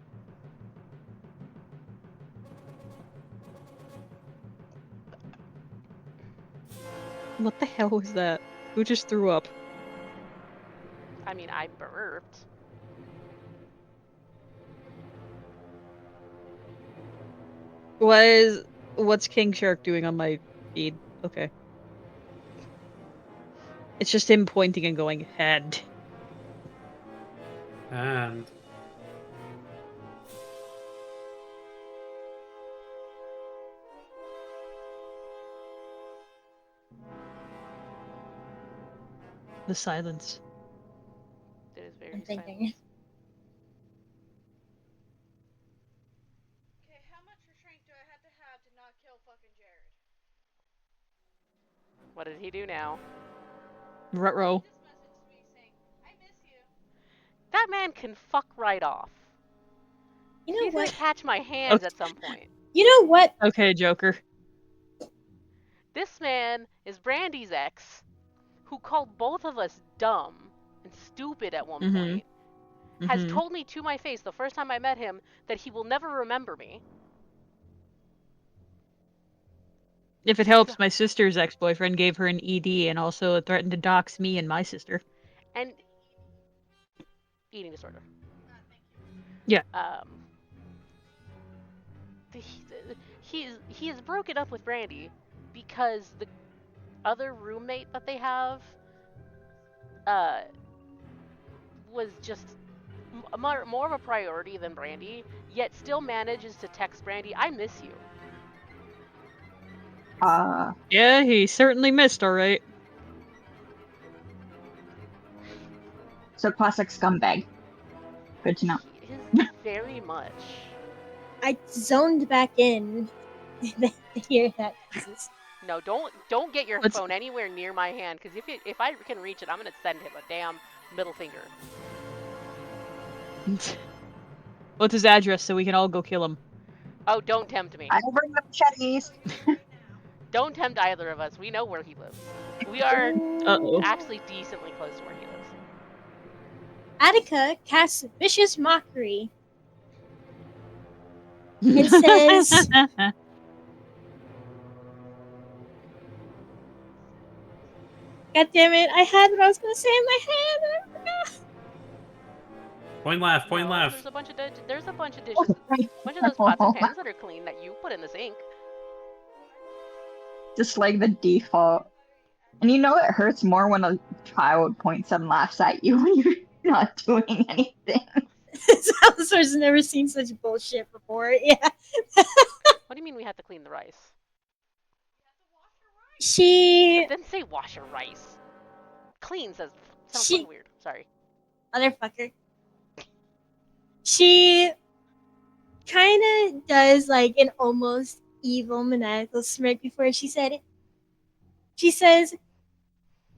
What the hell was that? Who just threw up? I mean, I burped. What's King Shark doing on my feed? Okay. It's just him pointing and going, head. And The silence. It is very I'm silent. thinking. Okay, how much restraint do I have to not kill fucking Jared? What did he do now? Ruh-roh. He just messaged me saying, I miss you. That man can fuck right off. You know He's gonna what? catch my hands Okay. at some point. You know what? Okay, Joker. This man is Brandy's ex, who called both of us dumb and stupid at one Mhm. point, has Mhm. told me to my face the first time I met him that he will never remember me. If it helps, my sister's ex-boyfriend gave her an ED and also threatened to dox me and my sister. And eating disorder. Yeah. He is broken up with Brandy because the other roommate that they have was just more of a priority than Brandy, yet still manages to text Brandy, I miss you. Yeah, he certainly missed, alright. So classic scumbag. Good to know. He is very much. I zoned back in to hear that. Jesus. No, don't get your What's- phone anywhere near my hand, because if I can reach it, I'm gonna send him a damn middle finger. What's his address so we can all go kill him? Oh, don't tempt me. I will bring the machetes. Don't tempt either of us. We know where he lives. We are Uh-oh. actually decently close to where he lives. Attica casts vicious mockery and says, God damn it, I had what I was gonna say in my head and I forgot. point laugh, point No, laugh. There's a bunch of dishes. A bunch of those pots and pans that are clean that you put in the sink. Just like the default. And you know it hurts more when a child points and laughs at you when you're not doing anything. Salazar's never seen such bullshit before. Yeah. What do you mean we have to clean the rice? She It didn't say wash your rice. Clean sounds She- fucking weird. Sorry. motherfucker. She kind of does like an almost evil maniacal smirk before she said it. She says,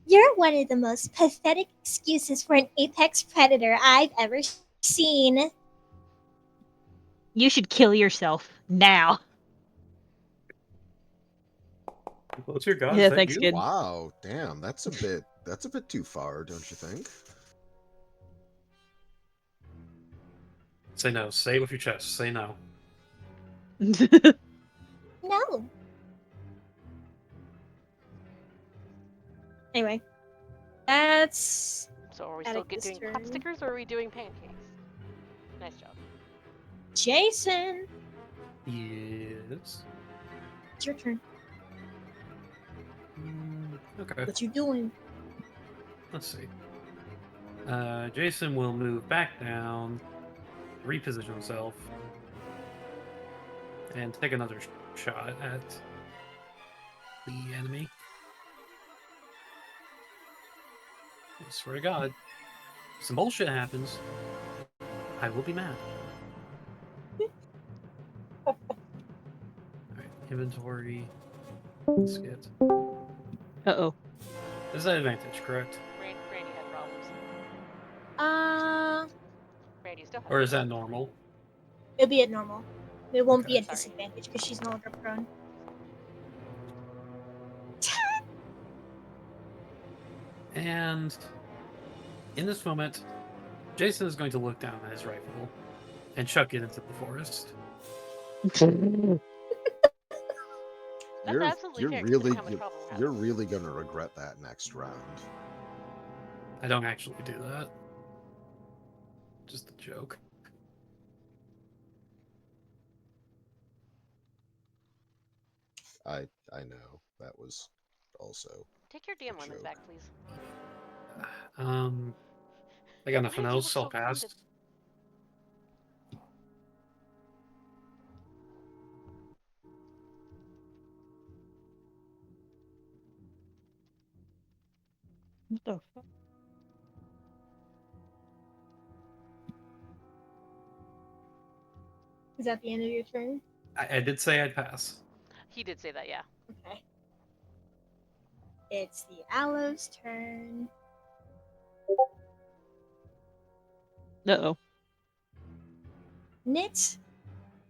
"You're one of the most pathetic excuses for an apex predator I've ever seen." You should kill yourself now. What's your god? Yeah, Is that thanks, you? kid. Wow, damn, that's a bit too far, don't you think? Say no. Say it with your chest. Say no. No. Anyway, that's So are we still Atticus' doing turn. pop stickers or are we doing pancakes? Nice job. Jason. Yes. It's your turn. Okay. What you doing? Let's see. Jason will move back down, reposition himself, and take another shot at the enemy. I swear to God, if some bullshit happens, I will be mad. Inventory. Let's get. Uh-oh. Is that advantage, correct? Randy had problems. Randy still has Or is that problems. normal? It'll be at normal. It won't be Okay. at Sorry. disadvantage because she's no longer prone. And in this moment, Jason is going to look down at his rifle and chuck it into the forest. That's absolutely fair, considering how much problem we're having. you're really gonna regret that next round. I don't actually do that. Just a joke. I know that was also Take your damn lemons joke. back, please. I got nothing Why did you else. look I'll so pass. wounded? What the fuck? Is that the end of your turn? I did say I'd pass. He did say that, yeah. Okay. It's the Aloe's turn. Uh-oh. Knit,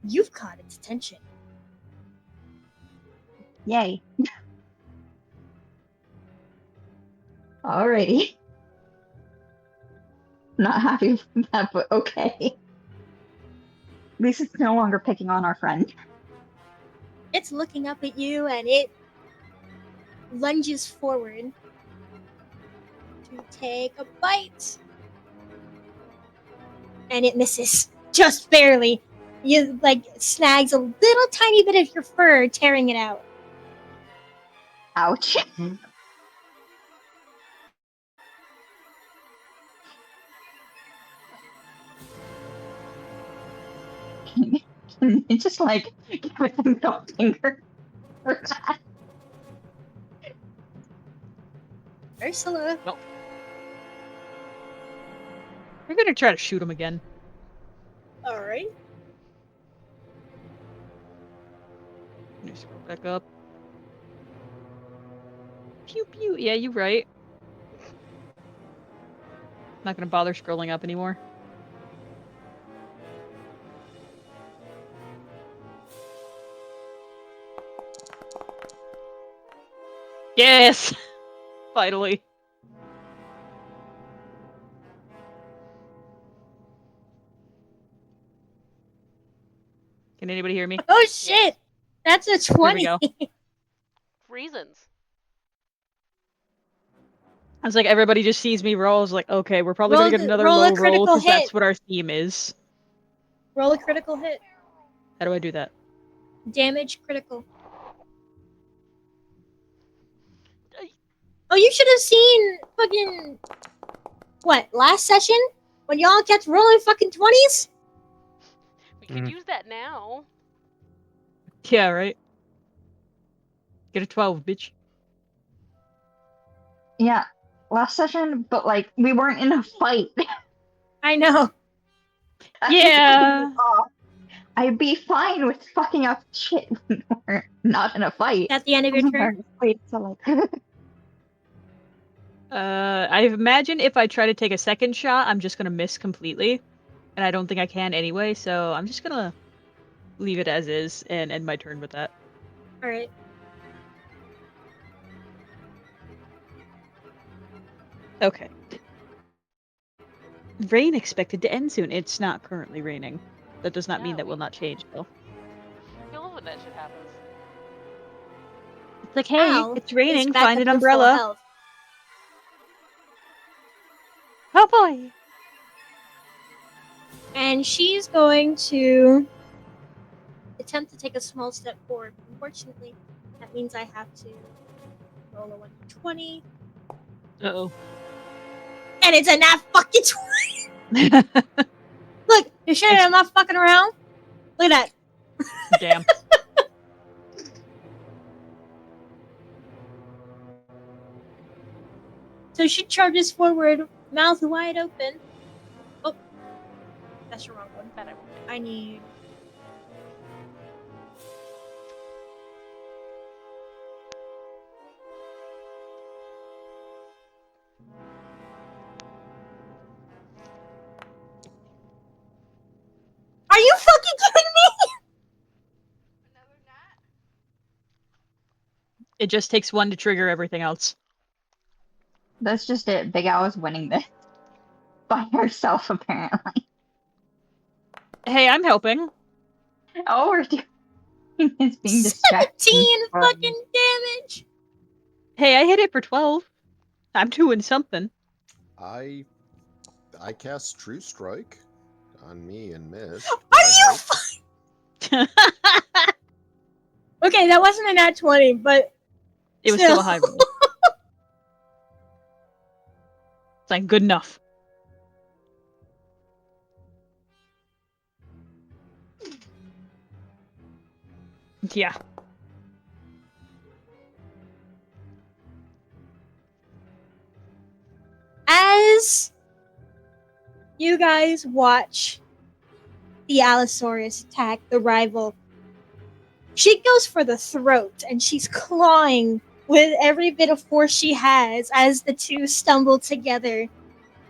you've caught its attention. Yay. Alrighty. Not happy with that, but okay. At least it's no longer picking on our friend. It's looking up at you and it lunges forward to take a bite. And it misses. Just barely. You, snags a little tiny bit of your fur, tearing it out. Ouch. It's just give it the middle finger for that. Ursula. We're gonna try to shoot him again. Alright. Let me scroll back up. Pew pew. Yeah, you're right. Not gonna bother scrolling up anymore. Yes! Finally. Can anybody hear me? Oh shit! That's a 20. Here we go. Reasons. I was like, everybody just sees me roll. I was like, okay, we're probably gonna get another roll a low roll critical because that's hit. what our theme is. Roll a critical hit. How do I do that? Damage critical. Oh, you should have seen fucking... What, last session? When y'all kept rolling fucking 20s? We could use that now. Yeah, right? Get a 12, bitch. Yeah, last session, but we weren't in a fight. I know. Yeah. I'd be fine with fucking up shit when we're not in a fight. At the end of your turn? Wait, so I imagine if I try to take a second shot, I'm just gonna miss completely. And I don't think I can anyway, so I'm just gonna leave it as is and end my turn with that. Alright. Okay. Rain expected to end soon. It's not currently raining. That does not mean that will not change, though. I love when that shit happens. It's like, hey, Al it's raining, is back find up an to full umbrella. health. Oh boy! And she's going to attempt to take a small step forward. Unfortunately, that means I have to roll a 1d20. Uh-oh. And it's a nat fucking 20! Look, you're sure I'm not fucking around? Look at that. Damn. So she charges forward, mouth wide open. Oh, that's the wrong one. That I won't do. I need It just takes one to trigger everything else. That's just it. Big Al is winning this by herself, apparently. Hey, I'm helping. All we're doing is being distracted. 17 fucking damage! Hey, I hit it for 12. I'm doing something. I cast True Strike on me and miss. Are you Okay, that wasn't a nat 20, but It was still a high roll. It's like good enough. Yeah. as you guys watch the Allosaurus attack the rival, she goes for the throat and she's clawing with every bit of force she has as the two stumble together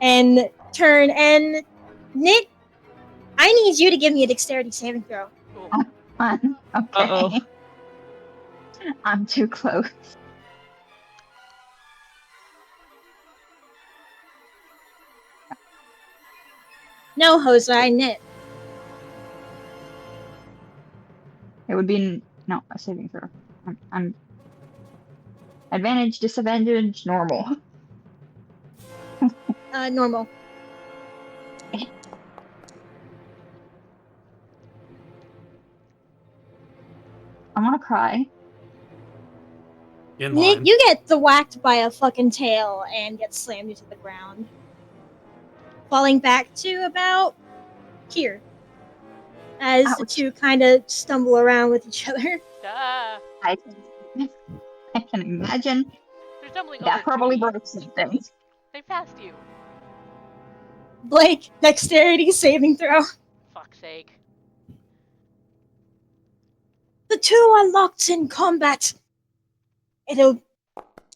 and turn. And Nick, I need you to give me a dexterity saving throw. Okay. Uh-oh. I'm too close. No, Jose, Nick. It would be no a saving throw. I'm advantage, disadvantage, normal. Normal. I want to cry. In Nick, line. you get whacked by a fucking tail and get slammed into the ground, falling back to about here as the Ouch. two kind of stumble around with each other. Ah, I can imagine they're stumbling that over probably to me. broke something. They passed you. Blake, dexterity saving throw. Fuck's sake. The two are locked in combat.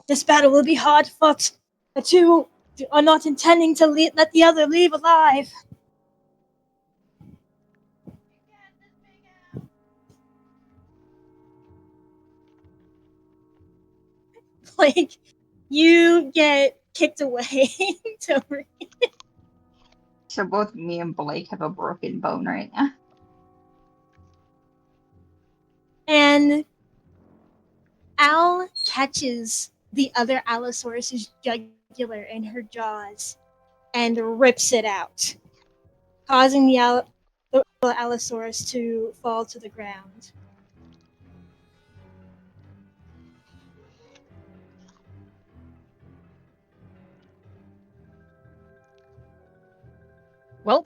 This battle will be hard fought. The two are not intending to let the other leave alive. Like, you get kicked away to So both me and Blake have a broken bone right now. and Al catches the other Allosaurus's jugular in her jaws and rips it out, causing the Allosaurus to fall to the ground. Well,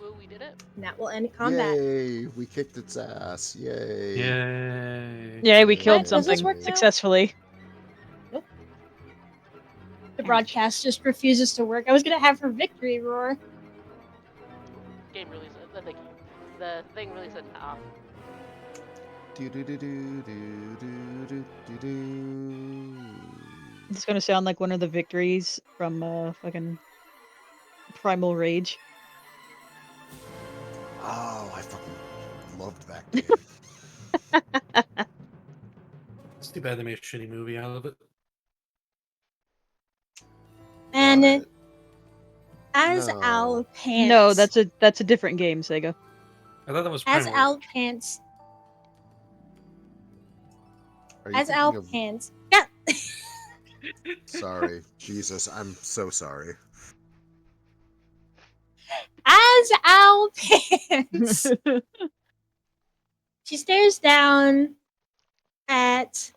Woo, we did it. And that will end combat. Yay! We kicked its ass. Yay! Yay. yeah, we Yay. killed Does this something work now? successfully. The broadcast just refuses to work. I was gonna have her victory roar. Game really said, the thing really said nah. It's gonna sound like one of the victories from fucking Primal Rage. Oh, I fucking loved that game. It's too bad they made a shitty movie out of it. And What? as No. Al pants, No, that's a different game, Sega. I thought that was as Primal Al Rage. pants, Are you as thinking Al of- pants. Yeah. Sorry, Jesus, I'm so sorry. As Al pants, she stares down at.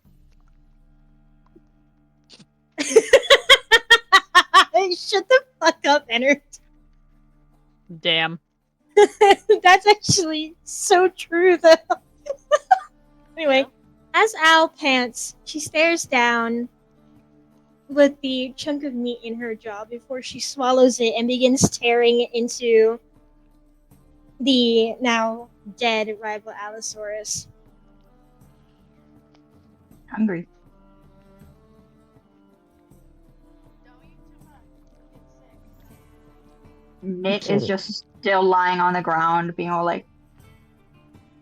Shut the fuck up, Ennard. Damn. That's actually so true, though. Anyway, as Al pants, she stares down with the chunk of meat in her jaw before she swallows it and begins tearing into the now dead rival Allosaurus. Hungry. Don't eat too much. Get sick. Nick is just still lying on the ground, being all like,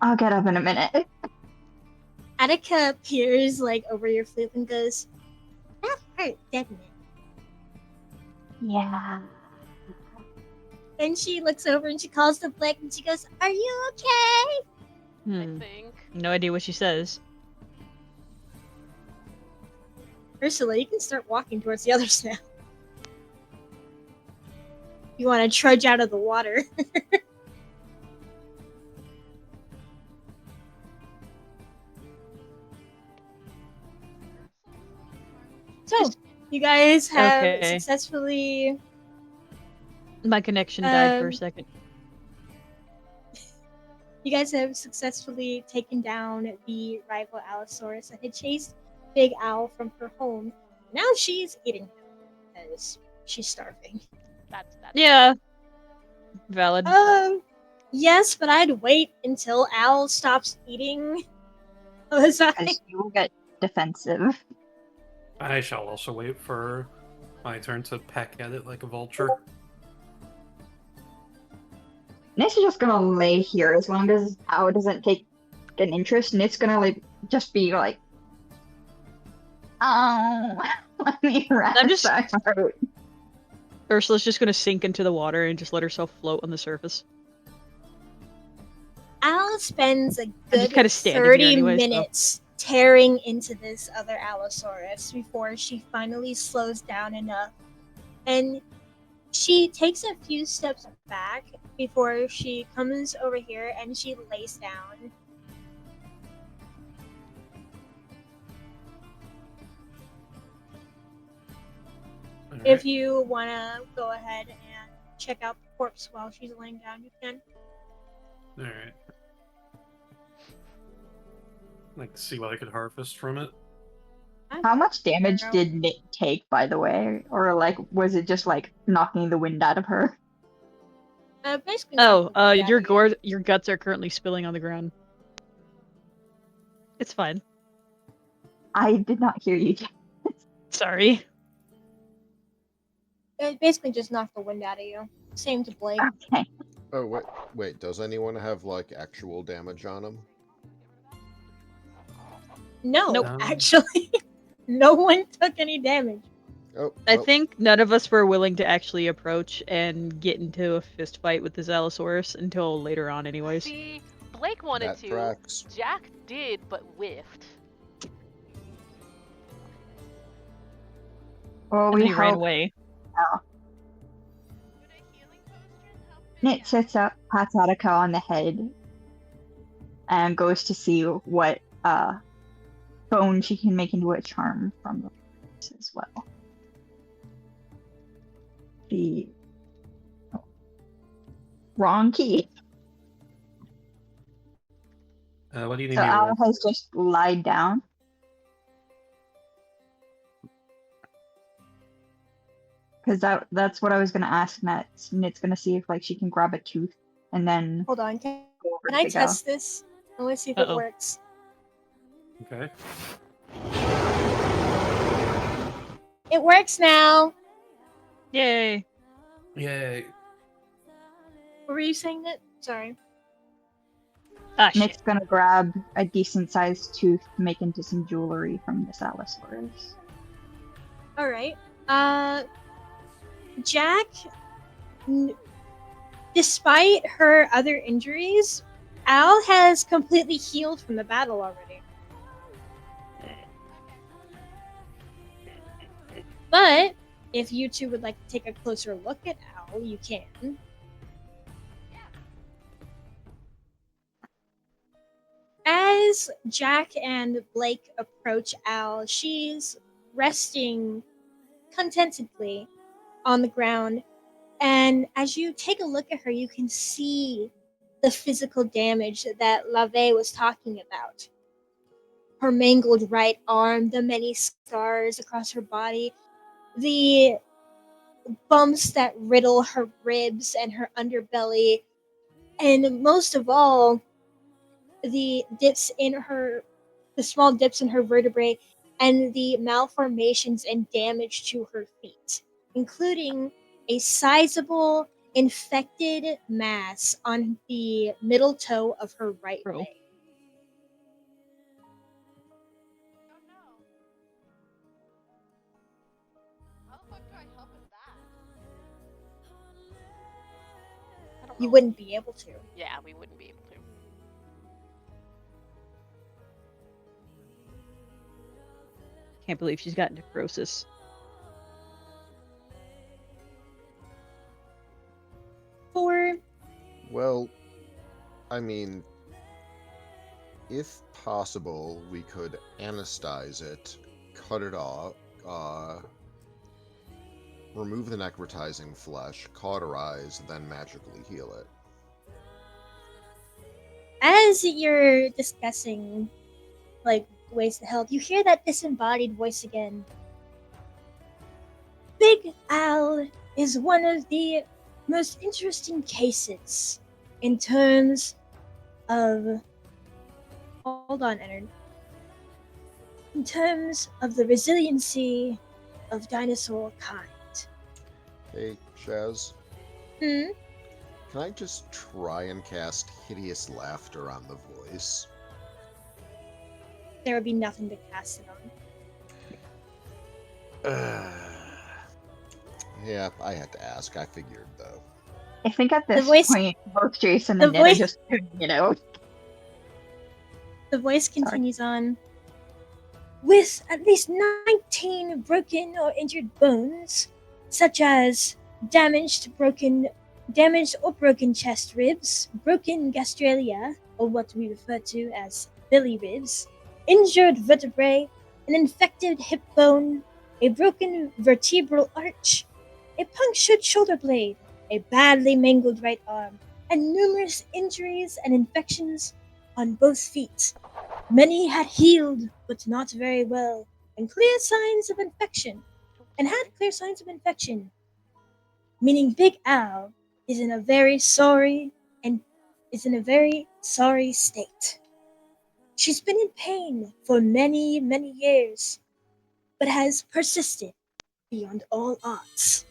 I'll get up in a minute. Attica peers like over your flute and goes, "That hurt, didn't it?" Yeah. And she looks over and she calls to Blake and she goes, "Are you okay?" I Hmm. think. No idea what she says. Ursula, you can start walking towards the others now. You want to trudge out of the water. So, you guys have Okay. successfully My connection died for a second. You guys have successfully taken down the rival Allosaurus that had chased Big Owl from her home. Now she's eating him because she's starving. That's Yeah. Valid. Yes, but I'd wait until Owl stops eating Ozai. Because you will get defensive. I shall also wait for my turn to peck at it like a vulture. Nit's just gonna lay here as long as Owl doesn't take an interest. Nit's gonna like just be like, "Oh, let me rest." I'm just- that hurt." Ursula's just gonna sink into the water and just let herself float on the surface. Owl spends a I'm good just kinda standing here 30 anyways, so- minutes tearing into this other Allosaurus before she finally slows down enough. And she takes a few steps back before she comes over here and she lays down. If you want to go ahead and check out the corpse while she's laying down, you can. Alright. Like to see what I could harvest from it. How much damage did Nit take, by the way? Or like, was it just like knocking the wind out of her? Basically. Your guts are currently spilling on the ground. It's fine. I did not hear you. Sorry. It basically just knocked the wind out of you. Same to Blake. Okay. Oh, wait. Does anyone have, like, actual damage on them? No, Nope. actually. No one took any damage. Oh, I well, think none of us were willing to actually approach and get into a fist fight with this Allosaurus until later on anyways. See, Blake wanted that to. tracks. Jack did, but whiffed. Well, And we then he ran help. away. Nit sits up, pats Attica on the head, and goes to see what bone she can make into a charm from the forest as well. The wrong key. What do you need So me to Al roll? has just lied down. Because that's what I was gonna ask next. Nit's gonna see if like she can grab a tooth and then Hold on. Can go over I to go. test this? I want to see if it Uh-oh. works. Okay. It works now. Yay! Yay. What were you saying, Nit? Sorry. Ah, shit. Nick's gonna grab a decent sized tooth to make into some jewelry from this Allosaurus. Alright. Jack, despite her other injuries, Al has completely healed from the battle already. But if you two would like to take a closer look at Al, you can. As Jack and Blake approach Al, she's resting contentedly on the ground. And as you take a look at her, you can see the physical damage that LaVey was talking about. Her mangled right arm, the many scars across her body, the bumps that riddle her ribs and her underbelly, and most of all, the small dips in her vertebrae and the malformations and damage to her feet, including a sizable infected mass on the middle toe of her right leg. help with that? I don't You know. wouldn't be able to. Yeah, we wouldn't be able to. Can't believe she's got necrosis. For Well, I mean, if possible, we could anesthetize it, cut it off, remove the necrotizing flesh, cauterize, then magically heal it. as you're discussing like ways to help, you hear that disembodied voice again. Big Al is one of the most interesting cases in terms of hold on, Ennard. In terms of the resiliency of dinosaur kind. Hey, Shaz, Hmm? can I just try and cast hideous laughter on the voice? There would be nothing to cast it on. Yeah, I had to ask. I figured, though. I think at The this voice- point, both Jason the and Ned are voice- just, you know. The voice continues on. With at least 19 broken or injured bones, such as damaged or broken chest ribs, broken gastralia, or what we refer to as belly ribs, injured vertebrae, an infected hip bone, a broken vertebral arch, a punctured shoulder blade, a badly mangled right arm, and numerous injuries and infections on both feet. Many had healed, but not very well, and clear signs of infection, meaning Big Al is in a very sorry state. She's been in pain for many, many years, but has persisted beyond all odds.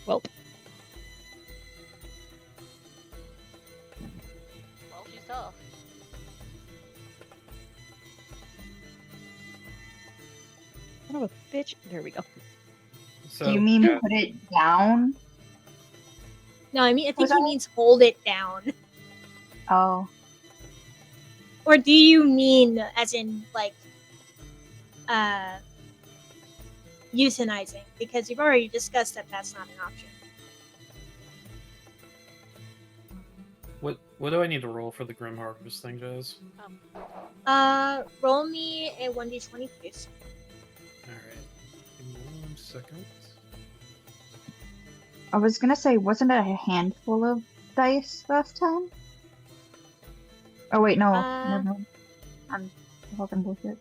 Well, Well, she's tough. son of a bitch. There we go. So, Do you mean yeah, put it down? No, I think Was he that- means hold it down. Oh. Or do you mean as in like euthanizing? Because you've already discussed that that's not an option. what do I need to roll for the Grim Harvest thing, Jazz? Roll me a 1d20, please. Alright. Give me 1 second. I was gonna say, wasn't it a handful of dice last time? Oh wait, no. No. I'm fucking bullshit.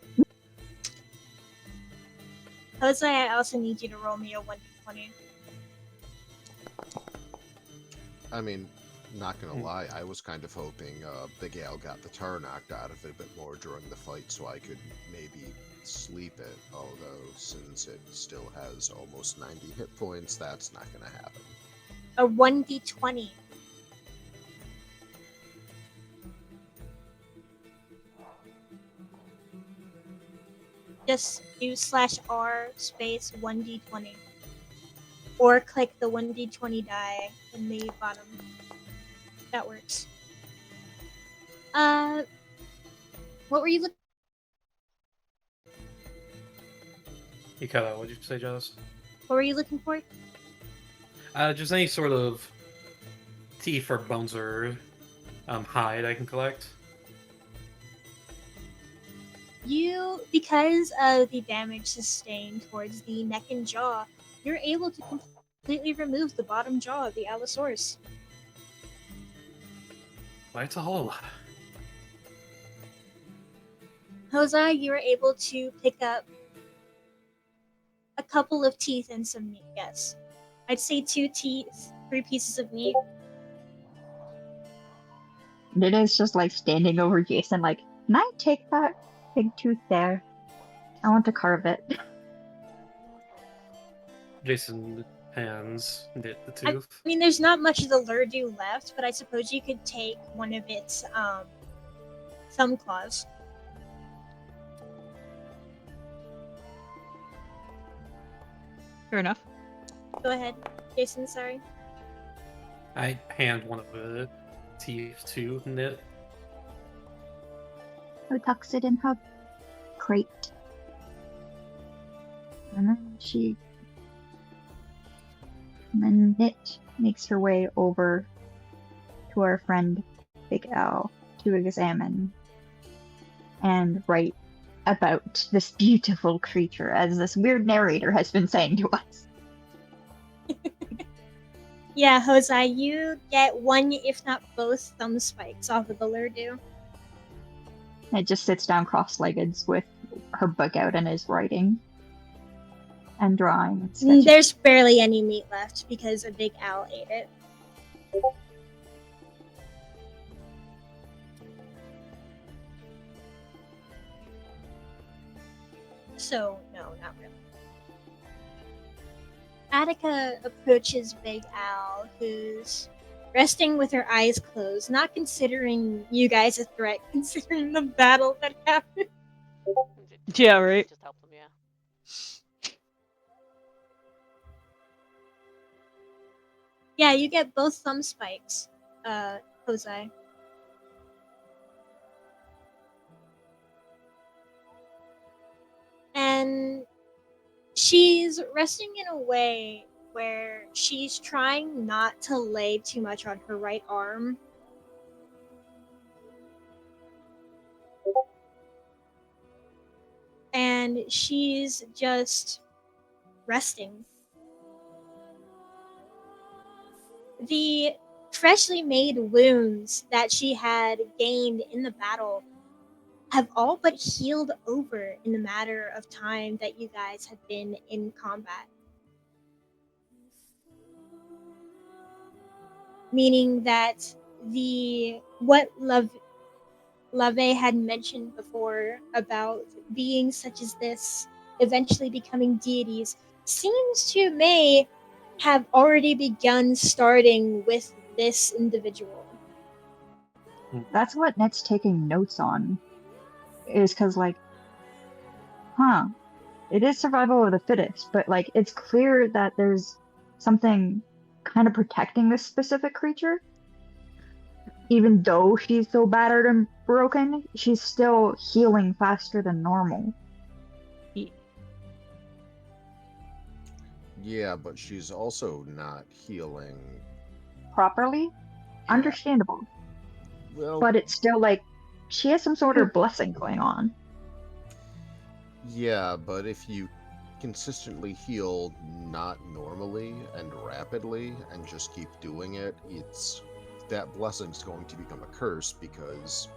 Jose, I also need you to roll me a 1d20. I mean, not gonna lie, I was kind of hoping Big Al got the tar knocked out of it a bit more during the fight so I could maybe sleep it, although since it still has almost 90 hit points, that's not gonna happen. A 1d20. Just do /R space 1d20. Or click the 1d20 die in the bottom. That works. What were you looking? You cut out. What did you say, Jazz? What were you looking for? Just any sort of teeth or bones or hide I can collect. Because of the damage sustained towards the neck and jaw, you're able to completely remove the bottom jaw of the Allosaurus. Bites a hole. Jose, you were able to pick up a couple of teeth and some meat, yes. I'd say 2 teeth, 3 pieces of meat. Nida's just like standing over Jason, like, can I take that big tooth there? I want to carve it. Jason hands the I tooth. mean, there's not much of the lurdu left, but I suppose you could take one of its thumb claws. Fair enough. Go ahead, Jason. Sorry. I hand one of the teeth to Knit. Who tucks it in her crate. And then Knit makes her way over to our friend Big Al to examine and write about this beautiful creature, as this weird narrator has been saying to us. Yeah, Jose, you get one, if not both, thumb spikes off of the Lurdu. It just sits down cross-legged with her book out and is writing and drawing and sketching. There's barely any meat left because a big owl ate it. So, no, not really. Attica approaches Big Al, who's resting with her eyes closed, not considering you guys a threat, considering the battle that happened. Yeah, right. Just help them, yeah. Yeah, you get both thumb spikes, Jose. And she's resting in a way where she's trying not to lay too much on her right arm. And she's just resting. The freshly made wounds that she had gained in the battle have all but healed over in the matter of time that you guys have been in combat. Meaning that what Lave had mentioned before about beings such as this eventually becoming deities seems to may have already begun starting with this individual. That's what Net's taking notes on. Is because, like, it is survival of the fittest, but, like, it's clear that there's something kind of protecting this specific creature. Even though she's so battered and broken, she's still healing faster than normal. Yeah, but she's also not healing Properly? Understandable. well. But it's still, like, she has some sort of blessing going on. Yeah, but if you consistently heal not normally and rapidly and just keep doing it, that blessing's going to become a curse because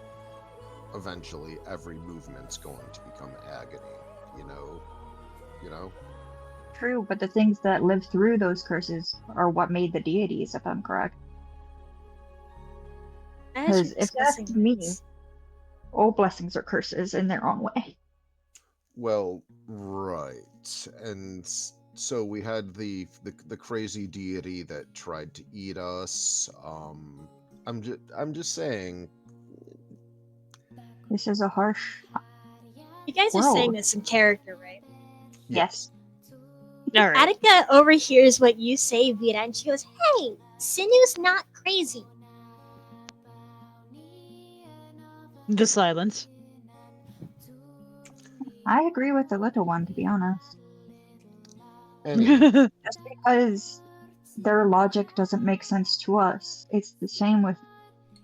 eventually every movement's going to become agony, you know? True, but the things that live through those curses are what made the deities, if I'm correct. Because if that's me, all blessings are curses in their own way. Well, right. And so we had the crazy deity that tried to eat us. I'm just saying. This is a harsh. You guys are saying this in character, right? Yes. All right. Attica overhears what you say, Vita, and she goes, "Hey, Sinu's not crazy." The silence. I agree with the little one, to be honest. Anyway. Just because their logic doesn't make sense to us, it's the same with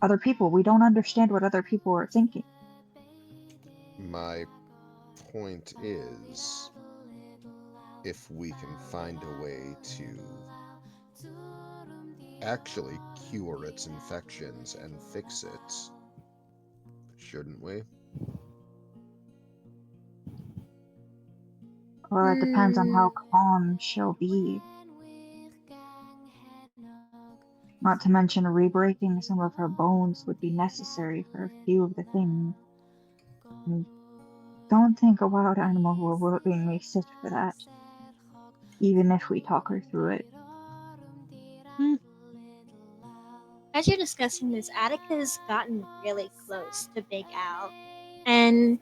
other people. We don't understand what other people are thinking. My point is, if we can find a way to actually cure its infections and fix it, shouldn't we? Well, it depends on how calm she'll be. Not to mention re-breaking some of her bones would be necessary for a few of the things. And don't think a wild animal will willingly sit for that, even if we talk her through it. as you're discussing this, Attica's gotten really close to Big Al, and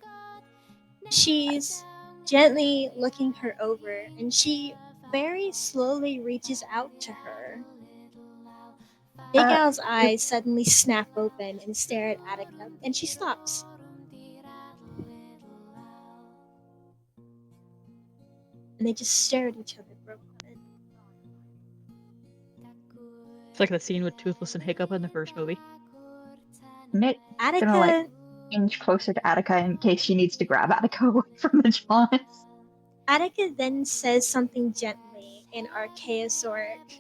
she's gently looking her over, and she very slowly reaches out to her. Big Al's eyes suddenly snap open and stare at Attica, and she stops. And they just stare at each other for a moment. It's like the scene with Toothless and Hiccup in the first movie. Nick's Attica, gonna inch closer to Attica in case she needs to grab Attica away from the jaws. Attica then says something gently in Archaeosauric.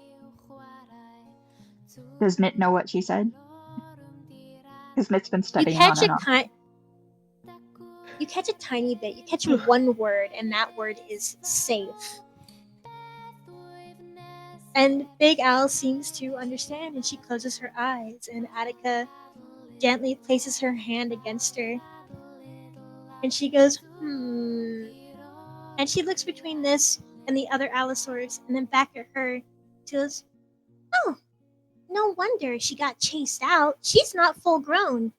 Does Mitt know what she said? Because Mitt's been You studying catch on and off. You catch a tiny bit. You catch one word, and that word is safe. And Big Al seems to understand, and she closes her eyes, and Attica gently places her hand against her. And she goes, And she looks between this and the other Allosaurus, and then back at her. She goes, oh, no wonder she got chased out. She's not full grown.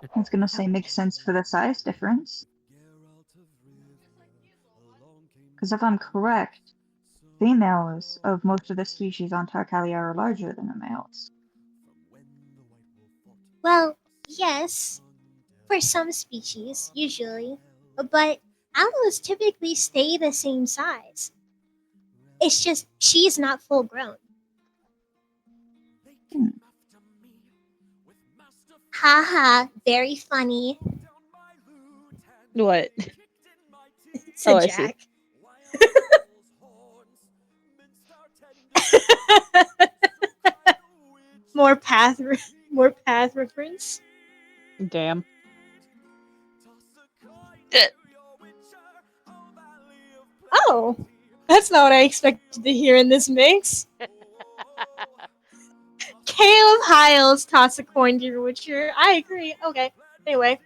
I was gonna say makes sense for the size difference. Because if I'm correct, females of most of the species on Tarkalia are larger than the males. Well, yes, for some species, usually, but allos typically stay the same size. It's just she's not full grown. Haha, very funny, What? said I see. Jack. More path reference. Damn. Oh, that's not what I expected to hear in this mix. Caleb Hiles toss a coin to your Witcher. I agree. Okay. Anyway.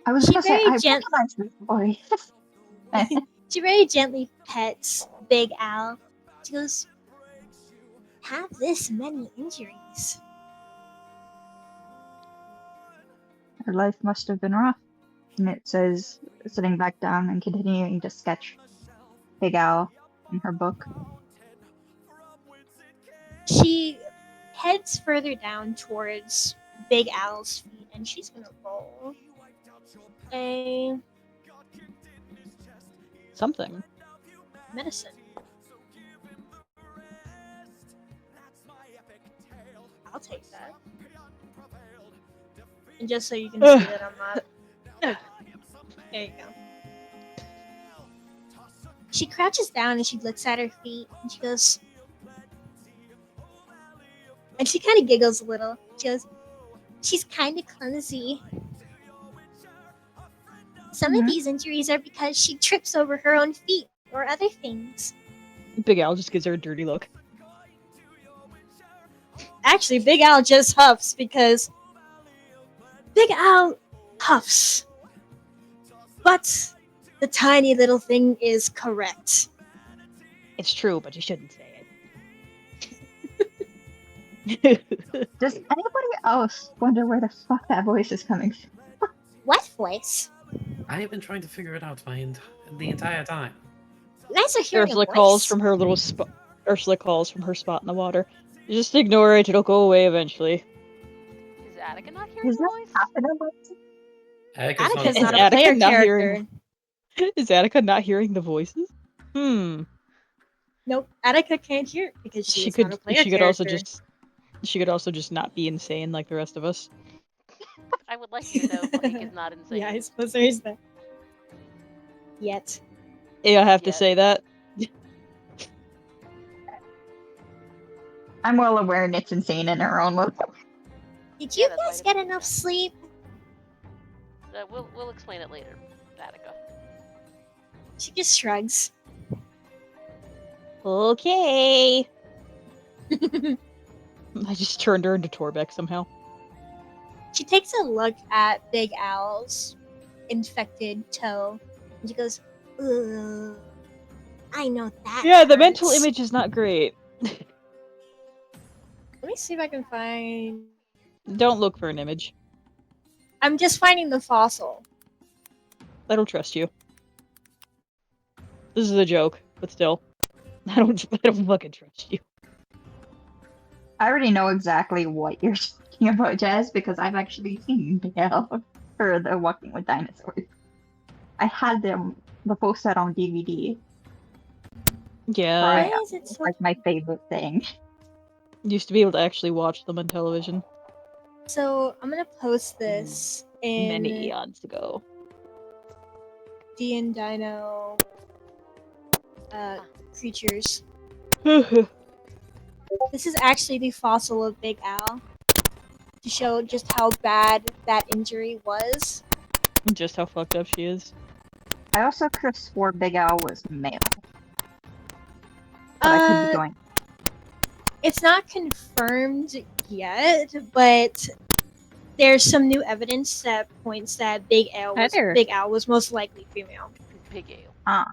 I was She gonna say, very I gent- recognize this voice. She very gently pets Big Al. She goes, have this many injuries. Her life must have been rough. And it says, sitting back down and continuing to sketch Big Al in her book. She heads further down towards Big Al's feet, and she's gonna roll a Something. medicine. I'll take that. And just so you can see that I'm not. There you go. She crouches down and she looks at her feet and she goes. And she kind of giggles a little. She goes, she's kind of clumsy. Some of these injuries are because she trips over her own feet or other things. Big Al just gives her a dirty look. Actually, Big Al just huffs because Big Al huffs. But the tiny little thing is correct. It's true, but you shouldn't say it. Does anybody else wonder where the fuck that voice is coming from? What voice? I have been trying to figure it out the entire time. Nice to hear Ursula your calls voice. from her little spot. Ursula calls from her spot in the water. Just ignore it; it'll go away eventually. Is Attica not hearing Is the that voice? happening? Attica's Is not a Attica player not character. hearing- Is Attica not hearing the voices? Nope, Attica can't hear it because She she's could. not a player She could character. also just. She could also just not be insane like the rest of us. I would like you to know Blake is not insane. Yeah, I suppose there is that. Yet. Yeah, I have to Yes. say that. I'm well aware Nick's insane in her own way. Did Yeah, you that's guys right. get enough sleep? We'll explain it later, Attica. She just shrugs. Okay. I just turned her into Torbeck somehow. She takes a look at Big Al's infected toe. And she goes, "Ugh, I know that." Yeah, the mental hurts." image is not great. Let me see if I can find. Don't look for an image. I'm just finding the fossil. I don't trust you. This is a joke, but still. I don't fucking trust you. I already know exactly what you're talking about, Jazz, because I've actually seen Dale for the Walking with Dinosaurs. I had the full set on DVD. Yeah, Why Right, is it it's so? like my favorite thing. used to be able to actually watch them on television So I'm gonna post this many in eons ago. DnDino creatures. This is actually the fossil of Big Al to show just how bad that injury was. Just how fucked up she is. I also could have swore Big Al was male. But I could be going. It's not confirmed yet, but there's some new evidence that points that Big Al was most likely female. Big ale. Ah.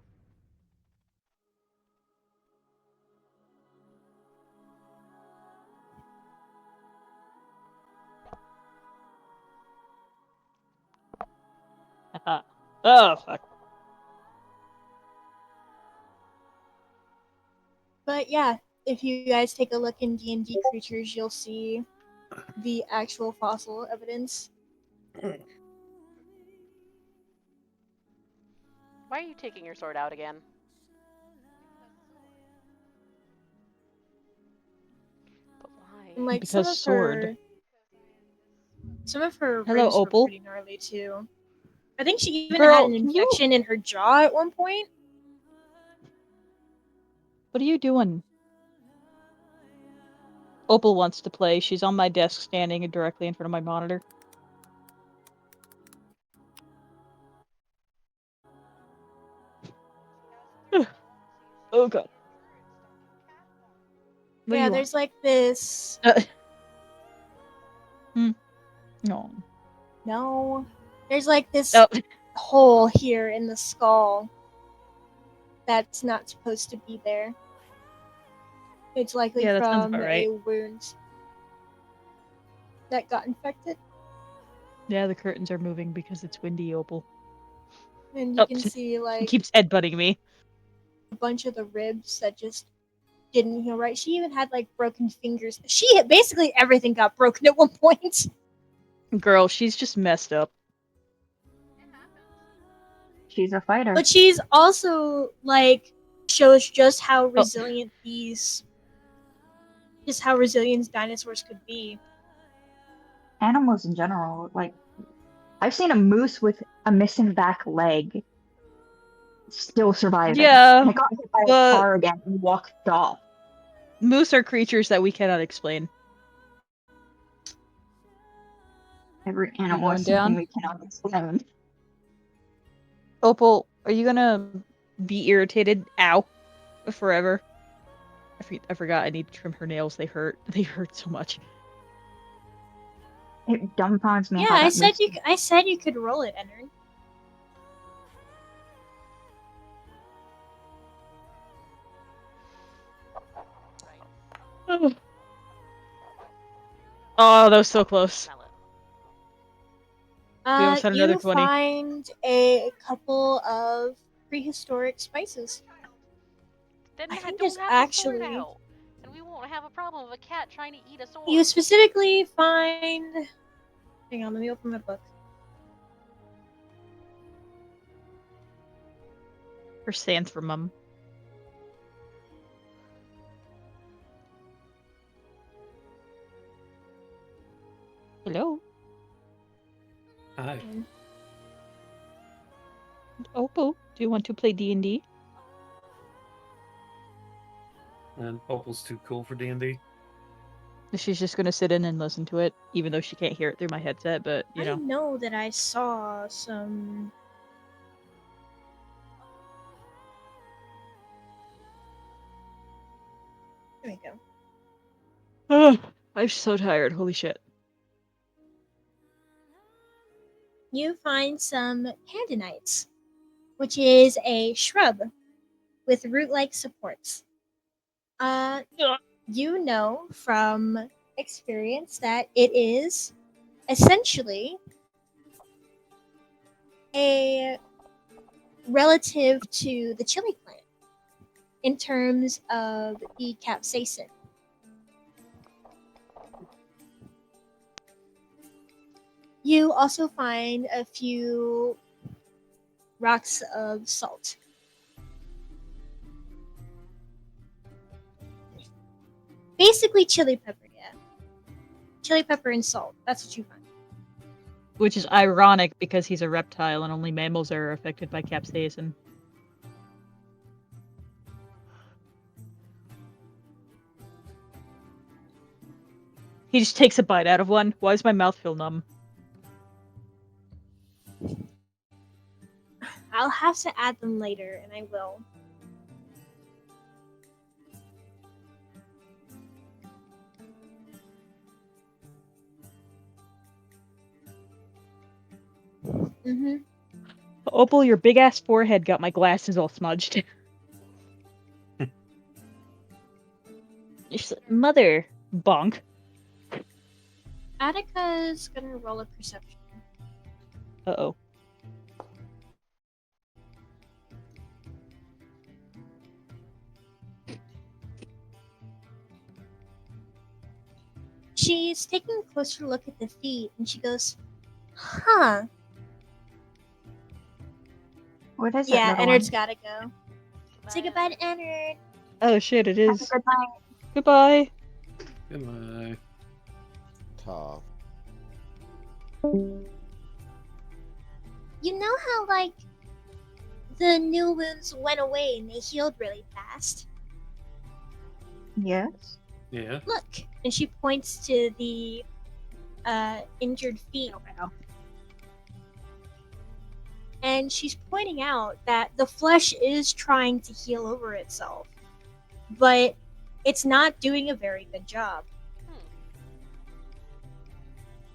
Oh, fuck. But yeah, if you guys take a look in D&D creatures, you'll see the actual fossil evidence. Why are you taking your sword out again? But why? And, like, Because sword. Some of her Hello, ribs Opal. were pretty gnarly too. I think she even Girl, had an can you- infection in her jaw at one point. What are you doing? Opal wants to play. She's on my desk standing directly in front of my monitor. Oh god. What do Yeah, you there's like this. No. No, there's like this Oh. hole here in the skull that's not supposed to be there. It's likely Yeah, that sounds from about right. a wound that got infected. Yeah, the curtains are moving because it's windy, Opal. And you Oh, can see He like keeps headbutting me. a bunch of the ribs that just didn't heal right. She even had like broken fingers. She had basically everything got broken at one point. Girl, she's just messed up. She's a fighter. But she's also like shows just how resilient how resilient dinosaurs could be. Animals in general, like I've seen a moose with a missing back leg still surviving. Yeah, I got hit by a but- car again and walked off. Moose are creatures that we cannot explain. Every animal going is something down? we cannot explain. Opal, are you gonna be irritated? Ow. Forever. I forgot I need to trim her nails. They hurt. They hurt so much. It dumbfounds me. Yeah, how I that said moose- I said you could roll it, Ennard. Oh, that was so close. Smell it. We almost had another You 20. find a couple of prehistoric spices. Then I I think don't there's have the sword actually- out, and we won't have a problem with a cat trying to eat a sword. You specifically find. Hang on, let me open my book. Stands for mum. Hello? Hi. Opal, do you want to play D&D? And Opal's too cool for D&D. She's just gonna sit in and listen to it, even though she can't hear it through my headset, but, you I know. know that I saw some. There we go. I'm so tired, holy shit. You find some pandanites. which is a shrub with root-like supports. You know from experience that it is essentially a relative to the chili plant in terms of the capsaicin. You also find a few rocks of salt. Basically chili pepper, yeah. Chili pepper and salt. That's what you find. Which is ironic because he's a reptile and only mammals are affected by capsaicin. He just takes a bite out of one. Why does my mouth feel numb? I'll have to add them later, and I will. Mm-hmm. Opal, your big ass forehead got my glasses all smudged. Mother, bonk. Attica's gonna roll a perception. Uh-oh. She's taking a closer look at the feet, and she goes, huh. What is it, Yeah, little Ennard's one? gotta go. Say goodbye to Ennard. Oh shit, it Have is. a good night. Goodbye. Goodbye. Ta. You know how, like, the new wounds went away and they healed really fast? Yes. Yeah. Look! And she points to the injured feet. And she's pointing out that the flesh is trying to heal over itself, but it's not doing a very good job.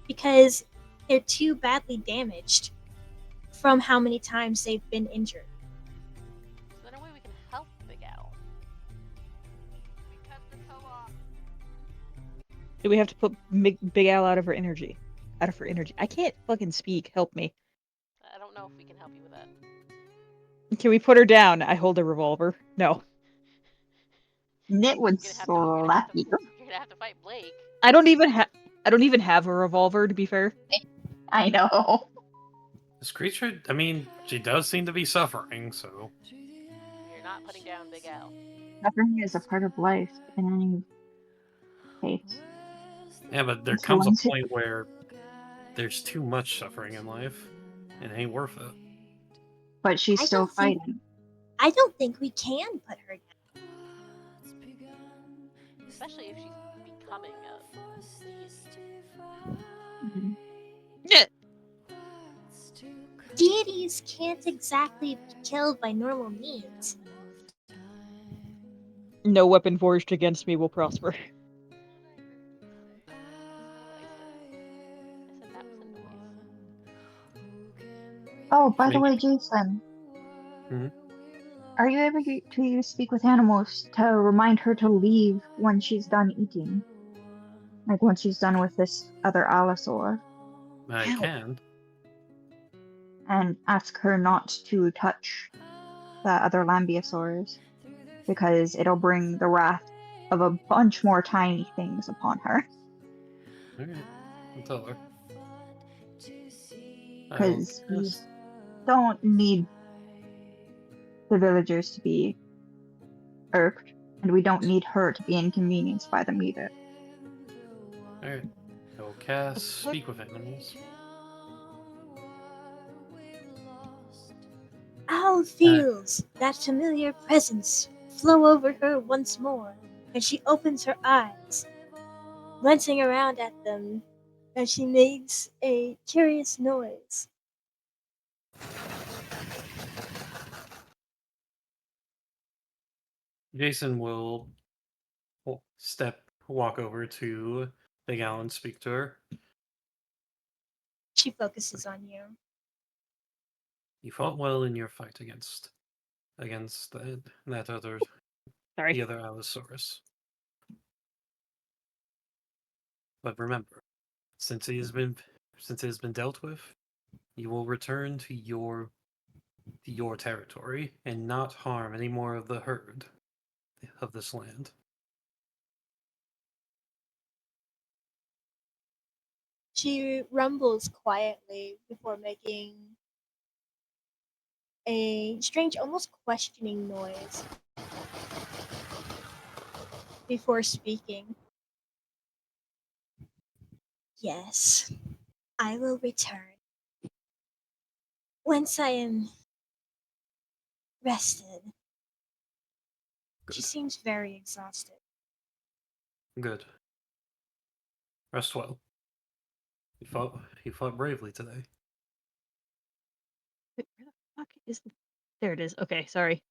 Because they're too badly damaged from how many times they've been injured. Is there a way we can help Big Al? We cut the toe off. Do we have to put Big Al out of her energy? Out of her energy. I can't fucking speak. Help me. I don't know if we can help you with that. Can we put her down? I hold a revolver. No. Knit would You're slap you. You're gonna have to fight Blake. I don't even have a revolver, to be fair. I know. This creature, I mean, she does seem to be suffering, so. You're not putting down Big Al. Suffering is a part of life in any case. Yeah, but there So comes a once it- point where there's too much suffering in life. It ain't worth it. But she's I still don't think- fighting. I don't think we can put her down. Especially if she's becoming a Mhm. Yeah. Deities can't exactly be killed by normal means. No weapon forged against me will prosper. Oh, by the Maybe. way, Jason. Mhm. Are you able to speak with animals to remind her to leave when she's done eating? Like when she's done with this other allosaur? I can. And ask her not to touch the other lambeosaurs, because it'll bring the wrath of a bunch more tiny things upon her. Okay. I'll tell her. Because we don't need the villagers to be irked, and we don't need her to be inconvenienced by them either. Alright. I will cast Speak with Animals. Al feels that familiar presence flow over her once more, and she opens her eyes, glancing around at them as she makes a curious noise. Jason will walk over to Big Al and speak to her. She focuses on you. You fought well in your fight against that other Sorry. the other Allosaurus. But remember, since it has been dealt with, you will return to your territory and not harm any more of the herd of this land. She rumbles quietly before making a strange, almost questioning noise before speaking. Yes, I will return. Once I am rested. She Good. seems very exhausted. Good. Rest well. You fought bravely today. Wait, where the fuck is the... There it is. Okay, sorry.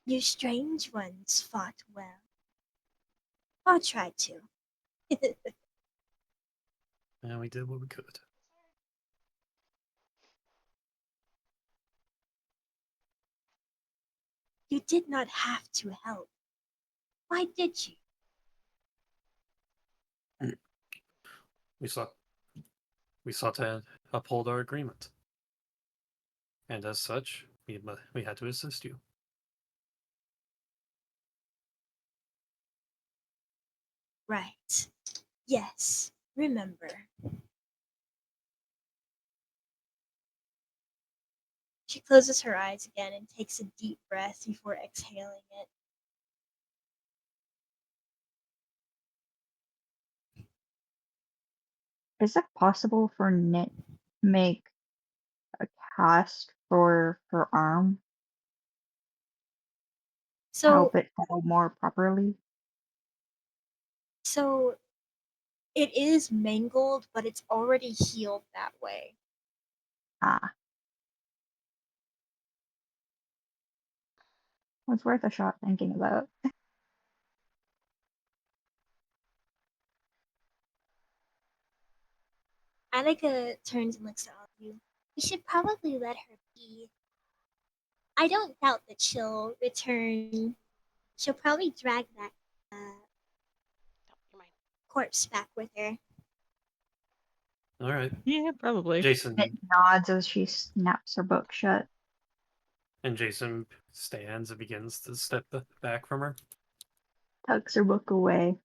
You strange ones fought well. I'll try to. And we did what we could. You did not have to help. Why did you? We sought to uphold our agreement. And as such, we had to assist you. Right. Yes, remember. She closes her eyes again and takes a deep breath before exhaling it. Is it possible for Knit make a cast for her arm? So, Help it fall more properly? so it is mangled, but it's already healed that way. Ah. It's worth a shot thinking about. Annika turns and looks at all of you. We should probably let her be. I don't doubt that she'll return. She'll probably drag that Oh, you're mine. corpse back with her. All right. Yeah, probably. Jason Knit nods as she snaps her book shut. stands and begins to step back from her. Tucks her book away.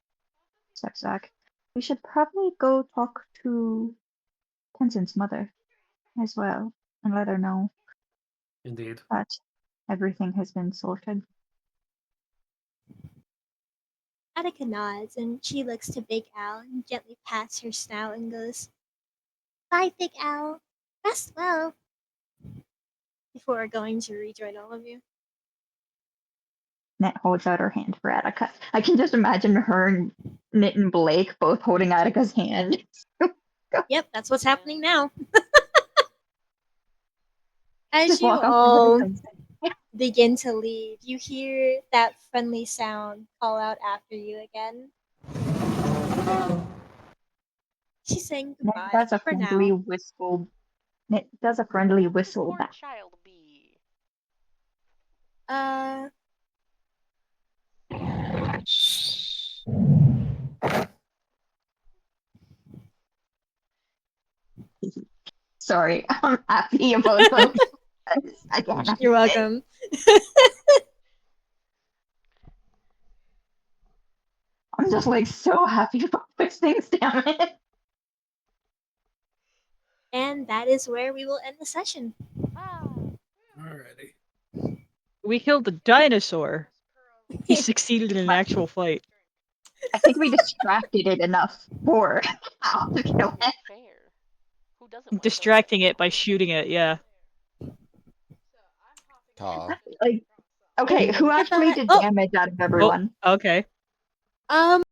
Steps back. We should probably go talk to Tenzon's mother as well and let her know Indeed. that everything has been sorted. Attica nods and she looks to Big Al and gently pats her snout and goes, "Bye, Big Al. Rest well." Before going to rejoin all of you. Knit holds out her hand for Attica. I can just imagine her and Knit and Blake both holding Attica's hand. Yep, that's what's happening now. As Just you walk up to all her. begin to leave, you hear that friendly sound call out after you again. She's saying Knit goodbye does a for friendly now. whistle. Knit does a friendly whistle Poor back. child bee. Uh, Sorry, I'm happy about those. Again, you're welcome. I'm just like so happy about those things, damn it. And that is where we will end the session. Wow. Alrighty. We killed a dinosaur. He succeeded in an actual fight. I think we distracted it enough for Al to kill Only it. fair. Who doesn't want Distracting it by shooting it, yeah. Ta. Like, okay, who Hit the actually did oh, damage out of Oh, everyone? okay. um,